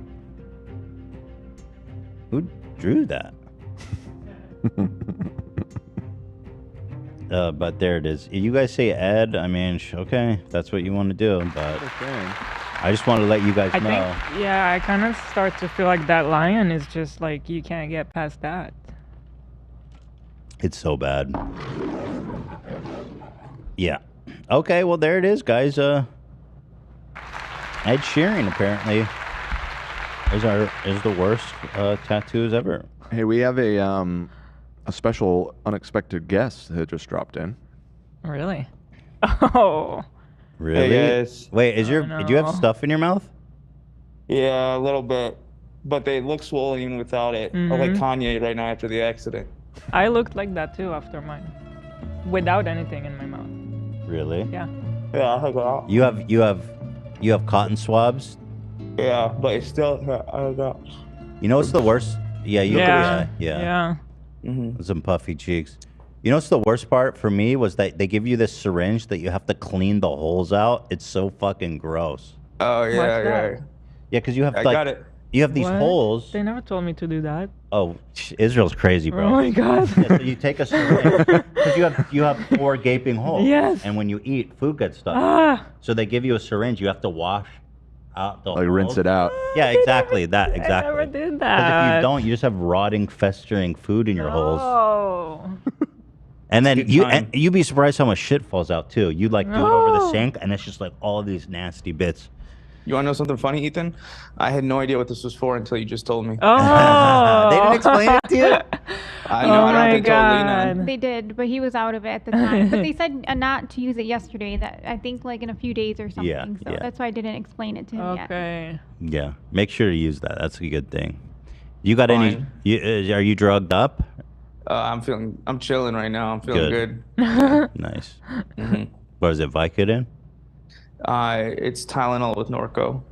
Who drew that? But there it is. You guys say Ed. I mean, okay, if that's what you want to do. But I just want to let you guys I know. think, yeah, I kind of start to feel like that lion is just like, you can't get past that. It's so bad. Yeah. Okay, well, there it is, guys. Ed Sheeran, apparently, is the worst tattoos ever. Hey, we have a special unexpected guest that just dropped in. Really? Oh. Really? Hey, guys. Wait, do you have stuff in your mouth? Yeah, a little bit. But they look swollen even without it. Or like Mhm. Kanye right now after the accident. I looked like that too after mine. Without anything in my mouth. Really? Yeah. Yeah, I got. You have cotton swabs? Yeah, but it's still. I got. You know what's the worst? Yeah, Yeah. yeah. Mm-hmm. Some puffy cheeks. You know what's the worst part for me was that they give you this syringe that you have to clean the holes out. It's so fucking gross. Oh yeah, What's that? yeah. Yeah, because you have I like got it. you have these What? holes. They never told me to do that. Oh, Israel's crazy, bro. Oh my God. Yeah, so you take a syringe because you have 4 gaping holes. Yes. And when you eat, food gets stuck. Ah. So they give you a syringe. You have to wash out the Like rinse holes. it out. Yeah, exactly. That exactly. I never did Because if that. you don't, you just have rotting, festering food in your holes. Oh. And then Good you time. and you'd be surprised how much shit falls out too. You like do it over the No. sink, and it's just like all of these nasty bits. You want to know something funny, Ethan? I had no idea what this was for until you just told me. Oh. They didn't explain it to you? I know. Oh I my don't think told Lena. God. They did, but he was out of it at the time. But they said not to use it yesterday. That I think like in a few days or something. Yeah, So yeah. that's why I didn't explain it to him yet. Okay. Yeah. Make sure to use that. That's a good thing. You got any? Fine. Are you drugged up? I'm chilling right now. I'm feeling good. Nice. hmm What is it? Vicodin? It's Tylenol with Norco.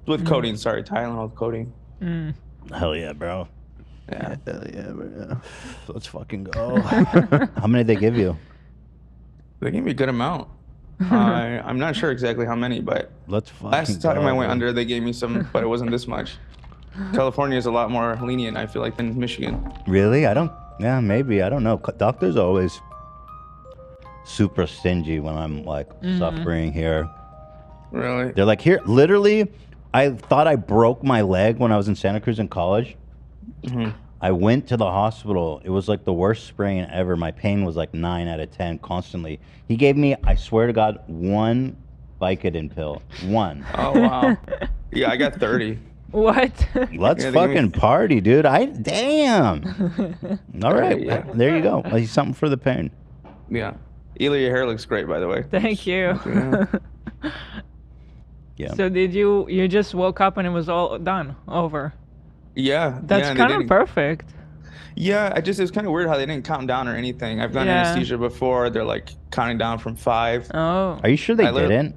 With codeine, sorry. Tylenol with codeine. Mm. Hell yeah, bro. Yeah. Hell yeah, bro. Let's fucking go. How many did they give you? They gave me a good amount. I'm not sure exactly how many, but let's fucking last time go, I went dude. under, they gave me some, but it wasn't this much. California is a lot more lenient, I feel like, than Michigan. Really? I don't. Yeah, maybe. I don't know. Doctors are always super stingy when I'm like suffering here. Really? They're like, here, literally, I thought I broke my leg when I was in Santa Cruz in college. I went to the hospital. It was like the worst sprain ever. My pain was like 9 out of 10 constantly. He gave me, I swear to God, 1 Vicodin pill. 1. Oh, wow. Yeah, I got 30. What? Let's Yeah, they fucking gave me- party, dude. Damn. All right. Yeah. There you go. Like, something for the pain. Yeah. Ela, your hair looks great, by the way. Thank you. Yeah. Yeah. So did you just woke up and it was all done, over? Yeah. That's yeah, and they kind of didn't- perfect. Yeah, it was kind of weird how they didn't count down or anything. I've done Yeah. anesthesia before. They're like counting down from 5. Oh. Are you sure they I literally- didn't?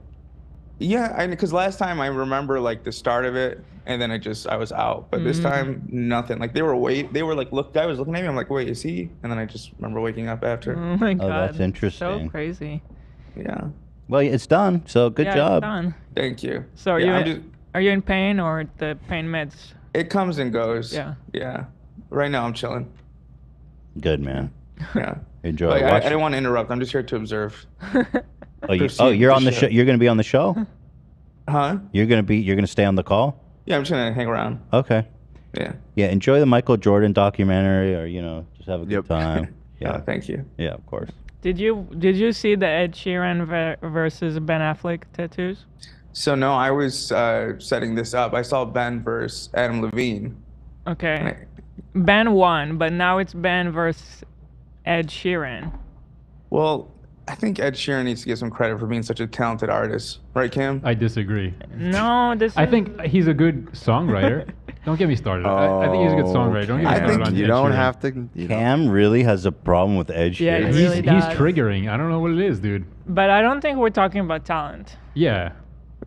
Yeah, because last time I remember like the start of it, and then I was out. But this time, nothing. Like they were like, look, guy was looking at me. I'm like, wait, is he? And then I just remember waking up after. Oh my God. that's interesting. So crazy. Yeah. Well, it's done. So good Yeah, job. It's done. Thank you. So are Yeah, are you in pain or the pain meds? It comes and goes. Yeah. Yeah. Right now I'm chilling. Good, man. Yeah. Enjoy. Like, I Watch- didn't want to interrupt. I'm just here to observe. you're on the show. You're going to be on the show? Huh? You're going to stay on the call? Yeah, I'm just gonna hang around. Okay. Yeah. Yeah, enjoy the Michael Jordan documentary, or just have a good time. Yeah. Thank you. Yeah, of course. Did you see the Ed Sheeran versus Ben Affleck tattoos? So no, I was setting this up. I saw Ben versus Adam Levine. Okay. Ben won, but now it's Ben versus Ed Sheeran. Well, I think Ed Sheeran needs to get some credit for being such a talented artist, right, Cam? I disagree. No, I think he's a good songwriter. Don't get me started. I think he's a good songwriter. Don't get me started on you Ed don't Sheeran. have to. Cam really has a problem with Ed Yeah, Sheeran. he really He's does. triggering. I don't know what it is, dude. But I don't think we're talking about talent. Yeah.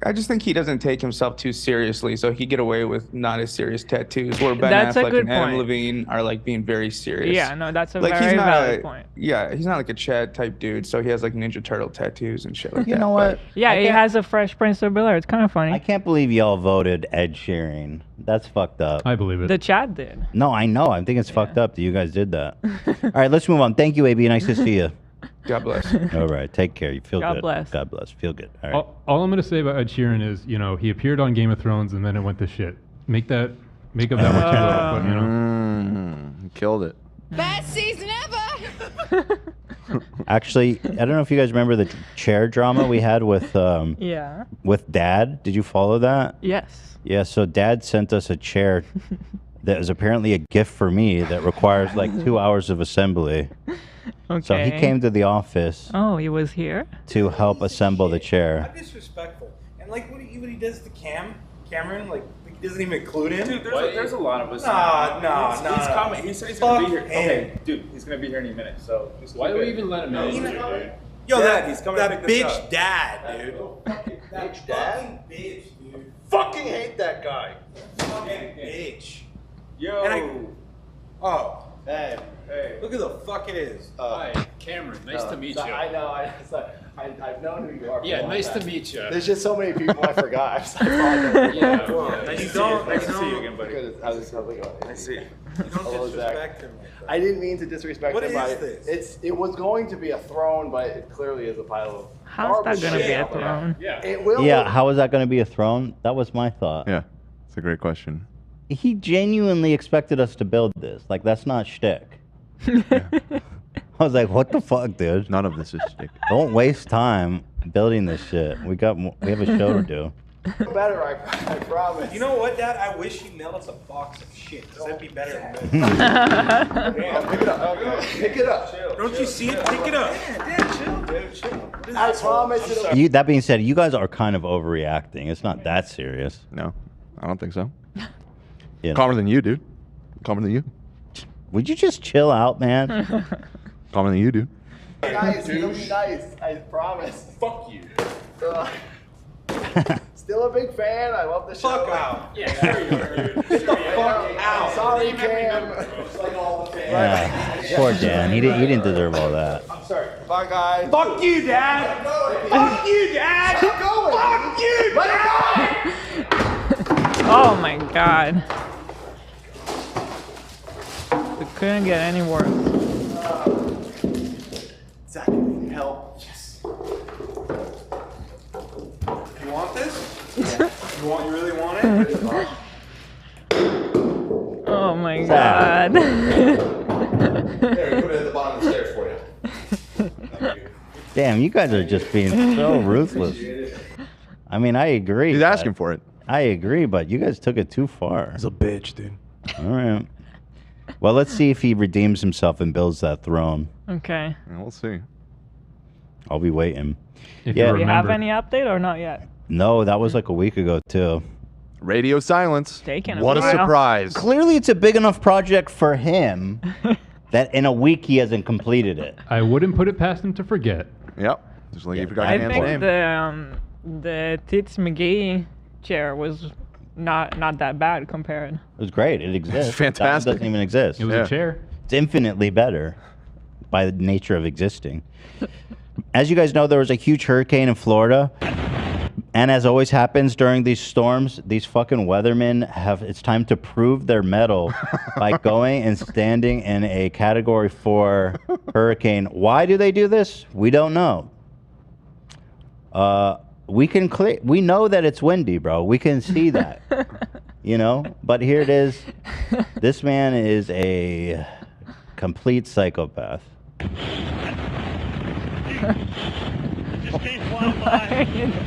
I just think he doesn't take himself too seriously, so he get away with not as serious tattoos. Where Ben That's a Affleck good and Adam point. Levine are like being very serious. Yeah, no, that's a Like very he's not valid a, point. Yeah, he's not like a Chad type dude, so he has like Ninja Turtle tattoos and shit like that. You know what? Yeah, I he can't- has a Fresh Prince of Bel-Air. It's kind of funny. I can't believe y'all voted Ed Sheeran. That's fucked up. I believe it. The chat did. No, I know. I think it's fucked up that you guys did that. All right, let's move on. Thank you, AB. Nice to see you. God bless. All right, take care. You feel God good. bless. God bless. Feel good. All right. All I'm gonna say about Ed Sheeran is, he appeared on Game of Thrones and then it went to shit. Make up that much you love, but Killed it. Best season ever. Actually, I don't know if you guys remember the chair drama we had with Yeah. with Dad. Did you follow that? Yes. Yeah. So Dad sent us a chair that is apparently a gift for me that requires like 2 hours of assembly. Okay. So he came to the office Oh, he was here? to help assemble the chair. Disrespectful. And like what he does to Cameron, like he doesn't even include him. Dude, there's a lot of us. Nah. He's coming. He said he's gonna be here. Okay, dude, he's gonna be here any minute. So just Why keep do we it. even let him No, in? Yo, Yeah, that he's coming to that pick this bitch up. dad, dude. Bitch dad? Bitch, dude. Fucking hate that guy. Fucking bitch. Yo. And oh. Hey. Look who the fuck it is. Hi, Cameron. Nice to meet you. I know. I've known who you are. Yeah, nice to meet you. There's just so many people I forgot. I apologize. Yeah. Nice to see you again, buddy. How's it going? Nice to see you. You don't disrespect him like that. I didn't mean to disrespect What him. is this? It was going to be a throne, but it clearly is a pile of. How's that gonna be a garbage. throne? Yeah. It will. Yeah, how is that going to be a throne? That was my thought. Yeah, it's a great question. He genuinely expected us to build this. Like, that's not shtick. I was like, what the fuck, dude? None of this is shtick. Don't waste time building this shit. We have a show to do. Better, I promise. You know what, Dad? I wish you mailed us a box of shit, because that'd be better than this. Damn, pick it up. Okay. Pick it up. Chill, Don't you see it? Pick it up. Damn, chill. Dude, chill. I promise it'll... That being said, you guys are kind of overreacting. It's not that serious. No, I don't think so. Yeah. Calmer than you, dude. Calmer than you. Would you just chill out, man? Calmer than you, dude. Nice, it'll be nice. I promise. Fuck you. Still a big fan. I love the show. Fuck out. Yeah, sure you are, dude. Get the fuck out. Sorry, Cam. Just like all the fans. Yeah. Poor Dan. He didn't deserve all that. I'm sorry. Bye, guys. Fuck you, Dad. Fuck you, Dad. Keep going. Fuck you, Dad. Oh my god. It couldn't get any worse. Zach, need help. Yes. You want this? Yeah. You really want it? Oh my god. There, put it at the bottom of the stairs for you. Damn, you guys are just being so ruthless. I mean, I agree. He's asking for it. I agree, but you guys took it too far. He's a bitch, dude. All right. Well, let's see if he redeems himself and builds that throne. Okay. Yeah, we'll see. I'll be waiting. Do you have any update or not yet? No, that was like a week ago, too. Radio silence. Taking What a while. surprise. Clearly, it's a big enough project for him that in a week he hasn't completed it. I wouldn't put it past him to forget. Yep. Just like you forgot I your think name. the Tits McGee chair was not that bad compared. It was great. It exists. It's fantastic. That doesn't even exist. It was a chair. It's infinitely better by the nature of existing. As you guys know, there was a huge hurricane in Florida. And as always happens during these storms, these fucking weathermen it's time to prove their mettle by going and standing in a Category 4 hurricane. Why do they do this? We don't know. We know that it's windy, bro. We can see that. But here it is. This man is a complete psychopath.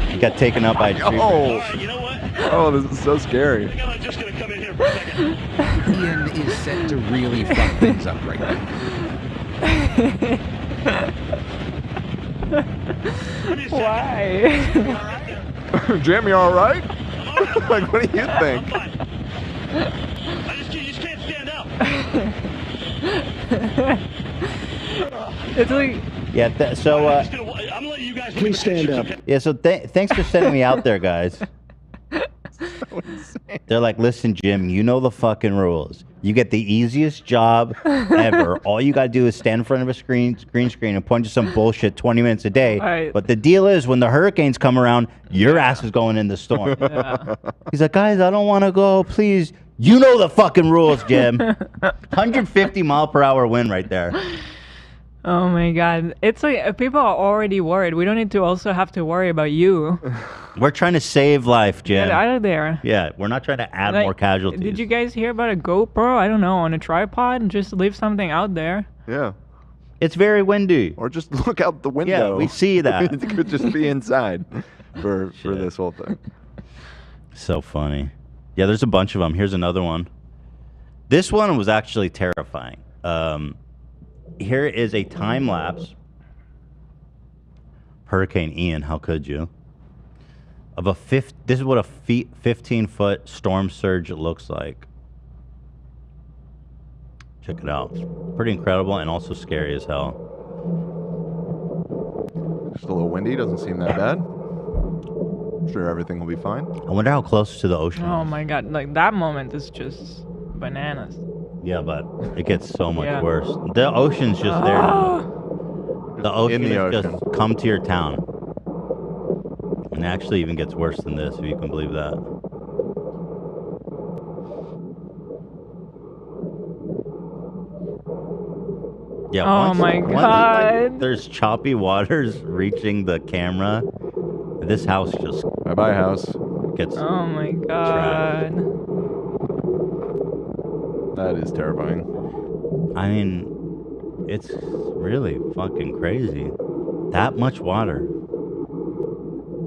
He got taken up by a tree. Oh, this is so scary. Ian is set to really fuck things up right now. Why? Jamie, all right? Like, what do you think? You just can't stand up. It's like... Yeah, I'm gonna let you guys. Please stand up. Yeah, so thanks for sending me out there, guys. They're like, listen, Jim, you know the fucking rules. You get the easiest job ever. All you gotta do is stand in front of a green screen and point to some bullshit 20 minutes a day. Right. But the deal is, when the hurricanes come around, your ass is going in the storm. Yeah. He's like, guys, I don't want to go, please. You know the fucking rules, Jim. 150 mile per hour wind right there. Oh my god. It's like people are already worried. We don't need to also have to worry about you. We're trying to save life, Jim. Get out of there. Yeah, we're not trying to add more casualties. Did you guys hear about a GoPro? I don't know, on a tripod and just leave something out there? Yeah. It's very windy. Or just look out the window. Yeah, we see that. It could just be inside for this whole thing. So funny. Yeah, there's a bunch of them. Here's another one. This one was actually terrifying. Here is a time lapse. Hurricane Ian, how could you? Of this is what a 15-foot storm surge looks like. Check it out. It's pretty incredible and also scary as hell. Just a little windy, doesn't seem that bad. I'm sure everything will be fine. I wonder how close to the ocean. Oh my god, like that moment is just bananas. Yeah, but it gets so much worse. The ocean's just there now. The ocean has just come to your town. And it actually even gets worse than this, if you can believe that. Yeah. Oh my god. There's choppy waters reaching the camera. This house just bye house gets. Oh my god. That is terrifying. I mean, it's really fucking crazy. That much water.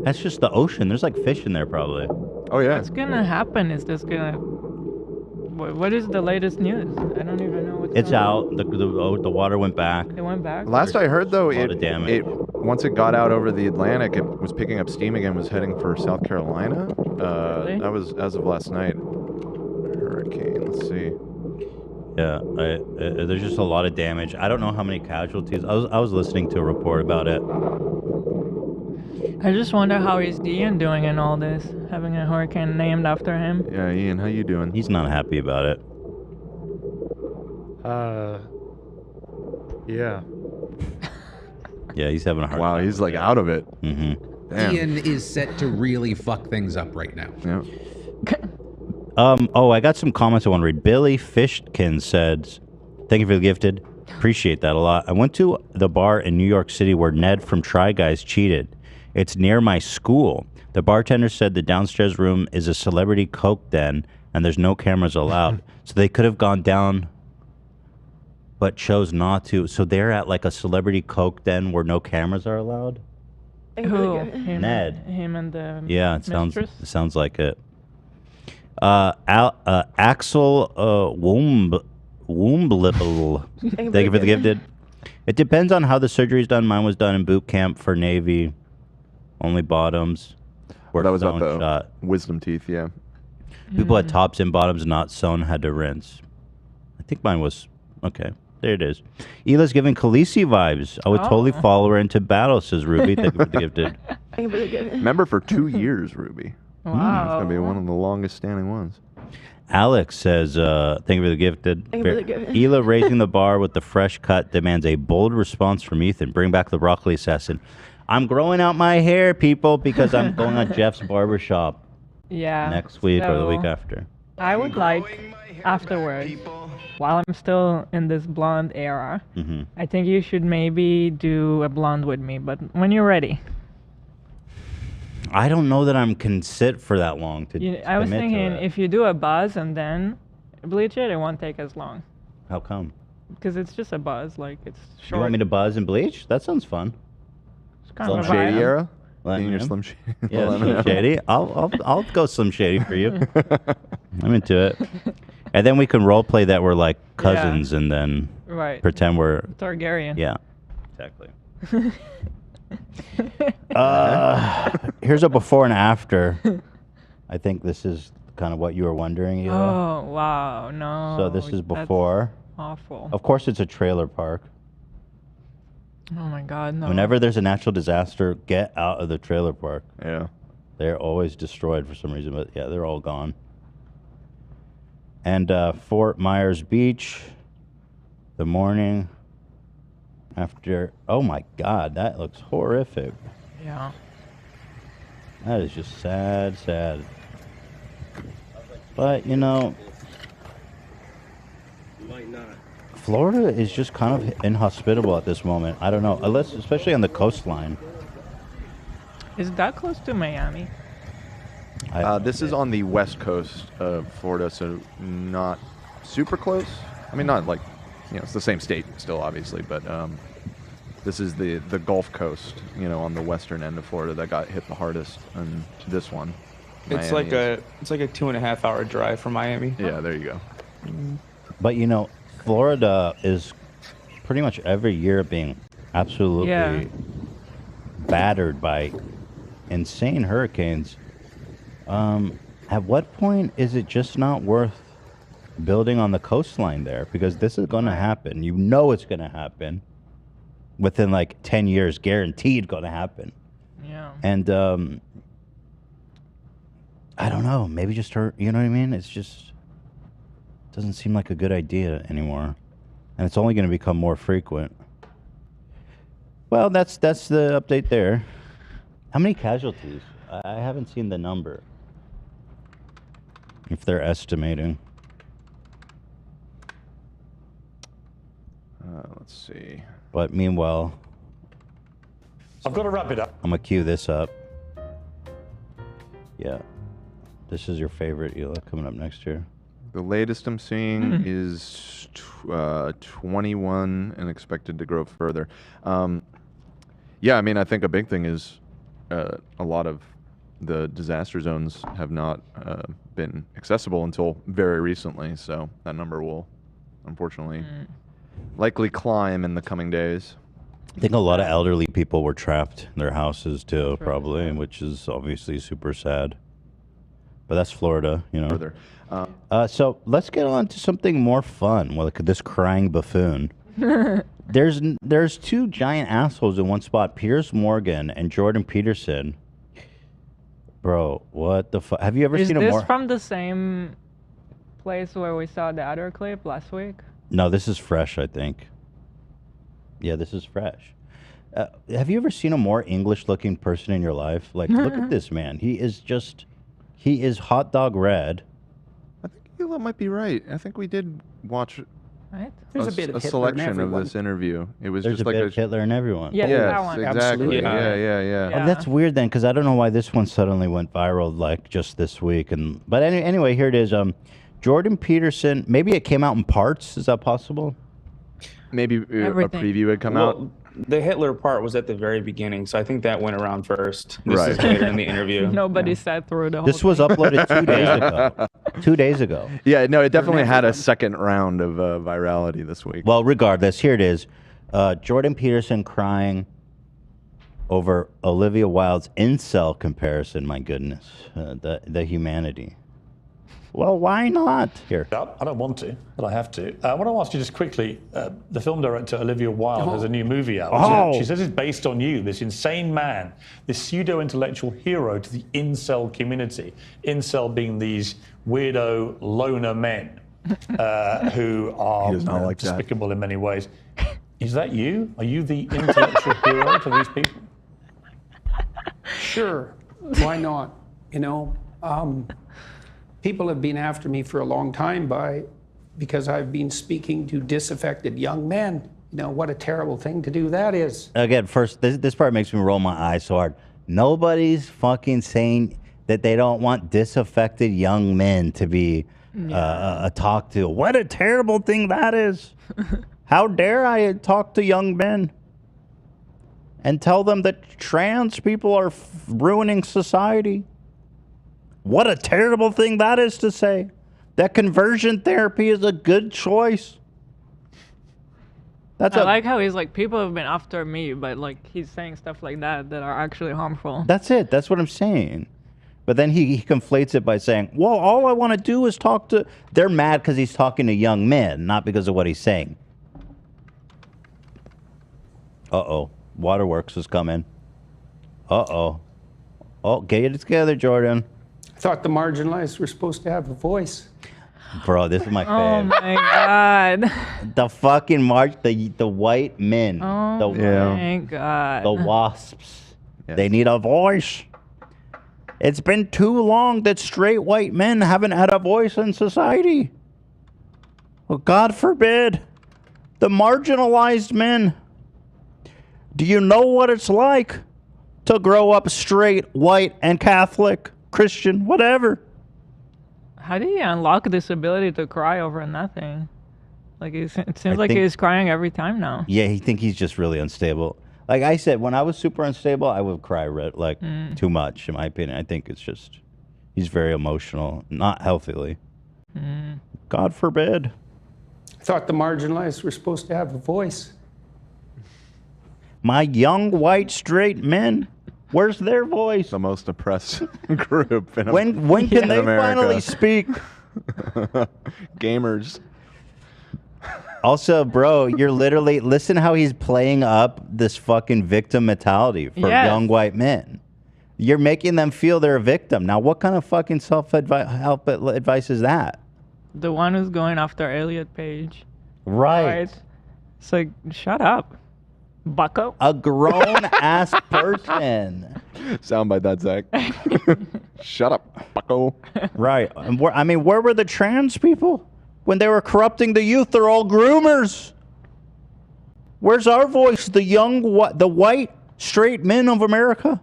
That's just the ocean. There's like fish in there probably. Oh yeah. What's gonna happen? Is this gonna? What is the latest news? I don't even know what's It's going out. The water went back. It went back. Last I heard though, A lot of damage. once it got out over the Atlantic, it was picking up steam again. Was heading for South Carolina. Really? That was as of last night. Hurricane. Let's see. Yeah, there's just a lot of damage. I don't know how many casualties. I was listening to a report about it. I just wonder how is Ian doing in all this, having a hurricane named after him. Yeah, Ian, how you doing? He's not happy about it. Yeah. Yeah, he's having a hard time. Wow, he's like out of it. Mm-hmm. Damn. Ian is set to really fuck things up right now. Yeah. Oh, I got some comments I want to read. Billy Fishkin says, "Thank you for the gifted. Appreciate that a lot. I went to the bar in New York City where Ned from Try Guys cheated. It's near my school. The bartender said the downstairs room is a celebrity coke den and there's no cameras allowed. So they could have gone down but chose not to. So they're at like a celebrity coke den where no cameras are allowed? Who? Him, Ned. Him and the Yeah, it mistress? sounds like it. Axel Womblibble. Thank you for the gifted. It depends on how the surgery is done. Mine was done in boot camp for Navy. Only bottoms. That was about sewn the shut. wisdom teeth. Yeah. People had tops and bottoms not sewn, had to rinse. I think mine was okay. There it is. Ela's giving Khaleesi vibes. I would totally follow her into battle, says Ruby. Thank you for the gifted. Member for 2 years, Ruby. Wow. It's gonna be one of the longest standing ones. Alex says, thank you for the gifted. Thank you for the gifted. Ela raising the bar with the fresh cut demands a bold response from Ethan. Bring back the broccoli assassin. I'm growing out my hair, people, because I'm going on Jeff's barbershop Yeah. next week or the so week after. I would like, afterwards, while I'm still in this blonde era, Mhm. I think you should maybe do a blonde with me, but when you're ready. I don't know that I can sit for that long to I was commit to thinking it. if you do a buzz and then bleach it, it won't take as long. How come? Because it's just a buzz, like it's You short. want me to buzz and bleach? That sounds fun. It's kind Slim of a Shady vibe. era? Let Being me your know. Slim Shady. Yeah, Let me Slim know. Shady. I'll go Slim Shady for you. I'm into it. And then we can role play that we're like cousins and then Right. pretend we're Targaryen. Yeah, exactly. Here's a before and after. I think this is kind of what you were wondering, Ela. Oh, wow. No. So this is that's before. Awful. Of course, it's a trailer park. Oh my God, no. Whenever there's a natural disaster, get out of the trailer park. Yeah. They're always destroyed for some reason, but yeah, they're all gone. And Fort Myers Beach, the morning after. Oh my God, that looks horrific. Yeah. That is just sad, sad. But, you know, Might not. Florida is just kind of inhospitable at this moment. I don't know, unless, especially on the coastline. Is that close to Miami? This is on the west coast of Florida, so not super close. I mean, not like, you know, it's the same state still, obviously, but this is the Gulf Coast, you know, on the western end of Florida that got hit the hardest, and this one. It's Miami like a 2.5 hour drive from Miami. Yeah, there you go. But, you know, Florida is pretty much every year being absolutely battered by insane hurricanes. At what point is it just not worth building on the coastline there? Because this is going to happen. You know it's going to happen. Within like 10 years, guaranteed going to happen. Yeah. And I don't know. Maybe just hurt. You know what I mean? It's just doesn't seem like a good idea anymore. And it's only going to become more frequent. Well, that's the update there. How many casualties? I haven't seen the number. If they're estimating. Let's see. But meanwhile, I've got to wrap it up. I'm going to cue this up. Yeah. This is your favorite, Ela, coming up next year. The latest I'm seeing is 21 and expected to grow further. Yeah, I mean, I think a big thing is a lot of the disaster zones have not been accessible until very recently. So that number will, unfortunately, likely climb in the coming days. I think a lot of elderly people were trapped in their houses too, probably, which is obviously super sad. But that's Florida, you know. Further. So let's get on to something more fun. Well, look at this crying buffoon. There's two giant assholes in one spot, Piers Morgan and Jordan Peterson. Bro, what the fuck? Have you ever seen a more? Is this from the same place where we saw the other clip last week? No, this is fresh, I think. Yeah, this is fresh. Have you ever seen a more English-looking person in your life? Like, look at this man. He is hot dog red. I think you might be right. I think we did watch right? There's a bit of a Hitler in selection of everyone. this interview. It was There's just a like bit of Hitler in everyone. Yeah, yes, that one. exactly. Absolutely. Yeah. Oh, that's weird then, because I don't know why this one suddenly went viral like just this week. But anyway, here it is. Jordan Peterson. Maybe it came out in parts. Is that possible? Maybe a preview had come out. The Hitler part was at the very beginning, so I think that went around first. This Right. is later in the interview. Nobody sat through the whole This was uploaded 2 days ago. 2 days ago. Yeah, no, it definitely had a second round of virality this week. Well, regardless, here it is. Jordan Peterson crying over Olivia Wilde's incel comparison. My goodness, the humanity. Well, why not? Here. I don't want to, but I have to. I want to ask you just quickly, the film director Olivia Wilde has a new movie out. Oh. She says it's based on you, this insane man, this pseudo-intellectual hero to the incel community. Incel being these weirdo loner men who are despicable in many ways. Is that you? Are you the intellectual hero to these people? Sure. Why not? You know, people have been after me for a long time because I've been speaking to disaffected young men. You know, what a terrible thing to do that is. Again, first, this part makes me roll my eyes so hard. Nobody's fucking saying that they don't want disaffected young men to be talked to. What a terrible thing that is. How dare I talk to young men and tell them that trans people are ruining society? What a terrible thing that is to say. That conversion therapy is a good choice. I like how he's like, people have been after me, but like he's saying stuff like that are actually harmful. That's it. That's what I'm saying. But then he conflates it by saying, well, all I want to do is talk to... They're mad because he's talking to young men, not because of what he's saying. Uh-oh. Waterworks is coming. Uh-oh. Oh, get it together, Jordan. I thought the marginalized were supposed to have a voice. Bro, this is my Oh fave. my god. The fucking the white men. Oh my god. The wasps. They need a voice. It's been too long that straight white men haven't had a voice in society. Well, God forbid. The marginalized men. Do you know what it's like to grow up straight, white, and Catholic, Christian, whatever? How do you unlock this ability to cry over nothing? Like it seems like he's crying every time now. Yeah, he think he's just really unstable. Like I said, when I was super unstable, I would cry too much, in my opinion. I think it's just he's very emotional, not healthily. God forbid. I thought the marginalized were supposed to have a voice. My young white straight men, where's their voice? The most oppressed group in When can they America. finally speak? Gamers. Also, bro, you're literally listen how he's playing up this fucking victim mentality for young white men. You're making them feel they're a victim. Now, what kind of fucking help advice is that? The one who's going after Elliot Page. Right. It's like, shut up, bucko. A grown ass person. Soundbite that, Zach. Shut up, bucko. Right. And where were the trans people? When they were corrupting the youth, they're all groomers. Where's our voice, the white, straight men of America?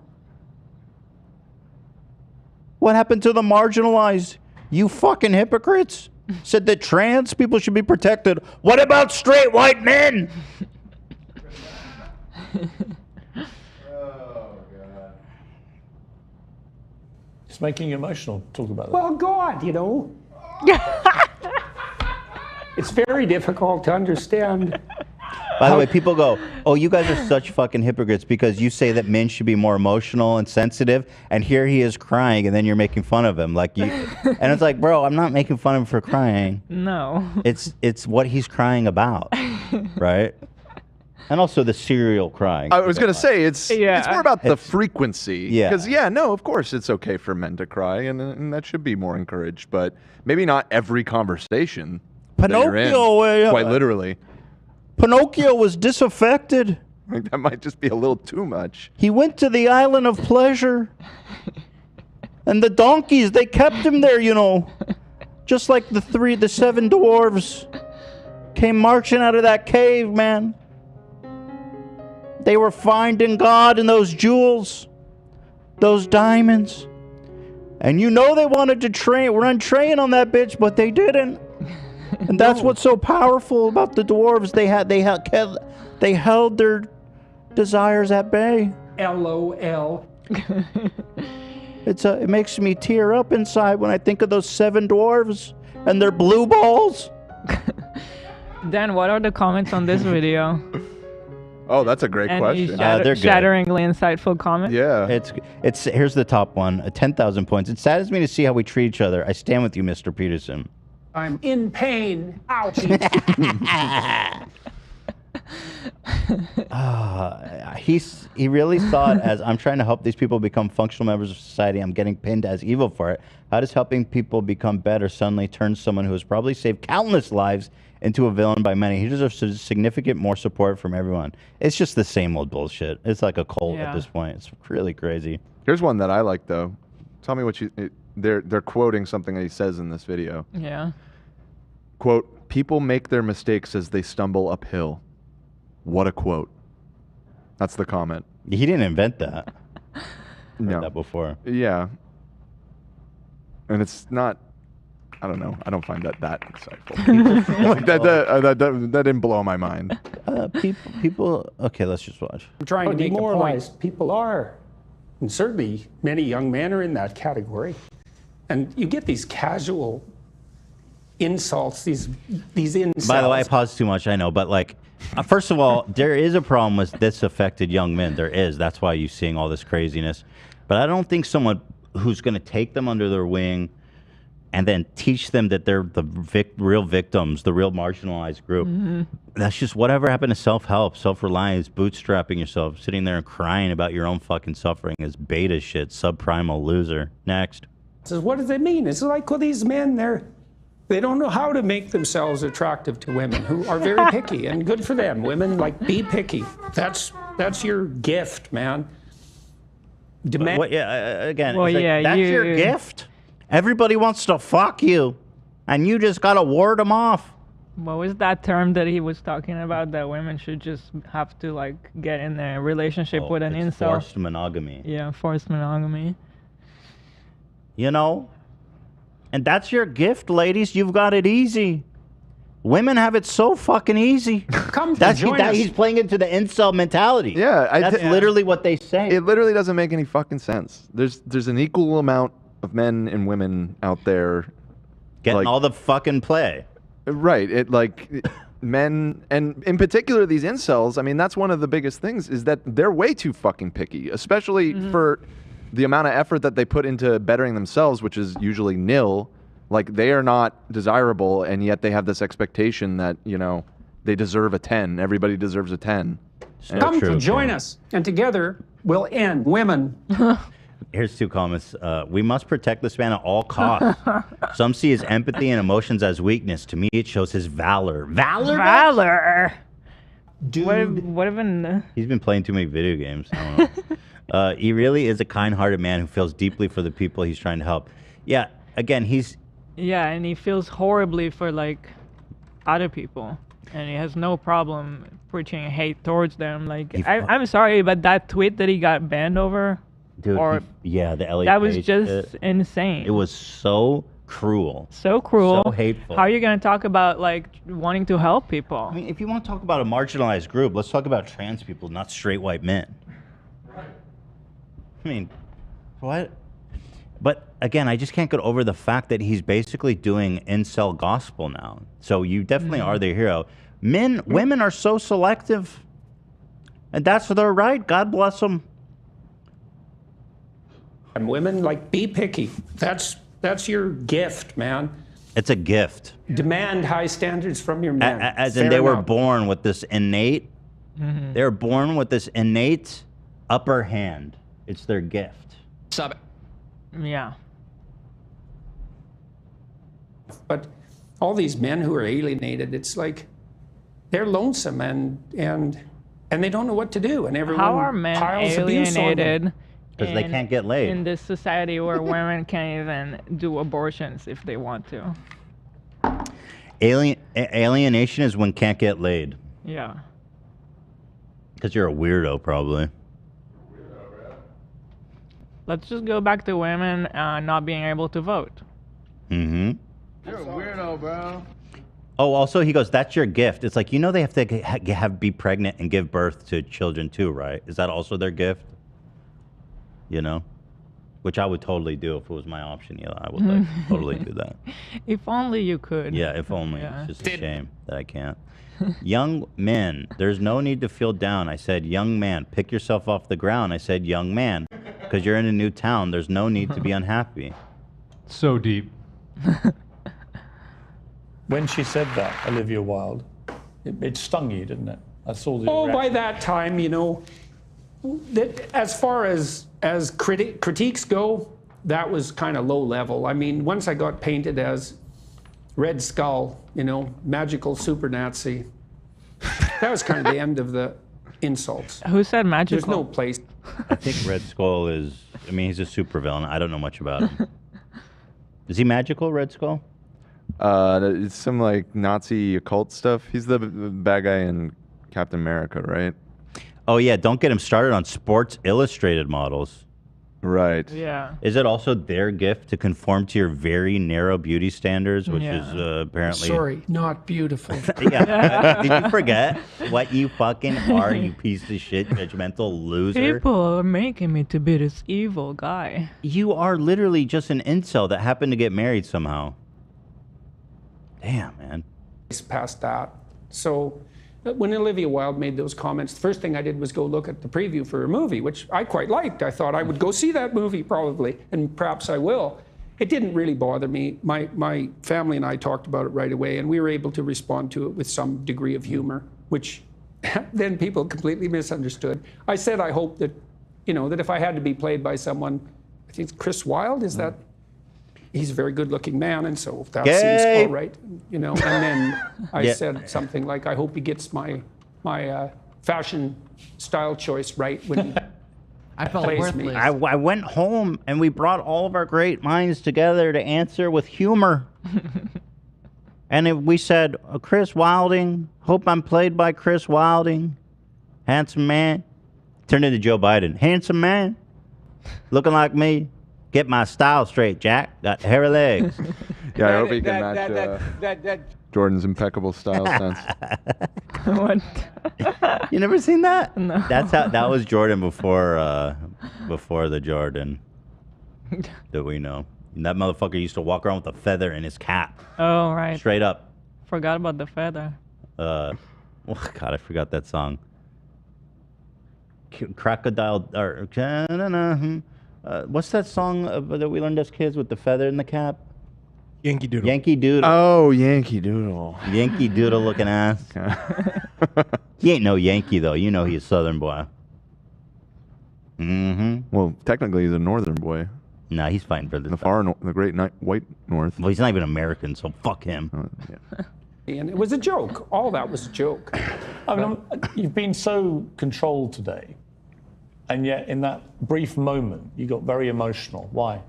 What happened to the marginalized? You fucking hypocrites said that trans people should be protected. What about straight white men? It's making you emotional. Talk about that. Well, God, you know. It's very difficult to understand. By the way, people go, "Oh, you guys are such fucking hypocrites because you say that men should be more emotional and sensitive, and here he is crying, and then you're making fun of him." Like you, and it's like, bro, I'm not making fun of him for crying. No. It's what he's crying about, right? And also the serial crying. I was gonna say it's more about the frequency. Yeah. Because no, of course it's okay for men to cry, and that should be more encouraged, but maybe not every conversation. that you're in, Pinocchio, quite literally. Pinocchio was disaffected. Like, that might just be a little too much. He went to the island of pleasure. And the donkeys, they kept him there, you know. Just like the 7 dwarves came marching out of that cave, man. They were finding God in those jewels, those diamonds. And you know they wanted to run train on that bitch, but they didn't. And that's what's so powerful about the dwarves. They held their desires at bay. LOL. It makes me tear up inside when I think of those 7 dwarves and their blue balls. Dan, what are the comments on this video? Oh, that's a great question. They're good. Shatteringly insightful comment. Yeah. It's here's the top one, 10,000 points. It saddens me to see how we treat each other. I stand with you, Mr. Peterson. I'm in pain. Ouch. He really saw it as, I'm trying to help these people become functional members of society. I'm getting pinned as evil for it. How does helping people become better suddenly turn someone who has probably saved countless lives into a villain by many? He deserves significant more support from everyone. It's just the same old bullshit. It's like a cult at this point. It's really crazy. Here's one that I like, though. Tell me what they're quoting something that he says in this video. Yeah. Quote, "People make their mistakes as they stumble uphill." What a quote. That's the comment. He didn't invent that. No. Heard that before. Yeah. And it's not, I don't know. I don't find that insightful. Like that didn't blow my mind. People, okay, let's just watch. I'm trying to make a point. People are. And certainly many young men are in that category. And you get these casual insults, these insults. By the way, I paused too much, I know, but like, first of all, there is a problem with disaffected young men. There is. That's why you're seeing all this craziness. But I don't think someone who's going to take them under their wing and then teach them that they're the real victims, the real marginalized group. Mm-hmm. That's just whatever happened to self-help, self-reliance, bootstrapping yourself, sitting there and crying about your own fucking suffering is beta shit, subprimal loser. Next. So what does it mean? It's like, well, these men, they don't know how to make themselves attractive to women who are very picky, and good for them. Women, like, be picky. That's your gift, man. Demand. Again, Well, it's like, yeah, that's your gift. Everybody wants to fuck you, and you just gotta ward them off. What was that term that he was talking about, that women should just have to like get in a relationship with an incel? Forced monogamy. Yeah, forced monogamy. You know? And that's your gift, ladies. You've got it easy. Women have it so fucking easy. Come to join us. He's playing into the incel mentality. Yeah. That's literally what they say. It literally doesn't make any fucking sense. There's an equal amount of men and women out there getting all the fucking play. Right. Men, and in particular these incels, I mean, that's one of the biggest things, is that they're way too fucking picky, especially for the amount of effort that they put into bettering themselves, which is usually nil. Like, they are not desirable, and yet they have this expectation that, you know, they deserve a 10. Everybody deserves a 10. Come to join us, and together we'll end women. Here's 2 comments. We must protect this man at all costs. Some see his empathy and emotions as weakness. To me, it shows his valor. Valor? Dude. What even... He's been playing too many video games. I don't know. He really is a kind-hearted man who feels deeply for the people he's trying to help. Yeah, again, he's... Yeah, and he feels horribly for, like, other people. And he has no problem preaching hate towards them. Like, I'm sorry, but that tweet that he got banned over... Dude, the Elliot that was Page just insane. It was so cruel. So cruel. So hateful. How are you going to talk about, like, wanting to help people? I mean, if you want to talk about a marginalized group, let's talk about trans people, not straight white men. I mean, what? But again, I just can't get over the fact that he's basically doing incel gospel now. So you definitely are the hero. Women are so selective, and that's their right. God bless them. And women, like, be picky. That's your gift, man. It's a gift. Demand high standards from your men. As in, Fair they were enough. born with this innate. They were born with this innate upper hand. It's their gift. Yeah. But all these men who are alienated, it's like they're lonesome and they don't know what to do, and everyone How are men piles abuse on them. alienated? Because they can't get laid. In this society where women can't even do abortions if they want to. Alienation is when can't get laid. Yeah. Because you're a weirdo, probably. Let's just go back to women not being able to vote. Mm-hmm. You're a weirdo, bro. Oh, also, he goes, that's your gift. It's like, you know they have to be pregnant and give birth to children too, right? Is that also their gift? You know? Which I would totally do if it was my option. Yeah, I would like, totally do that. If only you could. Yeah, if only. Yeah. It's just a shame that I can't. Young men, there's no need to feel down. I said, young man, pick yourself off the ground. I said, young man, because you're in a new town. There's no need to be unhappy. So deep. When she said that, Olivia Wilde, it stung you, didn't it? I saw the Oh, by reaction. that time, you know, that as far as critiques go, that was kind of low level. I mean, once I got painted as Red Skull, you know, magical super Nazi, that was kind of the end of the insults. Who said magical? There's no place. I think Red Skull is, I mean, he's a supervillain. I don't know much about him. Is he magical, Red Skull? It's some like Nazi occult stuff. He's the bad guy in Captain America, right? Oh yeah, don't get him started on Sports Illustrated models. Right. Yeah. Is it also their gift to conform to your very narrow beauty standards, which is apparently... Sorry, not beautiful. Yeah. Did you forget what you fucking are, you piece of shit, judgmental loser? People are making me to be this evil guy. You are literally just an incel that happened to get married somehow. Damn, man. Past that. So when Olivia Wilde made those comments, the first thing I did was go look at the preview for her movie, which I quite liked. I thought I would go see that movie probably, and perhaps I will. It didn't really bother me. My family and I talked about it right away, and we were able to respond to it with some degree of humor, which then people completely misunderstood. I said I hope that, you know, that if I had to be played by someone, I think it's Chris Wilde, is that? He's a very good-looking man, and so that seems all right, you know. And then I said something like, "I hope he gets my fashion style choice right when he I felt plays worthless. me." I went home and we brought all of our great minds together to answer with humor. And we said, Chris Wilding, hope I'm played by Chris Wilding. Handsome man. Turned into Joe Biden. Handsome man. Looking like me. Get my style straight, Jack. Got hairy legs. Yeah, I hope he can match Jordan's impeccable style sense. What? You never seen that? No. That was Jordan before the Jordan that we know. And that motherfucker used to walk around with a feather in his cap. Oh, right. Straight up. Forgot about the feather. Oh God, I forgot that song. Crocodile or what's that song that we learned as kids with the feather in the cap? Yankee Doodle. Yankee Doodle. Oh, Yankee Doodle. Yankee Doodle looking ass. He ain't no Yankee though. You know he's a Southern boy. Mm-hmm. Well, technically he's a Northern boy. Nah, he's fighting for the the great white North. Well, he's not even American, so fuck him. And it was a joke. All that was a joke. I mean, you've been so controlled today, and yet in that brief moment, you got very emotional. Why?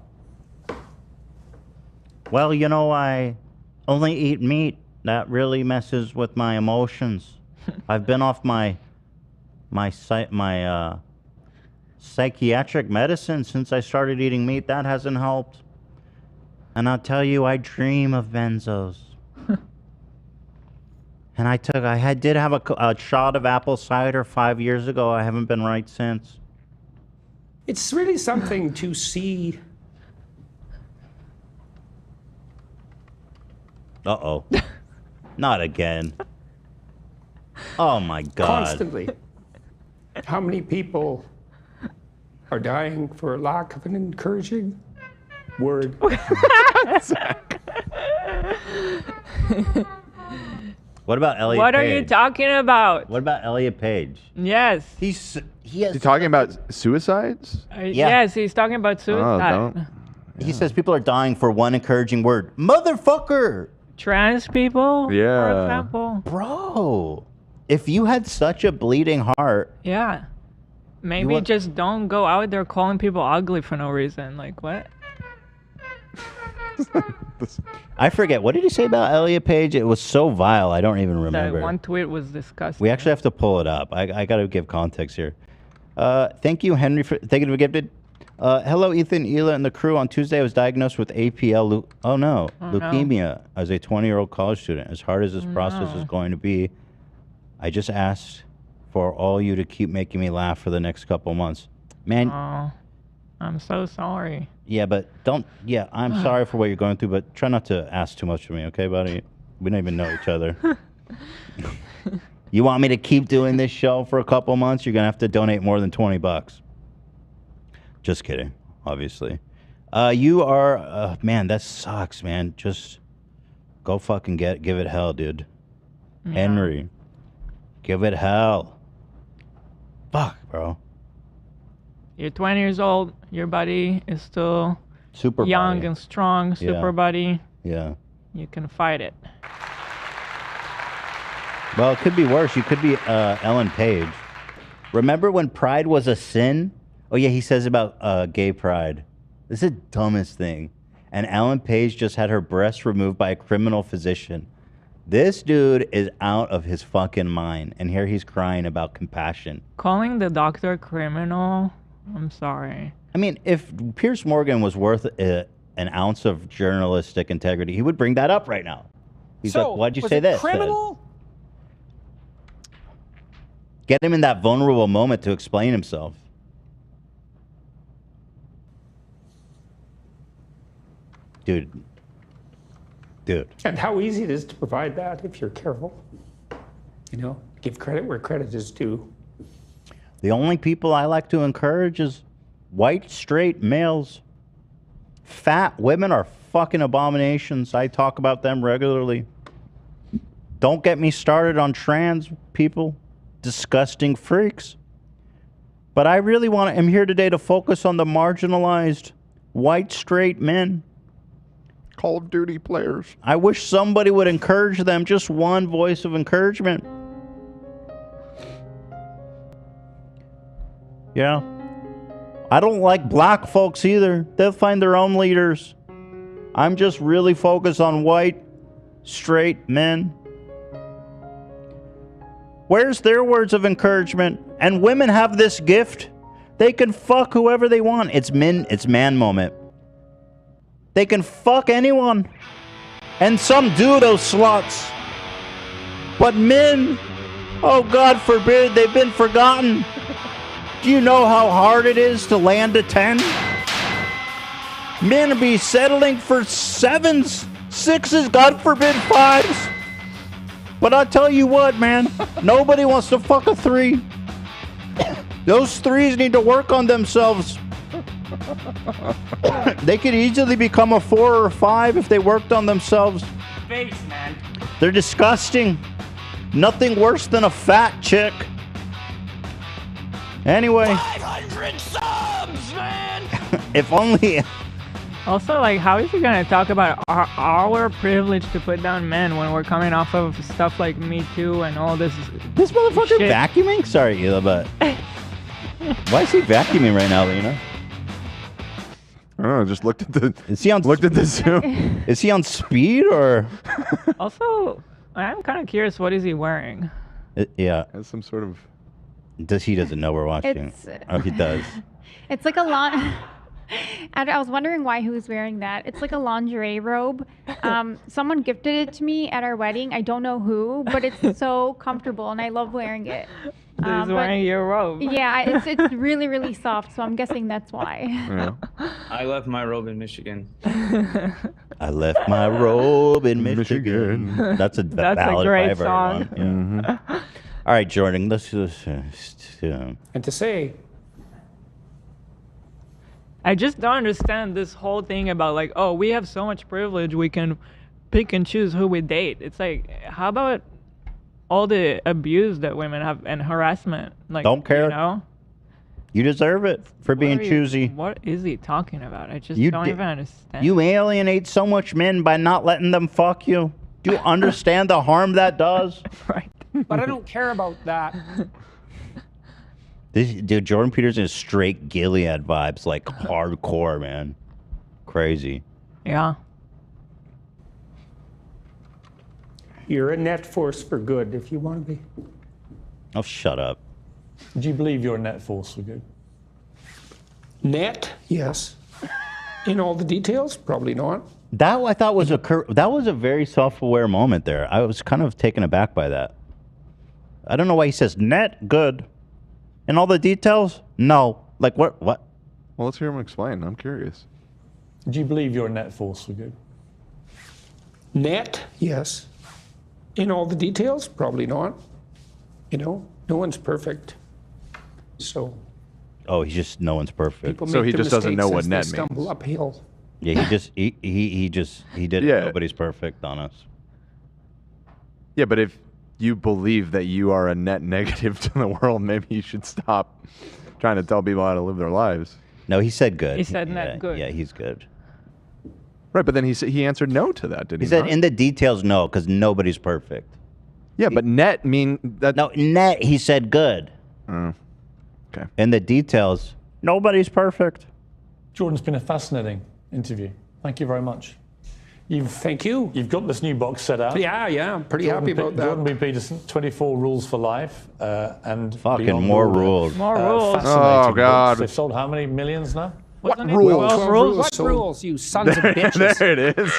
Well, you know, I only eat meat. That really messes with my emotions. I've been off my psychiatric medicine since I started eating meat. That hasn't helped. And I'll tell you, I dream of benzos. And I did have a shot of apple cider 5 years ago. I haven't been right since. It's really something to see Uh-oh. Not again. Oh, my God. Constantly. How many people are dying for lack of an encouraging word? What about Elliot What are Page? you talking about? What about Elliot Page? Yes. He has. You talking about suicides? Yes, he's talking about suicide. He says people are dying for one encouraging word. Motherfucker! Trans people, for Yeah. example. Bro, if you had such a bleeding heart, Yeah. Maybe want- just don't go out there calling people ugly for no reason. Like, what? I forget. What did he say about Elliot Page? It was so vile. I don't even remember. That one tweet was disgusting. We actually have to pull it up. I got to give context here. Thank you, Henry. Thank you for gifted. Hello, Ethan, Ela, and the crew. On Tuesday, I was diagnosed with APL. Leukemia as a 20-year-old college student. As hard as this process is going to be, I just asked for all you to keep making me laugh for the next couple months. Man, Oh, I'm so sorry. yeah, but don't. Yeah, I'm sorry for what you're going through, but try not to ask too much of me, okay, buddy? We don't even know each other. You want me to keep doing this show for a couple months? You're gonna have to donate more than $20. Just kidding, obviously. You are, man, that sucks, man. Just go fucking give it hell, dude. Yeah. Henry, give it hell. Fuck, bro. You're 20 years old. Your body is still Super young body. and strong. Super Yeah. body. Yeah. You can fight it. Well, it could be worse. You could be Ellen Page. Remember when pride was a sin? Oh, yeah, he says about gay pride. This is the dumbest thing. And Ellen Page just had her breasts removed by a criminal physician. This dude is out of his fucking mind. And here he's crying about compassion. Calling the doctor criminal. I'm sorry. I mean, if Piers Morgan was worth an ounce of journalistic integrity, he would bring that up right now. He's like, why'd you say this? Criminal? Get him in that vulnerable moment to explain himself. Dude. And how easy it is to provide that if you're careful. You know, give credit where credit is due. The only people I like to encourage is white, straight males. Fat women are fucking abominations. I talk about them regularly. Don't get me started on trans people. Disgusting freaks. But I really am here today to focus on the marginalized white, straight men. Call of Duty players. I wish somebody would encourage them. Just one voice of encouragement. Yeah. I don't like black folks either. They'll find their own leaders. I'm just really focused on white, straight men. Where's their words of encouragement? And women have this gift. They can fuck whoever they want. It's man moment. They can fuck anyone. And some do, those sluts. But men, oh God forbid, they've been forgotten. Do you know how hard it is to land a 10? Men be settling for 7s, 6s, God forbid 5s. But I'll tell you what, man, nobody wants to fuck a 3. Those 3s need to work on themselves. They could easily become a 4 or a 5 if they worked on themselves. Face, man. They're disgusting. Nothing worse than a fat chick. Anyway. 500 subs, man. If only. Also, like, how is he gonna talk about our privilege to put down men when we're coming off of stuff like Me Too and all this? This motherfucker shit? vacuuming? Sorry, Hila, but why is he vacuuming right now, Lena? I don't know. Just looked at the. Is he on? Looked at the Zoom. Is he on speed or? Also, I'm kind of curious. What is he wearing? Yeah. Has some sort of. He doesn't know we're watching. Oh, he does. It's like a I was wondering why he was wearing that. It's like a lingerie robe. Someone gifted it to me at our wedding. I don't know who, but it's so comfortable and I love wearing it. He's but- wearing your robe. Yeah, it's really, really soft, so I'm guessing that's why. I left my robe in Michigan. I left my robe in Michigan. That's a That's a ballad great if I ever heard song. one. Yeah. All right, Jordan, let's just. And to say, I just don't understand this whole thing about like, oh, we have so much privilege, we can pick and choose who we date. It's like, how about all the abuse that women have and harassment? Like, Don't care. You know? You deserve it for being choosy. What is he talking about? I just You don't di- even understand. You alienate so much men by not letting them fuck you. Do you understand the harm that does? Right. but I don't care about that. This dude, Jordan Peterson is straight Gilead vibes, like hardcore, man. Crazy. Yeah. You're a net force for good if you want to be. Oh, shut up. Do you believe you're a net force for good? Net, yes. In all the details, probably not. That I thought was that was a very self-aware moment there. I was kind of taken aback by that. I don't know why he says net good. In all the details, no. Like what? What? Well, let's hear him explain. I'm curious. Do you believe you're a net force for good? Net, yes. In all the details, probably not. You know, no one's perfect. So Oh, he's just no one's perfect. people make the mistakes as they stumble uphill. Yeah, he did Yeah. Nobody's perfect on us. Yeah, but if you believe that you are a net negative to the world, maybe you should stop trying to tell people how to live their lives. No, he said good. He said net good. Yeah, he's good. Right, but then he answered no to that, did he? He said not? in the details, no, because nobody's perfect. Yeah, but net mean that. No, net. He said good. Okay. In the details, nobody's perfect. Jordan's been a fascinating interview. Thank you very much. Thank you. You've got this new box set out. Yeah, I'm pretty happy about that. Jordan B. Peterson, 24 Rules for Life, and Fucking beyond more all the, rules. More rules. fascinating Oh, God. books. They've sold how many millions now? What Wasn't it rules? 12 rules? What rules, you sons of bitches? There it is.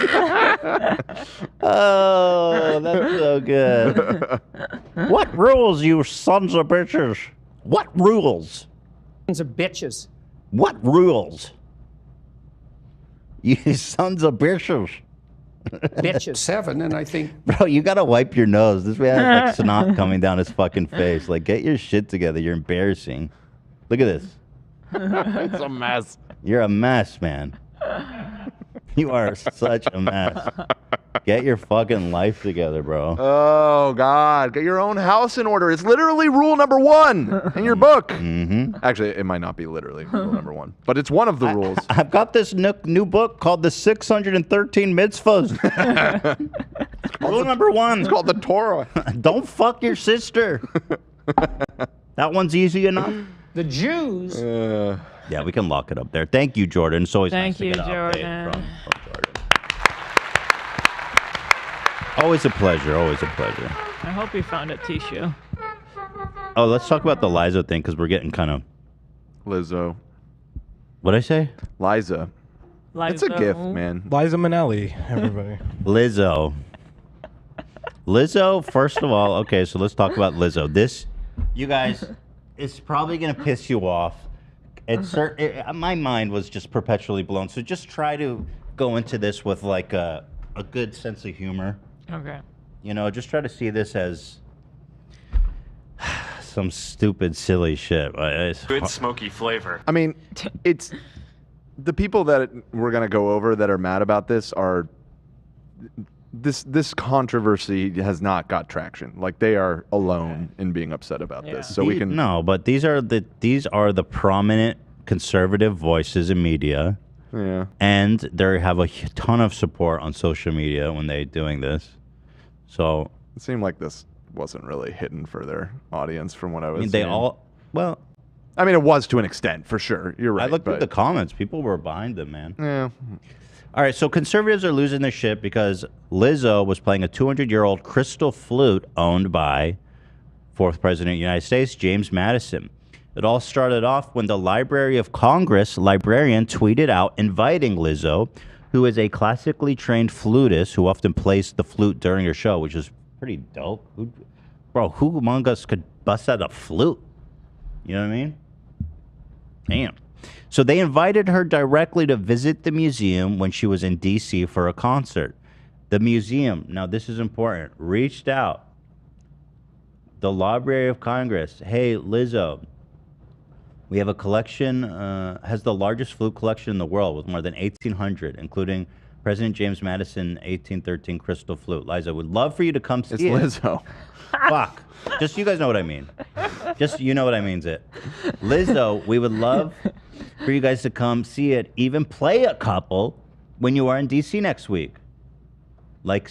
Oh, that's so good. What rules, you sons of bitches? What rules? Sons of bitches. What rules? You sons of bitches. Bitches. 7, and I think Bro, you gotta wipe your nose. This man has like snot coming down his fucking face. Like, get your shit together. You're embarrassing. Look at this. It's a mess. You're a mess, man. You are such a mess. Get your fucking life together, bro. Oh, God. Get your own house in order. It's literally rule number 1 in your book. Mm-hmm. Actually, it might not be literally rule number 1, but it's one of the rules. I've got this new book called The 613 Mitzvahs. Rule number 1. It's called the Torah. Don't fuck your sister. That one's easy enough. the Jews. Yeah, we can lock it up there. Thank you, Jordan. It's always Thank nice you, to get an update Jordan. from Jordan. Always a pleasure. Always a pleasure. I hope you found a tissue. Oh, let's talk about the Lizzo thing because we're getting kind of. Lizzo. What'd I say? Liza. It's a gift, man. Liza Minnelli, everybody. Lizzo. Lizzo, first of all, okay, so let's talk about Lizzo. This, you guys, it's probably going to piss you off. My mind was just perpetually blown. So just try to go into this with like a good sense of humor. Okay. You know, just try to see this as some stupid, silly shit. Good smoky flavor. I mean, it's the people that we're going to go over that are mad about this are this controversy has not got traction. Like they are alone in being upset about this. So we can No, but these are the prominent conservative voices in media. Yeah. And they have a ton of support on social media when they're doing this. So it seemed like this wasn't really hidden for their audience from what I was they seeing. all, well, I mean, it was to an extent, for sure. You're right. I looked but at the comments. People were behind them, man. Yeah. All right, so conservatives are losing their shit because Lizzo was playing a 200-year-old crystal flute owned by fourth president of the United States, James Madison. It all started off when the Library of Congress librarian tweeted out inviting Lizzo, who is a classically trained flutist who often plays the flute during her show, which is pretty dope. Bro, who among us could bust out a flute? You know what I mean? Damn. So they invited her directly to visit the museum when she was in D.C. for a concert. The museum, now this is important, reached out. The Library of Congress, hey, Lizzo, we have a collection, has the largest flute collection in the world with more than 1,800, including President James Madison 1813 crystal flute. Liza, would love for you to come see it. It's Lizzo. Fuck. Just you guys know what I mean. Just you know what I mean's it. Lizzo, we would love for you guys to come see it, even play a couple when you are in DC next week. Like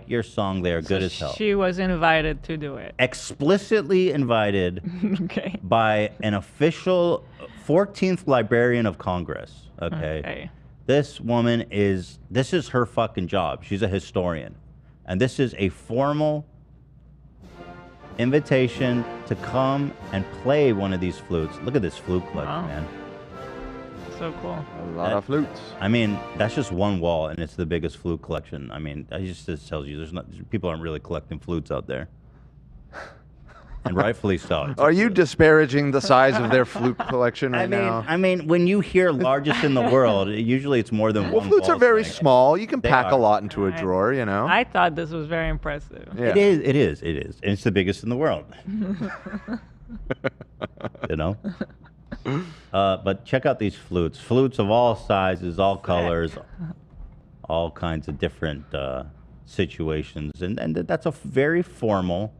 your song there, good as hell. She was invited to do it. Explicitly invited Okay. by an official 14th Librarian of Congress. Okay. This woman this is her fucking job. She's a historian. And this is a formal invitation to come and play one of these flutes. Look at this flute collection, man. So cool. A lot of flutes. I mean, that's just one wall, and it's the biggest flute collection. I mean, that just tells you people aren't really collecting flutes out there. And rightfully so. Are you disparaging the size of their flute collection right now? I mean, when you hear largest in the world, usually it's more than one. Well, flutes are very small. You can They pack a are. lot into a drawer, you know? I thought this was very impressive. Yeah. It is. And it's the biggest in the world. You know? But check out these flutes. Flutes of all sizes, all colors, all kinds of different situations. And that's a very formal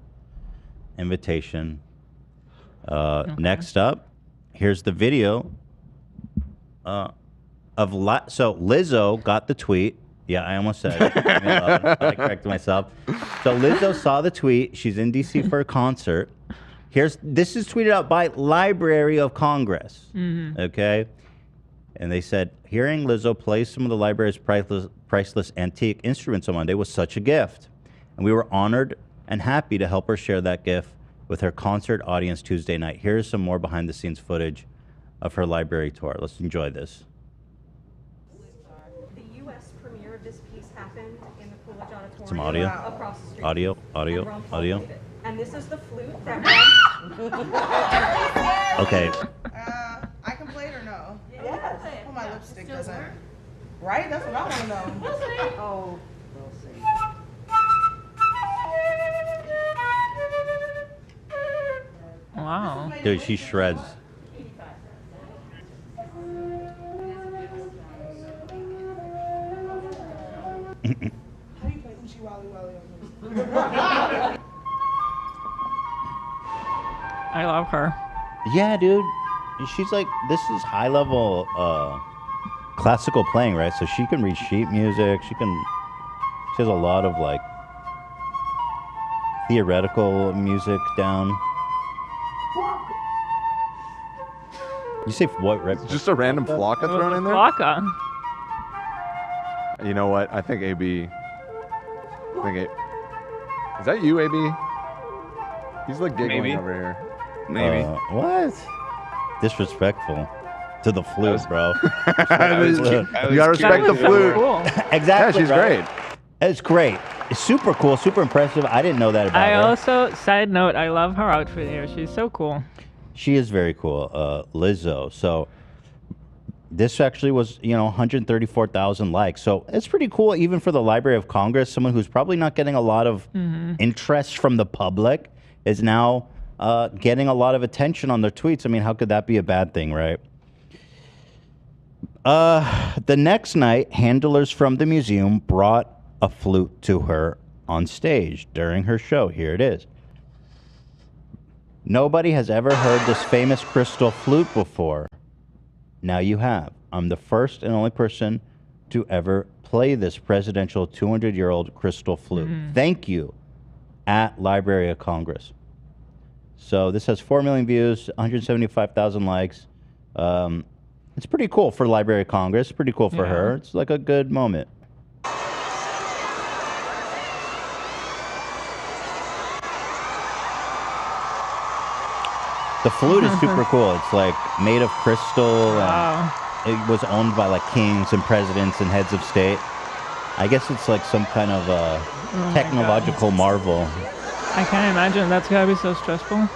invitation. Next up, here's the video so Lizzo got the tweet. Yeah, I almost said it. I corrected myself. So Lizzo saw the tweet. She's in DC for a concert. This is tweeted out by Library of Congress. Okay? And they said, hearing Lizzo play some of the library's priceless antique instruments on Monday was such a gift. And we were honored and happy to help her share that gift with her concert audience Tuesday night. Here's some more behind the scenes footage of her library tour. Let's enjoy this. The U.S. premiere of this piece happened in the Coolidge Auditorium. Some audio. Across the street. Audio. And this is the flute that Okay. I can play it or no? Yes. Oh, my lipstick doesn't. Right? That's what I want to know. We'll see. Oh, we'll see. Wow. Dude, she shreds. How do you play Uchi Wally Wally on this? I love her. Yeah, dude. She's like, this is high level classical playing, right? So she can read sheet music. She has a lot of like theoretical music down. You say what? Right? Just a random flocka thrown in there? Flocka. You know what? I think AB. Is that you, AB? He's like giggling Maybe. over here. Maybe. What? Disrespectful to the flute, bro. You gotta respect the flute. Exactly. Yeah, she's bro. great. It's great. It's super cool, super impressive. I didn't know that about I her. also, side note, I love her outfit here. She's so cool. She is very cool, Lizzo. So this actually was, 134,000 likes. So it's pretty cool, even for the Library of Congress. Someone who's probably not getting a lot of interest from the public is now getting a lot of attention on their tweets. I mean, how could that be a bad thing, right? The next night, handlers from the museum brought a flute to her on stage during her show. Here it is. Nobody has ever heard this famous crystal flute before. Now you have. I'm the first and only person to ever play this presidential 200-year-old crystal flute. Thank you, at Library of Congress. So this has 4 million views, 175,000 likes. It's pretty cool for Library of Congress. Pretty cool for her. It's like a good moment. The flute is super cool. It's like made of crystal. And it was owned by like kings and presidents and heads of state. I guess it's like some kind of technological marvel. I can't imagine. That's gotta be so stressful.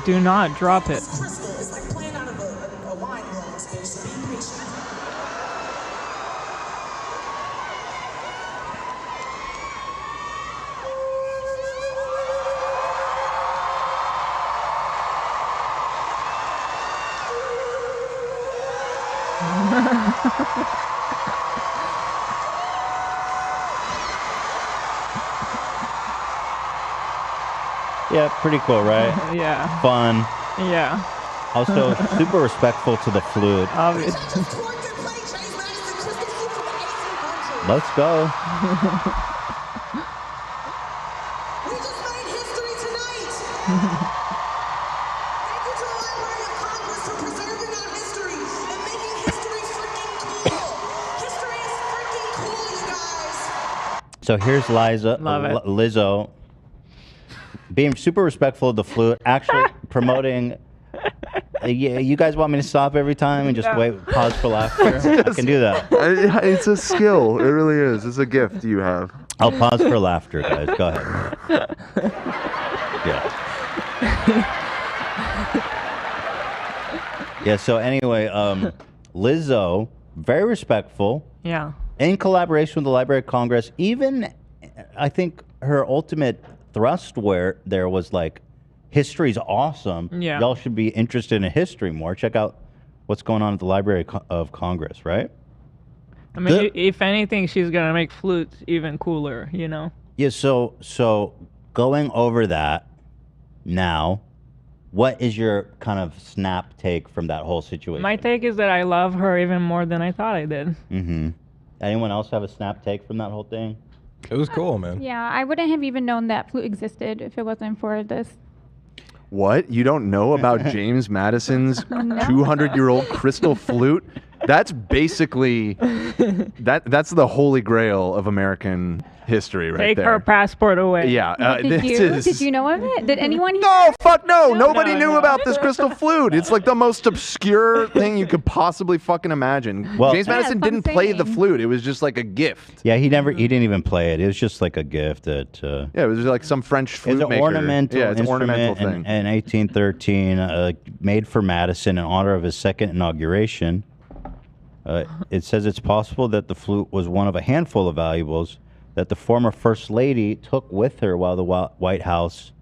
Do not drop it. It's like playing out of a wine glass, bitch. So be patient. Yeah, pretty cool, right? Yeah. Fun. Yeah. Also, super respectful to the flute. Obviously. Let's go. So here's Lizzo being super respectful of the flute, actually promoting. Yeah, you guys want me to stop every time and just wait, pause for laughter? I can do that. It's a skill. It really is. It's a gift you have. I'll pause for laughter, guys. Go ahead. Yeah. Yeah. So anyway, Lizzo, very respectful. Yeah. In collaboration with the Library of Congress, even I think her ultimate thrust where there was like, history's awesome. Yeah. Y'all should be interested in history more. Check out what's going on at the Library of Congress, right? I mean, if anything, she's gonna make flutes even cooler, you know? Yeah, so going over that now, what is your kind of snap take from that whole situation? My take is that I love her even more than I thought I did. Mm-hmm. Anyone else have a snap take from that whole thing? It was cool, man. Yeah, I wouldn't have even known that flute existed if it wasn't for this. What? You don't know about James Madison's 200-year-old crystal flute? That's basically that's the holy grail of American history right Take there. her passport away. Yeah. Did you know of it? Did anyone hear? No, fuck no. Nobody knew about this crystal flute. It's like the most obscure thing you could possibly fucking imagine. Well, James Madison didn't play the flute. It was just like a gift. Yeah, he didn't even play it. It was just like a gift that. Yeah, it was like some French flute it's an maker. ornamental Yeah, it's an instrument ornamental thing. in 1813, made for Madison in honor of his second inauguration. It says it's possible that the flute was one of a handful of valuables that the former First Lady took with her while the White House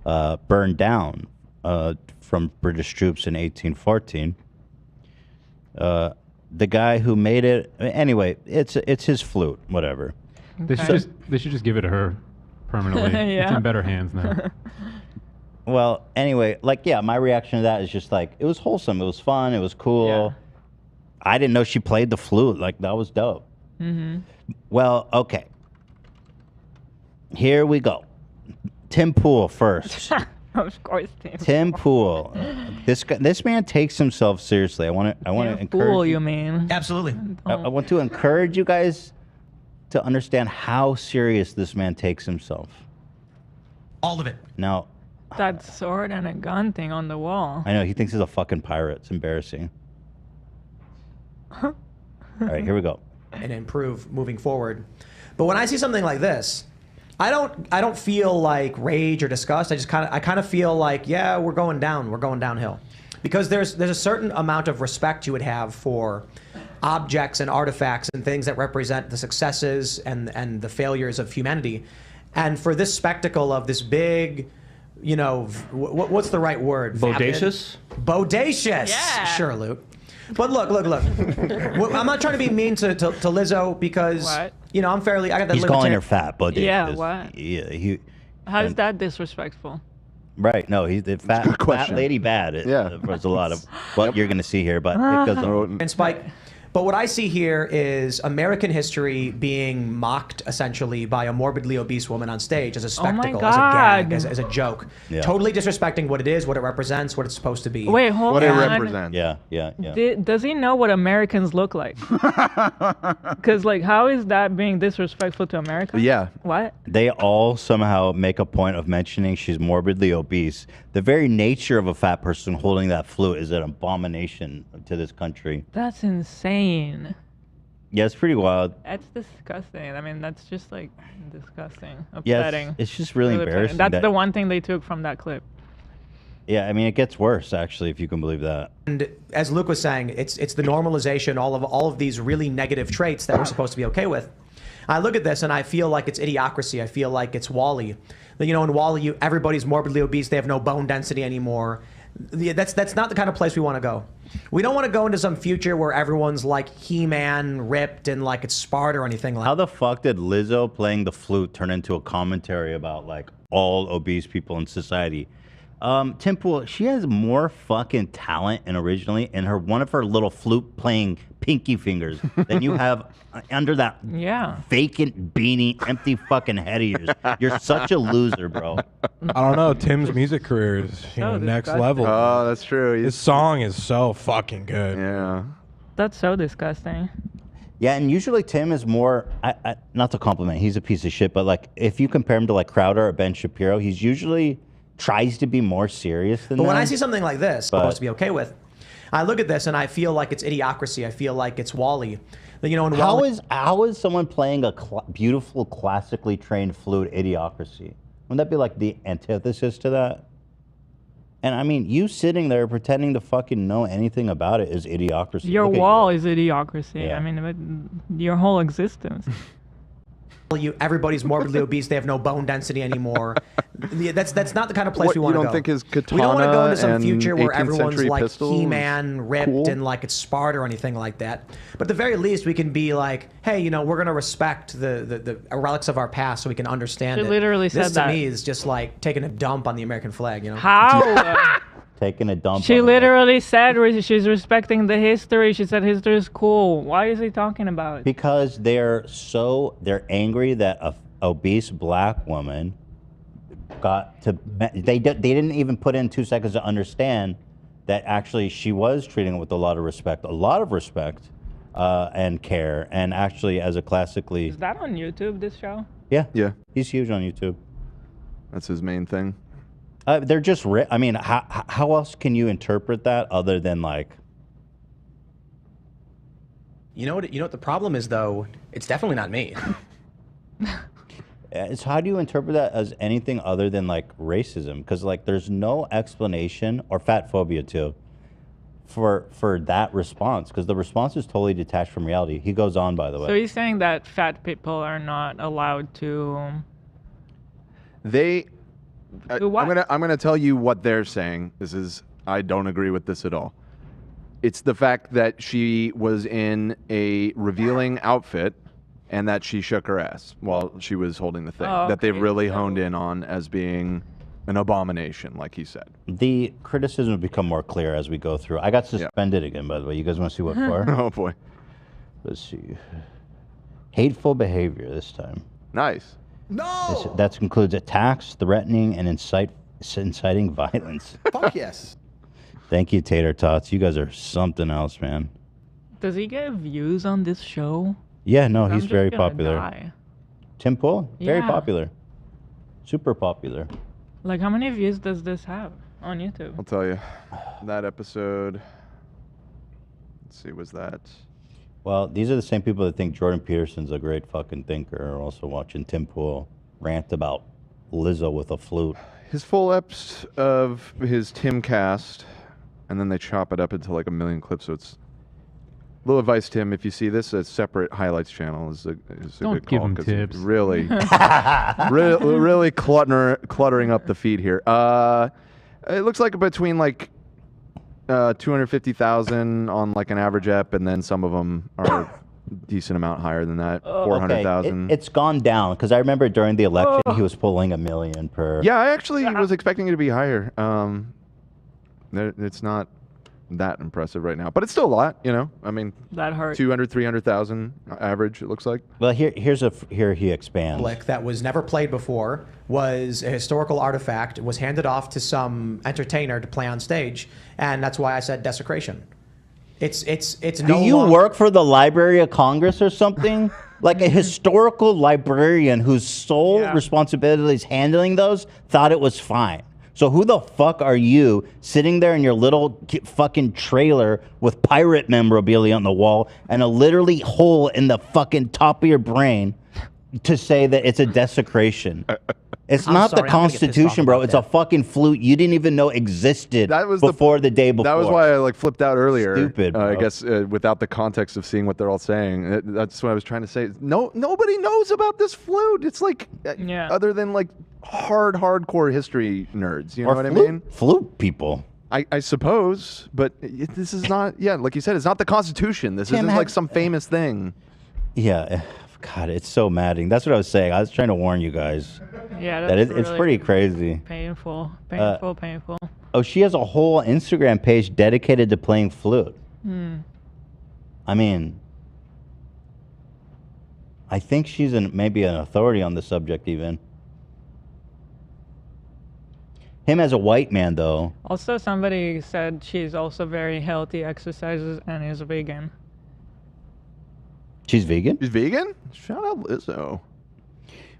burned down from British troops in 1814. The guy who made it, anyway, it's his flute, whatever. They should just give it to her permanently. It's Yeah. in better hands now. Well, anyway, like, yeah, my reaction to that is just like, it was wholesome. It was fun. It was cool. Yeah. I didn't know she played the flute. Like, that was dope. Mm-hmm. Well, okay. Here we go. Tim Pool first. Of course, Tim Pool. This man takes himself seriously. I want to encourage Fool, you mean? Absolutely. I want to encourage you guys to understand how serious this man takes himself. All of it. Now, That sword and a gun thing on the wall. I know he thinks he's a fucking pirate. It's embarrassing. All right, here we go. And improve moving forward. But when I see something like this, I don't feel like rage or disgust. I kind of feel like, yeah, we're going downhill. Because there's a certain amount of respect you would have for objects and artifacts and things that represent the successes and the failures of humanity. And for this spectacle of this big, you know, what's the right word? Bodacious? Bodacious. Yeah. Sure, Luke. But look. I'm not trying to be mean to Lizzo because, you know, I got that He's calling her fat, but Yeah, what? Yeah, How is that disrespectful? right. No, he's the fat lady bad. There's a lot of what you're gonna see here, but it goes on. And Spike. But what I see here is American history being mocked essentially by a morbidly obese woman on stage as a spectacle, as a gag, as a joke. Yeah. Totally disrespecting what it is, what it represents, what it's supposed to be. Wait, hold What it on. represents. Yeah. Does he know what Americans look like? Because, like, how is that being disrespectful to America? Yeah. What? They all somehow make a point of mentioning she's morbidly obese. The very nature of a fat person holding that flute is an abomination to this country. That's insane. Yeah, it's pretty wild. That's disgusting. I mean, that's just like disgusting, Yeah, upsetting. it's just really upsetting. embarrassing That's that- the one thing they took from that clip. Yeah, I mean, it gets worse actually, if you can believe that. And as Luke was saying, it's the normalization, all of these really negative traits that we're supposed to be okay with. I look at this and I feel like it's idiocracy. I feel like it's Wall-E. You know, in Wall-E, everybody's morbidly obese. They have no bone density anymore. That's not the kind of place we want to go. We don't want to go into some future where everyone's like He-Man, ripped, and like it's Sparta or anything like that. How the fuck did Lizzo playing the flute turn into a commentary about like all obese people in society? Tim Pool, she has more fucking talent and originally in her one of her little flute playing pinky fingers than you have under that vacant beanie, empty fucking head of yours. You're such a loser, bro. I don't know. Tim's music career is next level. Oh, that's true. His song is so fucking good. Yeah. That's so disgusting. Yeah, and usually Tim is more, not to compliment, he's a piece of shit, but like if you compare him to like Crowder or Ben Shapiro, he's usually tries to be more serious than But when them. I see something like this, supposed to be okay with, I look at this and I feel like it's idiocracy. I feel like it's Wall-E. You know, in How is someone playing a beautiful, classically trained flute idiocracy? Wouldn't that be like the antithesis to that? And I mean, you sitting there pretending to fucking know anything about it is idiocracy. Your Look at wall is idiocracy. Yeah. I mean, your whole existence. Everybody's morbidly obese. They have no bone density anymore. That's not the kind of place What, we want to you go. don't think his we don't want to go into some katana future where and 18th everyone's century like pistol is He-Man, ripped, cool? and like it's Sparta or anything like that. But at the very least, we can be like, hey, you know, we're gonna respect the relics of our past so we can understand She it. literally this said that. to me is just like taking a dump on the American flag. You know How? Taking a dump. She on literally said she's respecting the history. She said history is cool. Why is he talking about it? Because they're angry that a obese black woman got to. They didn't even put in 2 seconds to understand that actually she was treating it with a lot of respect, and care, and actually as a classically. Is that on YouTube? This show? Yeah. He's huge on YouTube. That's his main thing. They're just. I mean, how else can you interpret that other than like? You know what the problem is though? It's definitely not me. It's how do you interpret that as anything other than like racism? Because like there's no explanation, or fat phobia too, for that response. Because the response is totally detached from reality. He goes on, by the way. So he's saying that fat people are not allowed to. I'm gonna tell you what they're saying. I don't agree with this at all. It's the fact that she was in a revealing outfit and that she shook her ass while she was holding the thing. Oh, that they've okay, really honed in on as being an abomination, like he said. The criticism will become more clear as we go through. I got suspended again, by the way. You guys want to see what for? Oh boy. Let's see. Hateful behavior this time. Nice. No. That includes attacks, threatening, and inciting violence. Fuck yes. Thank you, Tater Tots. You guys are something else, man. Does he get views on this show? Yeah, no, I'm he's just very gonna popular. die. Tim Pool, very Yeah. popular. Super popular. Like, how many views does this have on YouTube? I'll tell you. That episode. Let's see, was that? Well, these are the same people that think Jordan Peterson's a great fucking thinker are also watching Tim Pool rant about Lizzo with a flute. His full eps of his Tim cast, and then they chop it up into like a million clips. So it's little advice, Tim. If you see this, a separate highlights channel is a Don't good give call him 'cause it's tips. really, really cluttering up the feed here. It looks like between like 250,000 on like an average ep, and then some of them are decent amount higher than that. 400,000. Okay. It's gone down because I remember during the election he was pulling 1 million per. Yeah, I actually was expecting it to be higher. It's not that impressive right now, but it's still a lot, you know. I mean, that hurt. 200, 300,000 average. It looks like. Well, here he expands. That was never played before, was a historical artifact, was handed off to some entertainer to play on stage, and that's why I said desecration. It's Do no you longer- work for the Library of Congress or something? Like a historical librarian whose sole responsibility is handling those thought it was fine. So who the fuck are you sitting there in your little fucking trailer with pirate memorabilia on the wall and a literally hole in the fucking top of your brain to say that it's a desecration? It's I'm not sorry, the I'm gonna get pissed Constitution, off bro. about It's a fucking flute you didn't even know existed before the day before. That was why I like flipped out earlier. Stupid, I bro. guess without the context of seeing what they're all saying. That's what I was trying to say. No, nobody knows about this flute. It's like other than like hardcore history nerds. You know Or what I flute- mean? Flute people. I suppose, but this is not. Yeah, like you said, it's not the Constitution. This Tim, isn't have- like some famous thing. Yeah, God, it's so maddening. That's what I was saying. I was trying to warn you guys. Yeah, that that's it's really pretty crazy. Painful. Painful. Oh, she has a whole Instagram page dedicated to playing flute. I mean, I think she's maybe an authority on the subject even. Him as a white man, though. Also, somebody said she's also very healthy, exercises, and is vegan. She's vegan? She's vegan? Shout out Lizzo.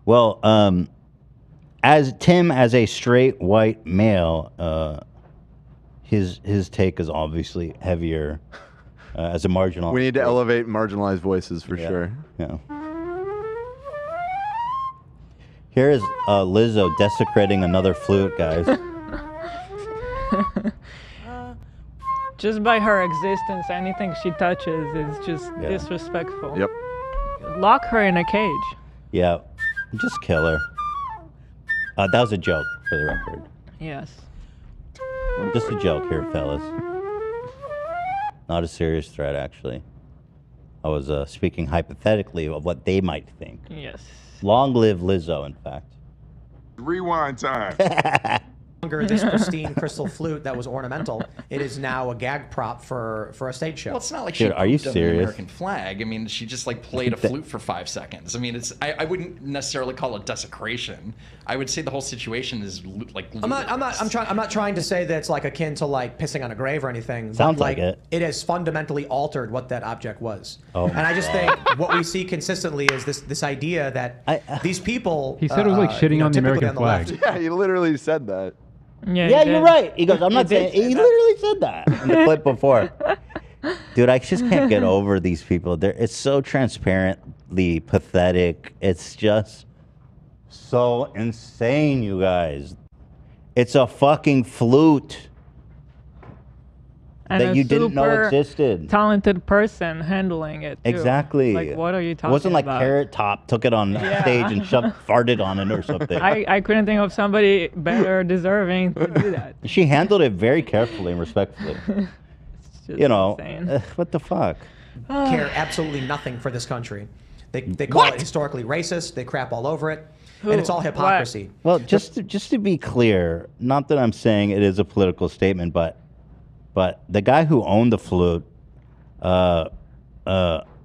Well, as Tim, as a straight white male, his take is obviously heavier as a marginal. We need to elevate marginalized voices for sure. Yeah. Here is Lizzo desecrating another flute, guys. Just by her existence, anything she touches is just disrespectful. Yep. Lock her in a cage. Yeah, just kill her. That was a joke, for the record. Yes. Just a joke here, fellas. Not a serious threat, actually. I was speaking hypothetically of what they might think. Yes. Long live Lizzo, in fact. Rewind time. Longer this pristine crystal flute that was ornamental, it is now a gag prop for a stage show. Well, it's not like Dude, she are you pooped on the serious? American flag. I mean, she just like played a flute for 5 seconds. I mean, it's I wouldn't necessarily call it desecration. I would say the whole situation is like. I'm not trying to say that it's like akin to like pissing on a grave or anything. Sounds but like it. It has fundamentally altered what that object was. Oh and I just my think what we see consistently is this idea that these people. He said it was like shitting on the typically American left- flag. Yeah, he literally said that. Yeah, you're right. He goes, I'm not saying. He literally said that in the clip before. Dude, I just can't get over these people. It's so transparently pathetic. It's just so insane, you guys. It's a fucking flute And that a you didn't know super existed. Talented person handling it. Too. Exactly. Like, what are you talking It wasn't like about? Carrot Top took it on stage and farted on it or something. I couldn't think of somebody better deserving to do that. She handled it very carefully and respectfully. You know, insane. what the fuck? care absolutely nothing for this country. They call it historically racist. They crap all over it, and it's all hypocrisy. Well, just to be clear, not that I'm saying it is a political statement, but the guy who owned the flute,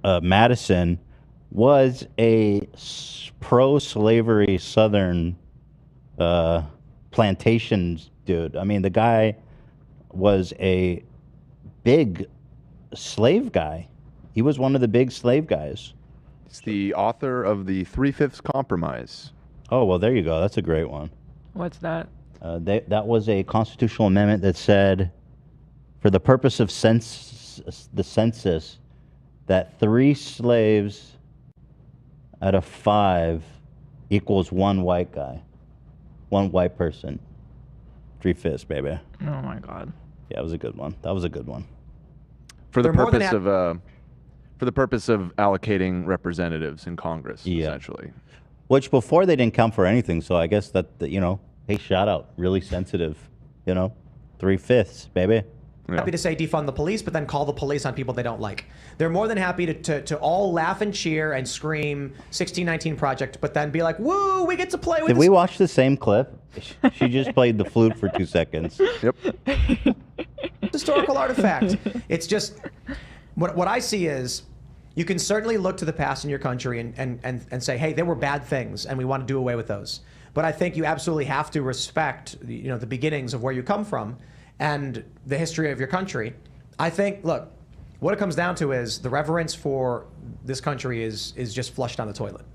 Madison, was a pro-slavery Southern plantations dude. I mean, the guy was a big slave guy. He was one of the big slave guys. It's the author of the 3/5 Compromise. Oh, well, there you go. That's a great one. What's that? That was a constitutional amendment that said, for the purpose of the census, that 3 slaves out of 5 equals 1 white guy, 1 white person. 3/5, baby. Oh my God. Yeah, it was a good one. That was a good one. For the They're more than purpose of allocating representatives in Congress, essentially. Which before they didn't count for anything, so I guess that, hey, shout out, really sensitive, 3/5, baby. Happy to say defund the police, but then call the police on people they don't like. They're more than happy to all laugh and cheer and scream 1619 Project, but then be like, woo, we get to play with Did this. we watch the same clip? She just played the flute for 2 seconds. Yep. Historical artifact. It's just, what I see is, you can certainly look to the past in your country and say, hey, there were bad things, and we want to do away with those. But I think you absolutely have to respect, the beginnings of where you come from and the history of your country. I think, look, what it comes down to is the reverence for this country is just flushed down the toilet.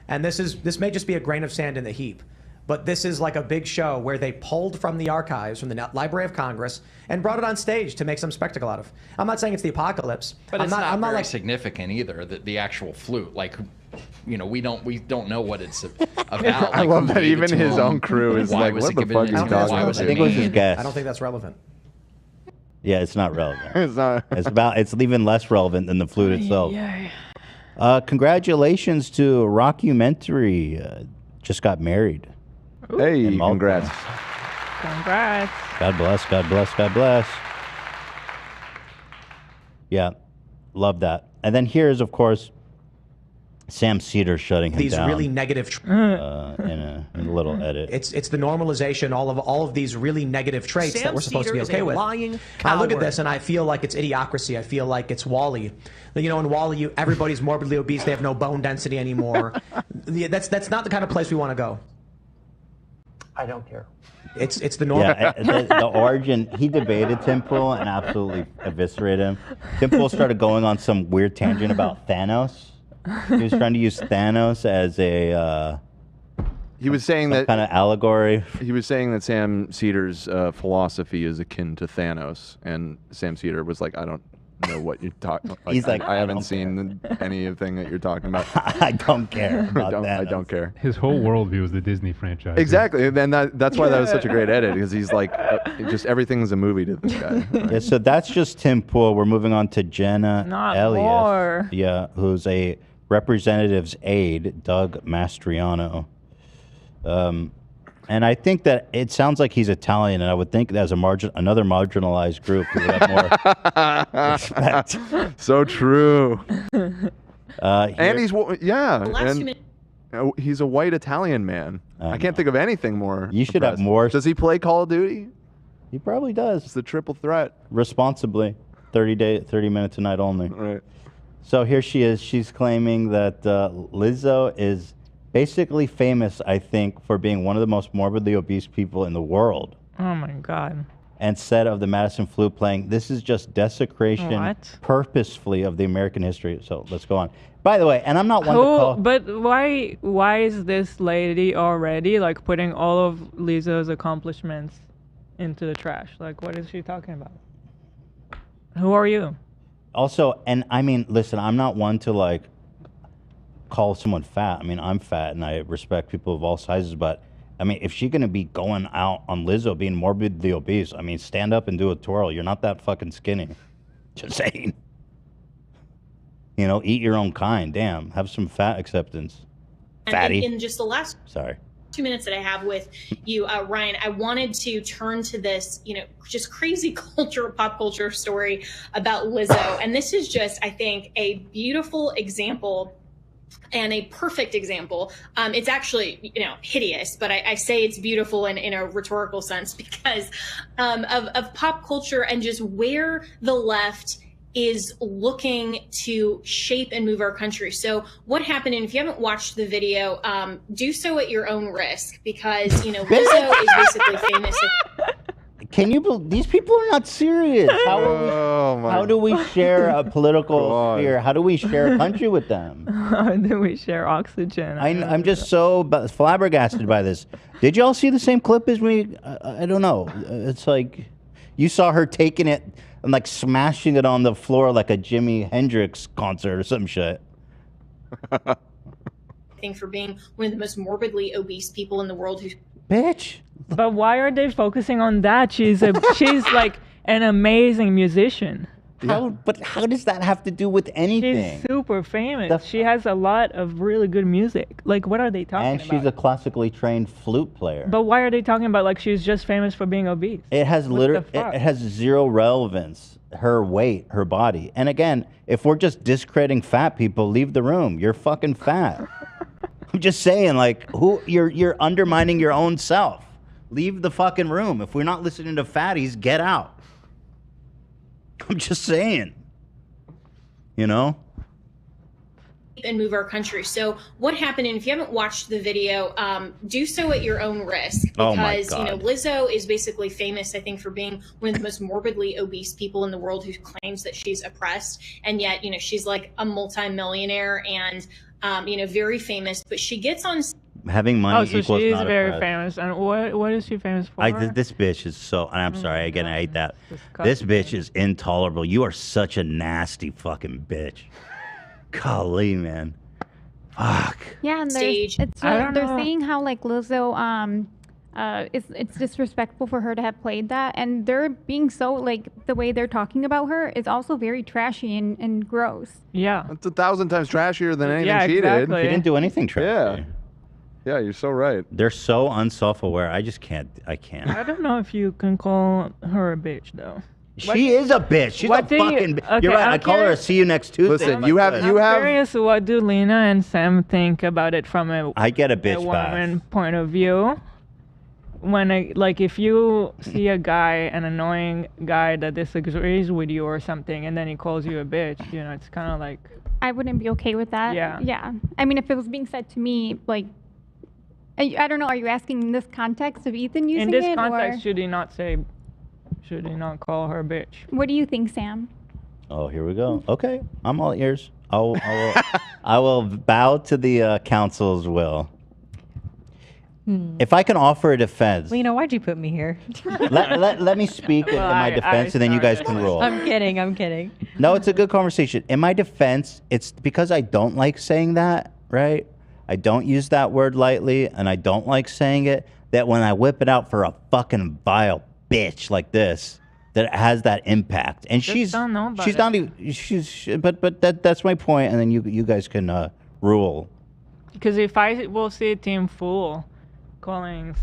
And this may just be a grain of sand in the heap, But this is like a big show where they pulled from the archives from the Library of Congress and brought it on stage to make some spectacle out of. I'm not saying it's the apocalypse. But I'm it's not very like significant either. The actual flute, like, you know, we don't know what it's about. I Like, love who that gave it even to his him, own crew is why like, was what it the given fuck to is him, talking why about? was I think it was his guess. I don't think that's relevant. Yeah, it's not relevant. It's not. It's even less relevant than the flute itself. Congratulations to Rockumentary. Just got married. Hey, In Malta. congrats. Congrats. God bless, God bless, God bless. Yeah, love that. And then here's, of course, Sam Cedar shutting him These down. really negative. In a little edit. It's the normalization all of these really negative traits Sam that we're supposed to be Cedar is okay a with. lying I look at coward. this and I feel like it's idiocracy. I feel like it's Wall-E. You know, in Wall-E, everybody's morbidly obese. They have no bone density anymore. That's not the kind of place we want to go. I don't care. It's the norm. Yeah, the origin. He debated Tim Pool and absolutely eviscerated him. Tim Pool started going on some weird tangent about Thanos. He was trying to use Thanos as a. He was saying that kind of allegory. He was saying that Sam Cedar's philosophy is akin to Thanos, and Sam Cedar was like, I don't know what you're talking. He's like, I I haven't don't seen anything that you're talking about. I don't care about I Thanos. don't care. His whole worldview is the Disney franchise. Exactly, and that's why that was such a great edit, because he's like, just everything's a movie to this guy. Yeah, so that's just Tim Pool. We're moving on to Jenna Not Elliott. more. Yeah, who's a representative's aide, Doug Mastriano. And I think that it sounds like he's Italian, and I would think that as another marginalized group, he would have more respect. So true. Here- And he's last and he's a white Italian man. I can't think of anything more. You should have impressive. more. Does he play Call of Duty? He probably does. It's the triple threat. Responsibly, 30 minutes a night only. Right. So here she is. She's claiming that Lizzo is basically famous, I think, for being one of the most morbidly obese people in the world. Oh my God. And said of the Madison flu playing, this is just desecration What? purposefully of the American history. So let's go on. By the way, and I'm not one to call. But why is this lady already like putting all of Lizzo's accomplishments into the trash? Like, what is she talking about? Who are you? Also, and I mean, listen, I'm not one to like call someone fat. I mean, I'm fat and I respect people of all sizes, but I mean, if she's gonna be going out on Lizzo being morbidly obese, I mean, stand up and do a twirl. You're not that fucking skinny. Just saying. You know, eat your own kind. Damn, have some fat acceptance. Fatty. In just the last Sorry. 2 minutes that I have with you, Ryan, I wanted to turn to this, just crazy pop culture story about Lizzo. And this is just, I think, a beautiful example and a perfect example. It's actually, hideous, but I say it's beautiful in a rhetorical sense because of pop culture and just where the left is looking to shape and move our country. So what happened, and if you haven't watched the video, do so at your own risk because, Lizzo is basically famous. Can you believe these people are not serious? How do we share a political sphere? How do we share a country with them? How do we share oxygen? I'm just so flabbergasted by this. Did y'all see the same clip as me? I don't know. It's like you saw her taking it and like smashing it on the floor like a Jimi Hendrix concert or some shit. For being one of the most morbidly obese people in the world who Bitch. But why are they focusing on that? She's like an amazing musician. But how does that have to do with anything? She's super famous. She has a lot of really good music. Like, what are they talking And about? she's a classically trained flute player. But why are they talking about like she's just famous for being obese? It has What the fuck? it has zero relevance. Her weight, her body. And again, if we're just discrediting fat people, leave the room. You're fucking fat. I'm just saying, like, you're undermining your own self. Leave the fucking room. If we're not listening to fatties, get out. I'm just saying. and move our country. So what happened, and if you haven't watched the video, do so at your own risk because, Lizzo is basically famous, I think, for being one of the most morbidly obese people in the world who claims that she's oppressed. And yet, she's like a multimillionaire and, very famous, but she gets on. Having money Oh, so equals she is not a very threat. famous. And what is she famous for? This bitch is so. And I'm sorry again. I hate that. This bitch is intolerable. You are such a nasty fucking bitch. Golly, man. Fuck. Yeah, and Stage. they're saying how like Lizzo it's disrespectful for her to have played that, and they're being so like the way they're talking about her is also very trashy and gross. Yeah. It's 1,000 times trashier than anything Yeah, she exactly. She didn't do anything trashy. Yeah, you're so right. They're so unself-aware. I just can't. I can't. I don't know if you can call her a bitch though. She is a bitch. She's a what do you- fucking. okay, You're right. I'm I call her a curious- see you next Tuesday. Listen, you have I'm curious, what do Lena and Sam think about it from I get a bitch woman point of view? When if you see a guy, an annoying guy that disagrees with you or something, and then he calls you a bitch, it's kind of like. I wouldn't be okay with that. Yeah. Yeah. I mean, if it was being said to me, like, I don't know. Are you asking in this context of Ethan using In this it, context, or should he not call her a bitch? what do you think, Sam? Oh, here we go. Okay, I'm all ears. I will bow to the council's will. If I can offer a defense, Lena, why'd you put me here? let me speak in my defense, and then you guys can roll. I'm kidding. I'm kidding. No, it's a good conversation. In my defense, it's because I don't like saying that, right? I don't use that word lightly, and I don't like saying it, that when I whip it out for a fucking vile bitch like this, that it has that impact. And Just don't know about she's it. not even, but that's my point, and then you guys can rule. Because if I will see a team fool calling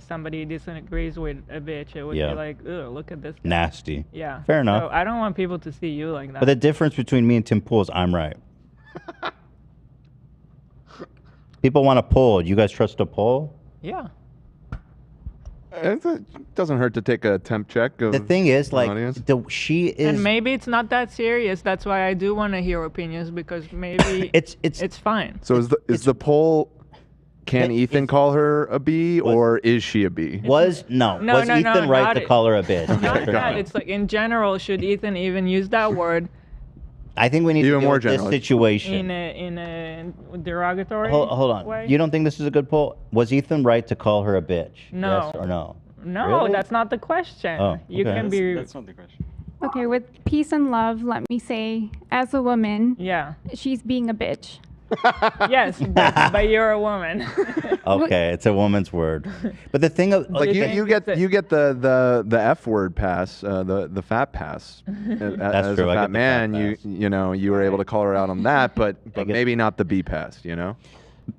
somebody disagrees with a bitch, it would Yeah. be like, ugh, look at this guy. Nasty. Yeah. Fair enough. So I don't want people to see you like that. But the difference between me and Tim Pool is I'm right. People want a poll. You guys trust a poll? Yeah. It doesn't hurt to take a temp check. Of The thing is, an like, audience. she is. And maybe it's not that serious. That's why I do want to hear opinions, because maybe it's fine. So is the poll? Can Ethan call her a B, or is she a B? Was No, was no, Ethan no, right not to it. call her a bitch? Not that. It's like in general, should Ethan even use that word I think we need Even to deal more with this general. situation. in a derogatory Hold on. way? You don't think this is a good poll? Was Ethan right to call her a bitch? No. Yes or no? No, Really? that's not the question. Oh, You okay. can be. That's not the question. Okay, with peace and love, let me say, as a woman, Yeah. she's being a bitch. Yes, but you're a woman. Okay, it's a woman's word. But the thing of Like you get the F word pass, the fat pass. As true, a I fat get the man, fat you were able to call her out on that, but maybe not the B pass.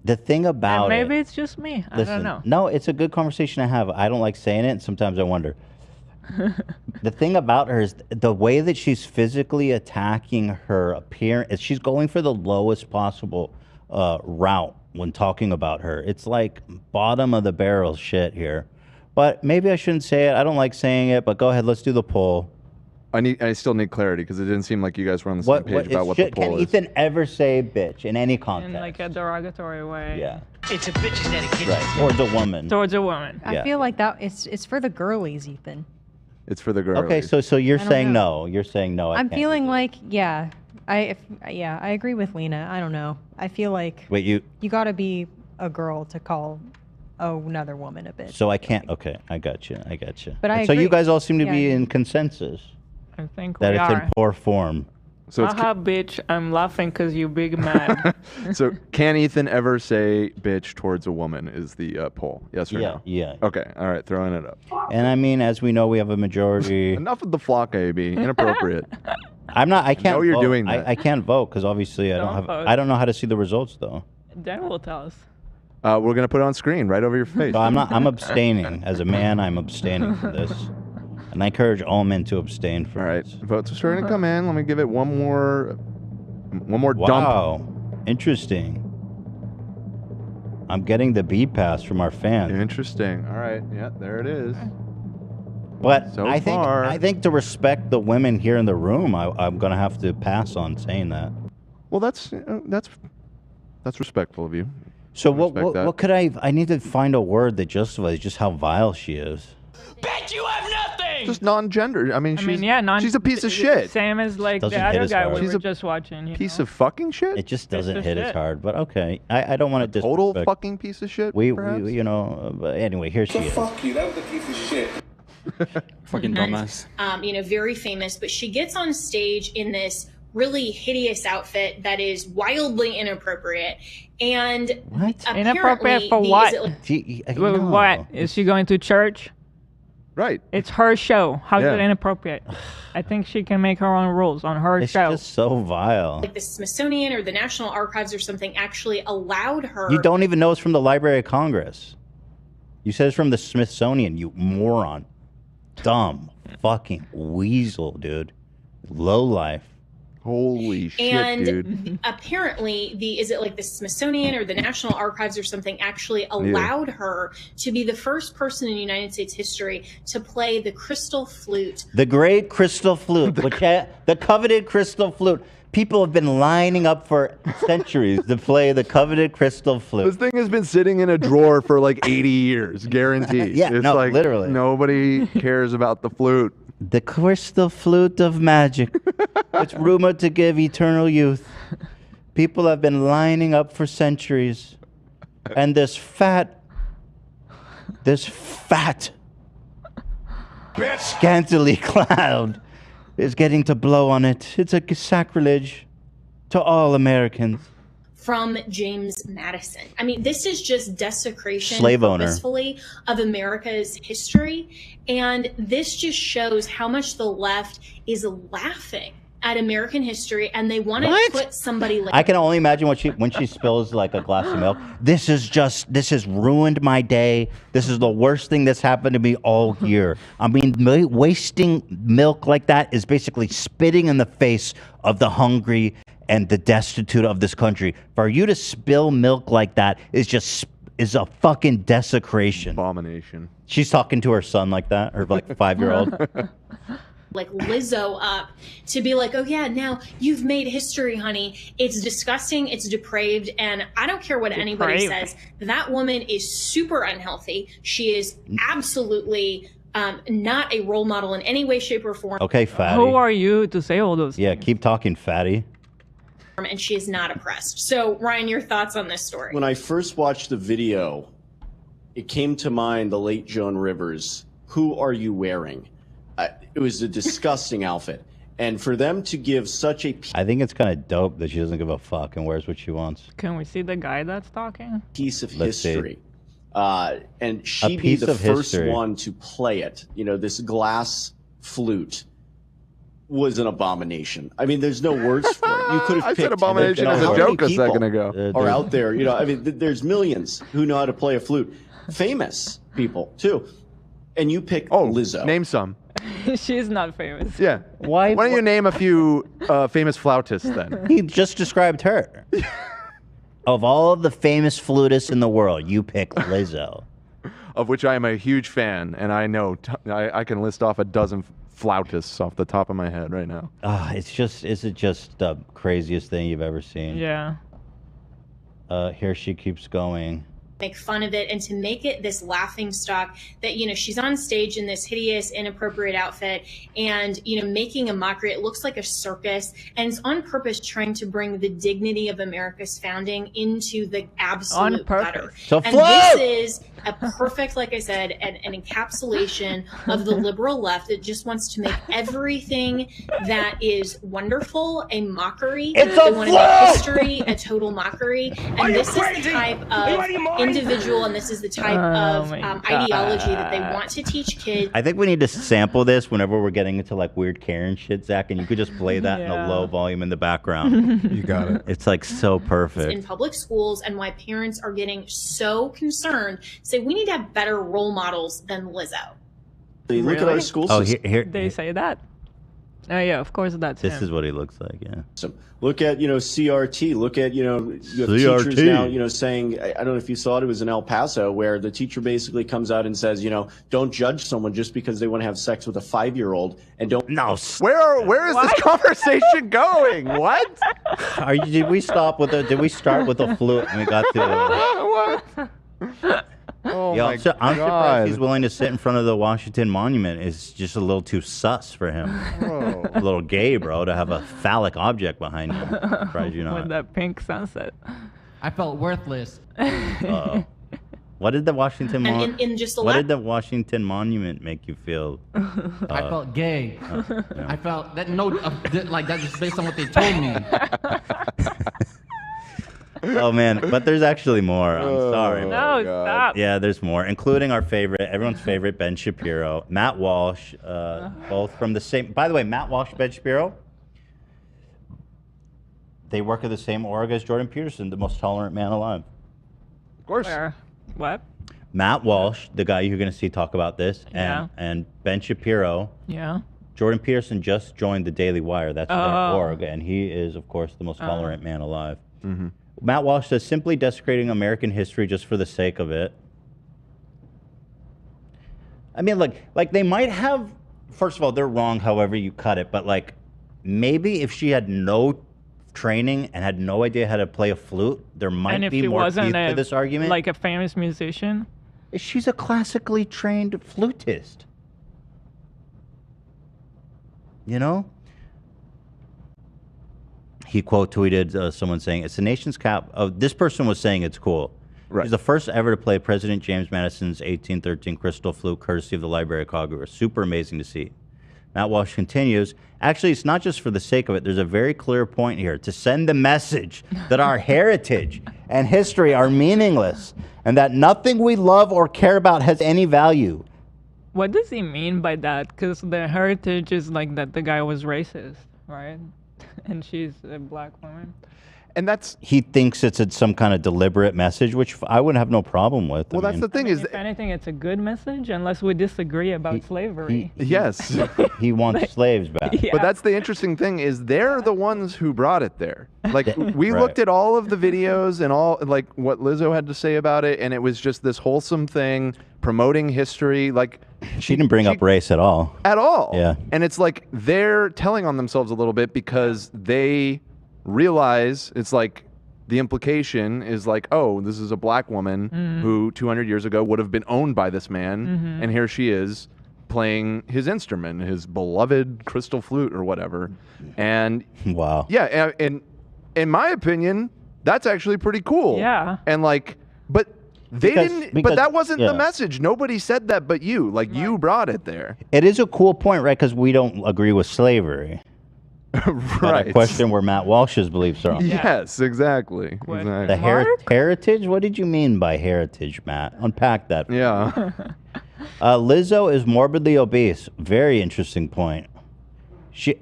the thing about And maybe it. it's just me. I Listen, don't know. no, it's a good conversation to have. I don't like saying it, and sometimes I wonder. The thing about her is the way that she's physically attacking her appearance. She's going for the lowest possible route when talking about her. It's like bottom of the barrel shit here. But maybe I shouldn't say it. I don't like saying it. But go ahead. Let's do the poll. I still need clarity because it didn't seem like you guys were on the same page about what the poll Can is. Ethan ever say bitch in any In context? like a derogatory way. Yeah. It's a bitch's dedication. Right. Towards a woman. Towards a woman. I feel like that it's for the girlies, Ethan. It's for the girls. Okay, so you're I don't saying know. no. You're saying no. I I'm can't. feeling like I agree with Lena. I don't know. I feel like Wait, you. you got to be a girl to call another woman a bitch. So I can't. Okay, I got you. But I So you agree. guys all seem to Yeah, be I in consensus I think that we it's are. in poor form. So it's Haha, bitch, I'm laughing because you big mad. so can Ethan ever say bitch towards a woman is the poll. Yes or Yeah, no? yeah. Okay. All right. Throwing it up. And I mean, as we know, we have a majority. Enough of the flock, AB. Inappropriate. I'm not. I can't. know you're vote. doing that. I can't vote because obviously I don't Don't have. vote. I don't know how to see the results though. Dan will tell us. We're gonna put it on screen right over your face. So I'm not. I'm abstaining as a man. I'm abstaining from this, and I encourage all men to abstain from. All right. This. Votes are starting to come in. Let me give it one more dump. Wow, interesting. I'm getting the B pass from our fans. Interesting. All right. Yeah, there it is. But So I far- think to respect the women here in the room, I'm gonna have to pass on saying that. Well, that's respectful of you. So Respect that. what could I need to find a word that justifies just how vile she is. Bet you have nothing! just non-gender. I mean, she's a piece of shit. Same as like Doesn't the hit other as guy hard. we She's were a just watching. You Piece know? of fucking shit. It just doesn't of hit as shit. hard. But okay, I don't want to Total disrespect. fucking piece of shit. We perhaps? you know. But anyway, here she is. Fuck you. That was a piece of shit. Fucking dumbass. Very famous, but she gets on stage in this really hideous outfit that is wildly inappropriate. And what? Inappropriate for what? What? Is she going to church? Right. It's her show. How's Yeah. it inappropriate? I think she can make her own rules on her It's show. just so vile. Like the Smithsonian or the National Archives or something actually allowed her. You don't even know it's from the Library of Congress. You said it's from the Smithsonian, you moron. Dumb fucking weasel, dude. Low life. Holy And apparently, is it like the Smithsonian or the National Archives or something actually allowed her to be the first person in United States history to play the crystal flute. The great crystal flute, the coveted crystal flute. People have been lining up for centuries to play the coveted crystal flute. This thing has been sitting in a drawer for like 80 years, guaranteed. Yeah, it's no, like literally. Nobody cares about the flute. The crystal flute of magic. It's rumored to give eternal youth. People have been lining up for centuries. And this fat, scantily clad is getting to blow on it. It's a sacrilege to all Americans. From James Madison. I mean, this is just desecration Slave owner. purposefully of America's history. And this just shows how much the left is laughing at American history, and they want to put somebody like I can only imagine when she spills like a glass of milk. This has ruined my day. This is the worst thing that's happened to me all year. I mean, wasting milk like that is basically spitting in the face of the hungry and the destitute of this country. For you to spill milk like that is a fucking desecration. Abomination. She's talking to her son like that, her like 5-year-old. like Lizzo up to be like, oh yeah, now you've made history, honey. It's disgusting, it's depraved, and I don't care what anybody says. That woman is super unhealthy. She is absolutely not a role model in any way, shape, or form. Okay, fatty. Who are you to say all those? Yeah, keep talking, fatty. And she is not oppressed. So, Ryan, your thoughts on this story? When I first watched the video, it came to mind the late Joan Rivers. Who are you wearing? It was a disgusting outfit. And for them to give such a I think it's kind of dope that she doesn't give a fuck and wears what she wants. Can we see the guy that's talking? piece of Let's see. history, and she be piece the of first history. one to play it, this glass flute was an abomination. I mean, there's no words for it. You could have I picked said abomination as a how joke many a second people ago. are out there. I mean, there's millions who know how to play a flute. Famous people too. And you pick Lizzo. Name some. She's not famous. Yeah. Why don't you name a few famous flautists then? He just described her. Of all the famous flutists in the world, you pick Lizzo. Of which I am a huge fan, and I know I can list off a dozen flautists off the top of my head right now. Is it just the craziest thing you've ever seen? Yeah. Here she keeps going. Make fun of it and to make it this laughing stock that she's on stage in this hideous inappropriate outfit and making a mockery. It looks like a circus, and it's on purpose trying to bring the dignity of America's founding into the absolute gutter. So And float! this is a perfect, like I said, an encapsulation of the liberal left that just wants to make everything that is wonderful a mockery. It's They a want to float! make history a total mockery. And this is the type of individual, and this is the type of ideology that they want to teach kids. I think we need to sample this whenever we're getting into like weird Karen shit, Zach, and you could just play that in a low volume in the background. You got it. It's like so perfect. In public schools, and why parents are getting so concerned, say we need to have better role models than Lizzo. You look at our school Oh, system. here. They say that. Oh yeah, of course that's This him. is what he looks like, yeah. So look at CRT. Look at you have CRT. teachers now saying, I don't know if you saw it. It was in El Paso where the teacher basically comes out and says, don't judge someone just because they want to have sex with a 5-year-old, and don't. No. Where is this conversation going? What? Did we start with a flute and we got to? What? Oh Yo, my I'm surprised God. he's willing to sit in front of the Washington Monument. It's just a little too sus for him. Bro. A little gay, bro, to have a phallic object behind you. Surprised you With not. that pink sunset. I felt worthless. Uh-oh. What did the Washington And in just the What la- did the Washington Monument make you feel? I felt gay. Yeah. I felt that like that's just based on what they told me. Oh man, but there's actually more. I'm sorry. No, stop. Yeah, there's more, including our favorite, everyone's favorite, Ben Shapiro, Matt Walsh, both from the same. By the way, Matt Walsh, Ben Shapiro, they work at the same org as Jordan Peterson, the most tolerant man alive. Of course. Where? What? Matt Walsh, the guy you're going to see talk about this, Yeah. and Ben Shapiro. Yeah. Jordan Peterson just joined the Daily Wire. That's their Oh. org, and he is, of course, the most tolerant man alive. Mm-hmm. Matt Walsh says simply desecrating American history just for the sake of it. I mean, like they might have. First of all, they're wrong. However you cut it, but like maybe if she had no training and had no idea how to play a flute, there might And if be he more wasn't teeth to this argument. like a famous musician. She's a classically trained flutist. You know? He quote tweeted someone saying, "It's the nation's cap." This person was saying it's cool. Right. He's the first ever to play President James Madison's 1813 crystal flute, courtesy of the Library of Congress. Super amazing to see. Matt Walsh continues, actually, it's not just for the sake of it. There's a very clear point here to send the message that our heritage and history are meaningless and that nothing we love or care about has any value. What does he mean by that? Because the heritage is like that the guy was racist, right? And she's a black woman. And that's He thinks it's some kind of deliberate message, which I would have no problem with. well. That's the thing is, If anything, it's a good message, unless we disagree about slavery. yes. He wants slaves back. Yeah. But that's the interesting thing is they're the ones who brought it there. Like we Right. looked at all of the videos and all like what Lizzo had to say about it, and it was just this wholesome thing promoting history. Like She didn't bring up race at all. at all. Yeah. And it's like they're telling on themselves a little bit because they realize it's like the implication is like, oh, this is a black woman who 200 years ago would have been owned by this man, and here she is playing his instrument, his beloved crystal flute or whatever. And wow. Yeah, and in my opinion, that's actually pretty cool. Yeah. And like, but they didn't. because- But that wasn't yeah. the message. Nobody said that, but you. Like you brought it there. It is a cool point, right? Because we don't agree with slavery. But I Right. question where Matt Walsh's beliefs are on. Yes, exactly. Exactly. The heritage? What did you mean by heritage, Matt? Unpack that. Yeah. Lizzo is morbidly obese. Very interesting point.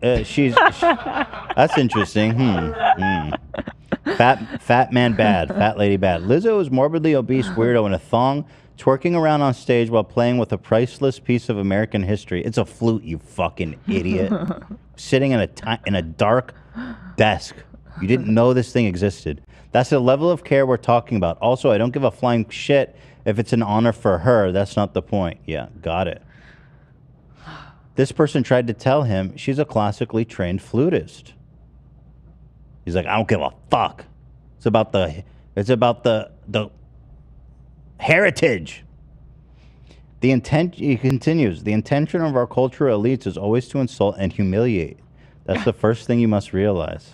That's interesting. Fat man bad. Fat lady bad. Lizzo is morbidly obese weirdo in a thong, twerking around on stage while playing with a priceless piece of American history. It's a flute, you fucking idiot. Sitting in a dark desk. You didn't know this thing existed. That's the level of care we're talking about. Also, I don't give a flying shit if it's an honor for her. That's not the point. Yeah, got it. This person tried to tell him she's a classically trained flutist. He's like, I don't give a fuck. It's about the heritage. He continues, the intention of our cultural elites is always to insult and humiliate. That's the first thing you must realize.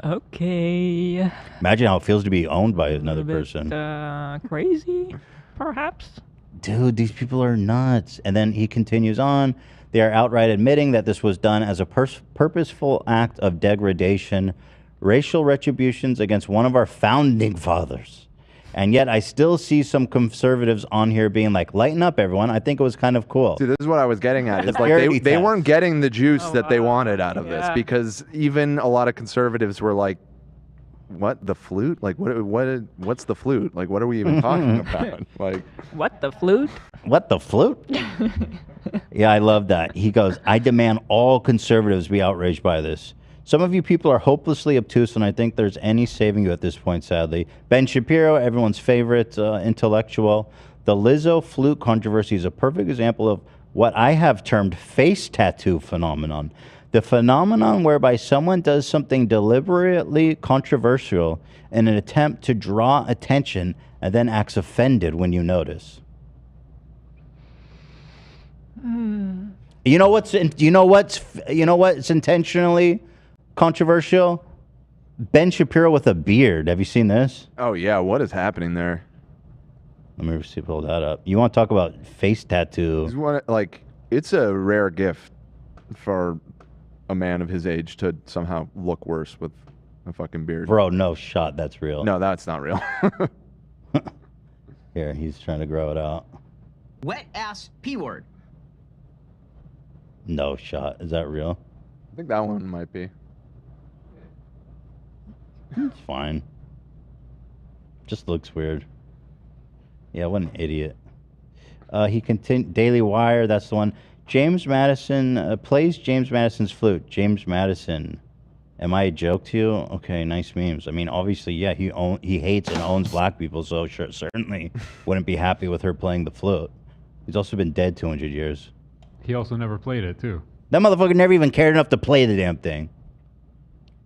Okay. Imagine how it feels to be owned by another person. Crazy, perhaps. Dude, these people are nuts. And then he continues on. They are outright admitting that this was done as a purposeful act of degradation, racial retributions against one of our founding fathers. And yet I still see some conservatives on here being like, lighten up, everyone. I think it was kind of cool. See, this is what I was getting at. It's like Purity they test. weren't getting the juice that they wanted out of this Yeah. because even a lot of conservatives were like, "What, the flute? Like what's the flute? Like what are we even talking about? Like What the flute? What the flute? Yeah, I love that. He goes, I demand all conservatives be outraged by this. Some of you people are hopelessly obtuse, and I think there's any saving you at this point, sadly. Ben Shapiro, everyone's favorite intellectual. The Lizzo flute controversy is a perfect example of what I have termed face tattoo phenomenon. The phenomenon whereby someone does something deliberately controversial in an attempt to draw attention and then acts offended when you notice. You know what's intentionally controversial? Ben Shapiro with a beard. Have you seen this? Oh yeah, what is happening there? Let me see, pull that up. You want to talk about face tattoo? It's a rare gift for a man of his age to somehow look worse with a fucking beard. Bro, no shot. That's real. No, that's not real. Here, he's trying to grow it out. Wet ass P word. No shot. Is that real? I think that one might be. It's fine. Just looks weird. Yeah, what an idiot. He continued. Daily Wire, that's the one. James Madison plays James Madison's flute. James Madison. Am I a joke to you? Okay, nice memes. I mean, obviously, yeah, he hates and owns black people, so certainly wouldn't be happy with her playing the flute. He's also been dead 200 years. He also never played it, too. That motherfucker never even cared enough to play the damn thing.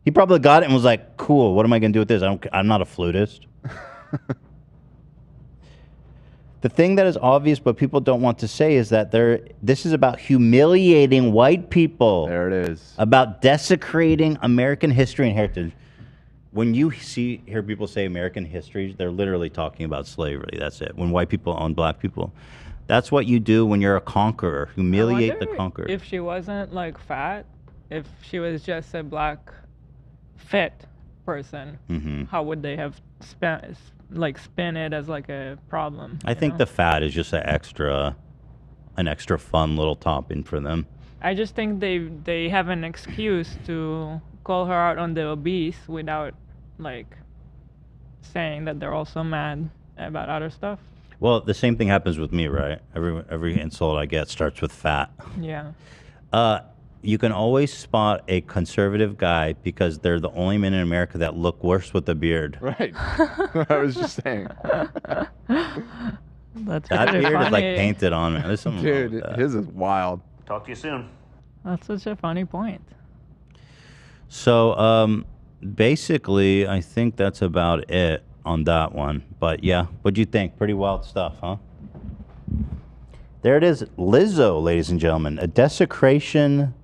He probably got it and was like, cool, what am I going to do with this? I'm not a flutist. The thing that is obvious but people don't want to say is that this is about humiliating white people. There it is. About desecrating American history and heritage. When you hear people say American history, they're literally talking about slavery. That's it. When white people own black people. That's what you do when you're a conqueror. Humiliate the conqueror. If she wasn't like fat, if she was just a black fit person, how would they have spin it as like a problem? I think the fat is just an extra fun little topping for them. I just think they have an excuse to call her out on the obese without like saying that they're also mad about other stuff. Well, the same thing happens with me, right? Every insult I get starts with fat. Yeah. You can always spot a conservative guy because they're the only men in America that look worse with a beard. Right. I was just saying. That's that pretty beard is like funny. painted on, man. There's something wrong with Dude, that. his is wild. Talk to you soon. That's such a funny point. So, basically, I think that's about it on that one. But yeah, what'd you think? Pretty wild stuff, huh? There it is. Lizzo, ladies and gentlemen. A desecration.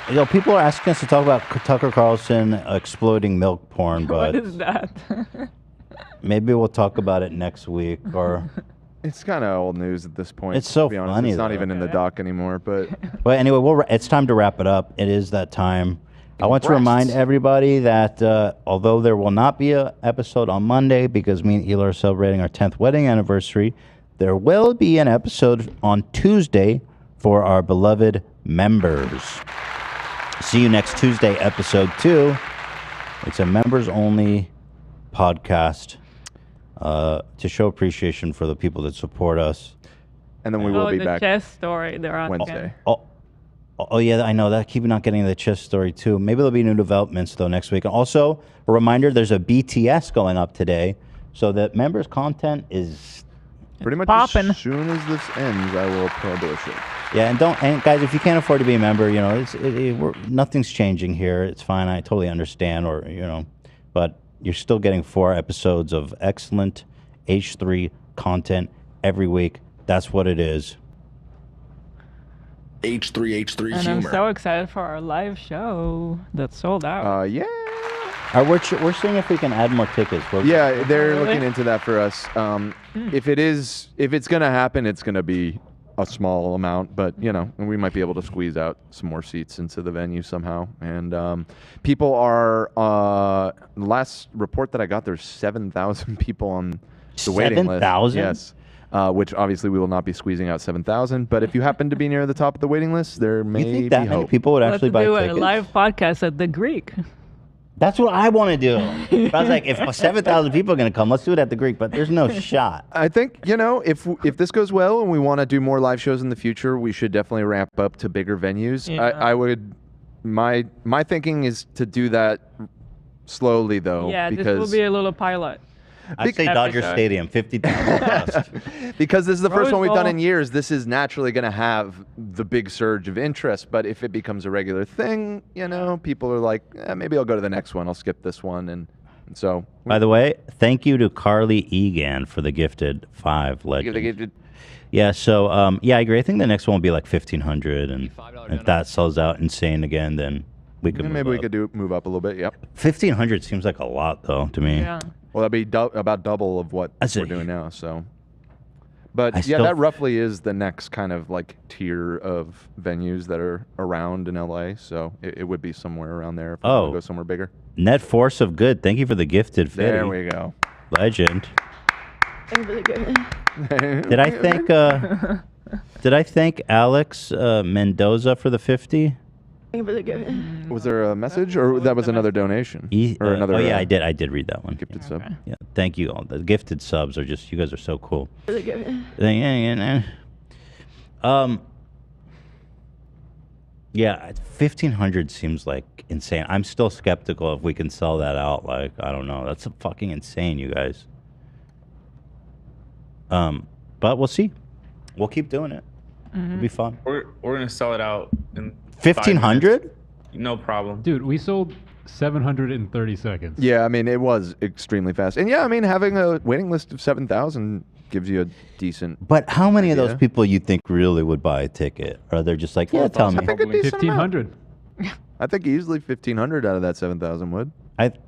You know, people are asking us to talk about Tucker Carlson exploiting milk porn, but What is that? maybe we'll talk about it next week. Or It's kind of old news at this point. It's so to be honest. funny, It's not though. even in the doc anymore. But But anyway, it's time to wrap it up. It is that time. I want to remind everybody that although there will not be an episode on Monday because me and Hila are celebrating our 10th wedding anniversary, there will be an episode on Tuesday for our beloved members. See you next Tuesday, episode 2. It's a members-only podcast to show appreciation for the people that support us. And then we will be the back chess story. They're on Wednesday. Oh yeah, I know that. Keep not getting the chess story too. Maybe there'll be new developments though next week. And also, a reminder: there's a BTS going up today, so that members' content is pretty much poppin'. as soon as this ends, I will publish it. Yeah, and guys, if you can't afford to be a member, you know, nothing's changing here. It's fine. I totally understand, but you're still getting 4 episodes of excellent H3 content every week. That's what it is. H3 And humor. I'm so excited for our live show that's sold out. Yeah. We're seeing if we can add more tickets. Yeah, they're Really? looking into that for us. If it's gonna happen, it's gonna be a small amount, but we might be able to squeeze out some more seats into the venue somehow. And people are. Last report that I got, there's 7,000 people on the waiting list. 7,000? Yes. Which obviously we will not be squeezing out 7,000. But if you happen to be near the top of the waiting list, there may You think be that many hope. people would actually buy Let's do tickets? a live podcast at the Greek. That's what I want to do. But I was like, if 7,000 people are going to come, let's do it at the Greek. But there's no shot. I think, if this goes well and we want to do more live shows in the future, we should definitely ramp up to bigger venues. Yeah. I would. My thinking is to do that slowly though, Yeah, because this will be a little pilot. I'd say Dodger Stadium, 50,000 plus. Because this is the first Rose one we've done Bowl. in years. This is naturally going to have the big surge of interest. But if it becomes a regular thing, you know, people are like, maybe I'll go to the next one. I'll skip this one. And so. By the way, thank you to Carly Egan for the gifted 5 legend. Yeah, so yeah, I agree. I think the next one will be like 1,500, and if that sells out insane again, then we could maybe we could move up a little bit. Yep. 1,500 seems like a lot, though, to me. Yeah. Well, that'd be about double of what we're doing now. So, but I yeah, still- that roughly is the next kind of like tier of venues that are around in LA. So it would be somewhere around there if we Oh. go somewhere bigger. Net force of good. Thank you for the gifted 50. There we go. Legend. Did I thank Alex Mendoza for the 50? Was there a message, or that was another donation, or another? Oh yeah, I did read that one. Gifted sub. Yeah, thank you all. The gifted subs are just, you guys are so cool. Yeah, 1,500 seems like insane. I'm still skeptical if we can sell that out. Like, I don't know. That's fucking insane, you guys. But we'll see. We'll keep doing it. It'll be fun. We're gonna sell it out in 1,500? No problem. Dude, we sold 730 seconds. Yeah, I mean it was extremely fast, and yeah, I mean having a waiting list of 7,000 gives you a decent. But how many of those idea. people you think really would buy a ticket? Or they're just like, yeah, tell me. I think a decent amount. 1,500. I think easily 1,500 out of that 7,000 would.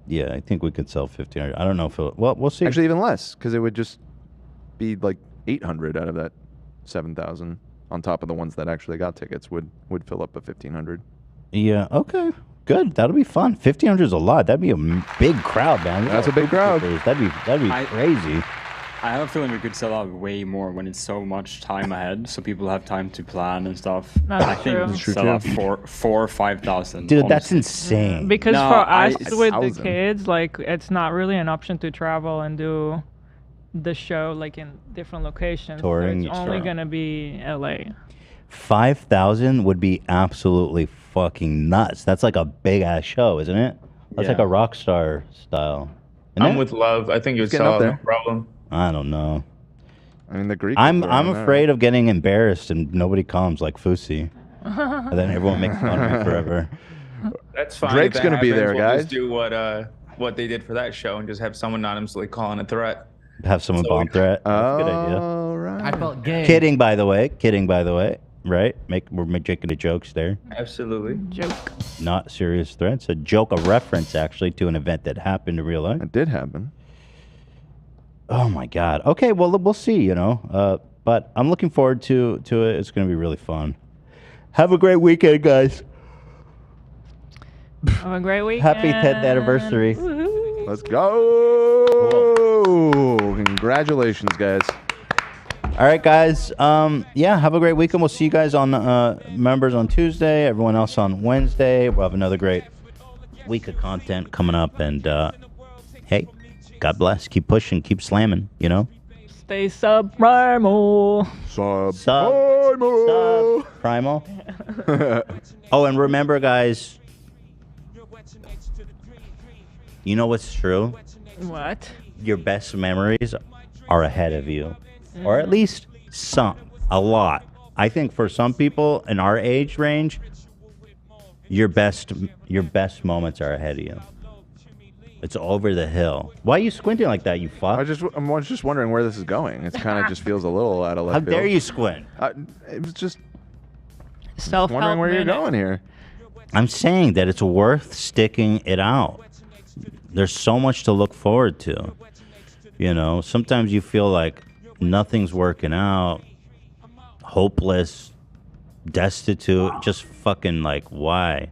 Yeah, I think we could sell 1,500. I don't know if well, we'll see. Actually, even less, because it would just be like 800 out of that 7,000 on top of the ones that actually got tickets would fill up a 1,500. Yeah. Okay. Good. That'll be fun. 1,500 is a lot. That'd be a big crowd, man. That's a big crowd. That'd be crazy. I have a feeling we could sell out way more when it's so much time ahead, so people have time to plan and stuff. That's I think true. we That's should true, sell out too. 4 or 5,000. Dude, that's honestly. insane. Because No, for us I- with the 1,000. kids, like it's not really an option to travel and do the show like in different locations. Touring, so it's only sure. gonna be LA. 5,000 would be absolutely fucking nuts. That's like a big ass show, isn't it? That's like Yeah. a rock star style. Isn't I'm it? with Love. I think it would getting sell up out, no there. problem. I don't know. I mean, the Greek. I'm afraid of getting embarrassed and nobody comes like Fusi. And then everyone makes fun of me forever. That's fine. Drake's If that gonna be happens, there, we'll guys. Just do what they did for that show and just have someone anonymously call in a threat. Have someone bomb threat. That's a good idea. All right. I felt gay. Kidding, by the way. Right? We're making the jokes there. Absolutely. Joke. Not serious threats. A joke, a reference actually to an event that happened in real life. It did happen. Oh my God. Okay, well we'll see. You know, but I'm looking forward to it. It's going to be really fun. Have a great weekend, guys. Have a great week. Happy 10th anniversary. Let's go. Congratulations, guys. All right, guys. Yeah, have a great weekend. We'll see you guys on members on Tuesday. Everyone else on Wednesday. We'll have another great week of content coming up. And hey, God bless. Keep pushing. Keep slamming. You know. Stay subprimal. Primal. Oh, and remember, guys. You know what's true? What? Your best memories are ahead of you. Or at least a lot. I think for some people in our age range, your best moments are ahead of you. It's over the hill. Why are you squinting like that, you fuck? I was just wondering where this is going. It kind of just feels a little out of left How field. dare you squint? It was just Self-help wondering where you're minute. going here. I'm saying that it's worth sticking it out. There's so much to look forward to. You know, sometimes you feel like nothing's working out, hopeless, destitute, just fucking like, why?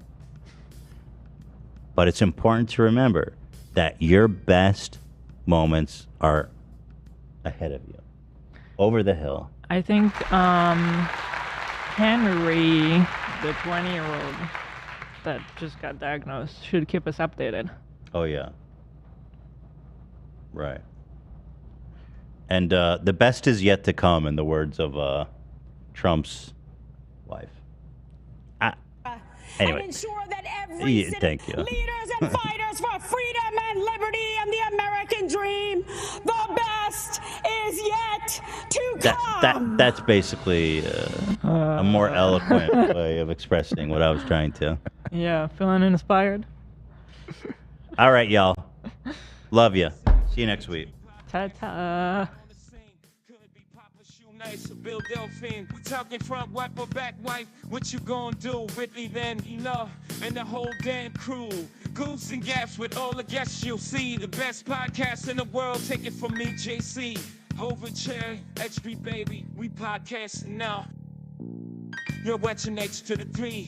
But it's important to remember that your best moments are ahead of you, over the hill. I think Henry, the 20-year-old that just got diagnosed, should keep us updated. Oh, yeah. Right. And the best is yet to come, in the words of Trump's wife. Anyway. Ensure that Thank you. leaders and fighters for freedom and liberty and the American dream That's basically a more eloquent way of expressing what I was trying to. Yeah, feeling inspired. All right, y'all. Love you. See you next week. Ta-ta. Nice, Bill Delphine. We talking front wipe or back wipe. What you gonna do with me then? Enough and the whole damn crew. Goofs and gaps with all the guests you'll see. The best podcast in the world. Take it from me, JC. Overture, H3 baby. We podcasting now. You're watching H to the 3.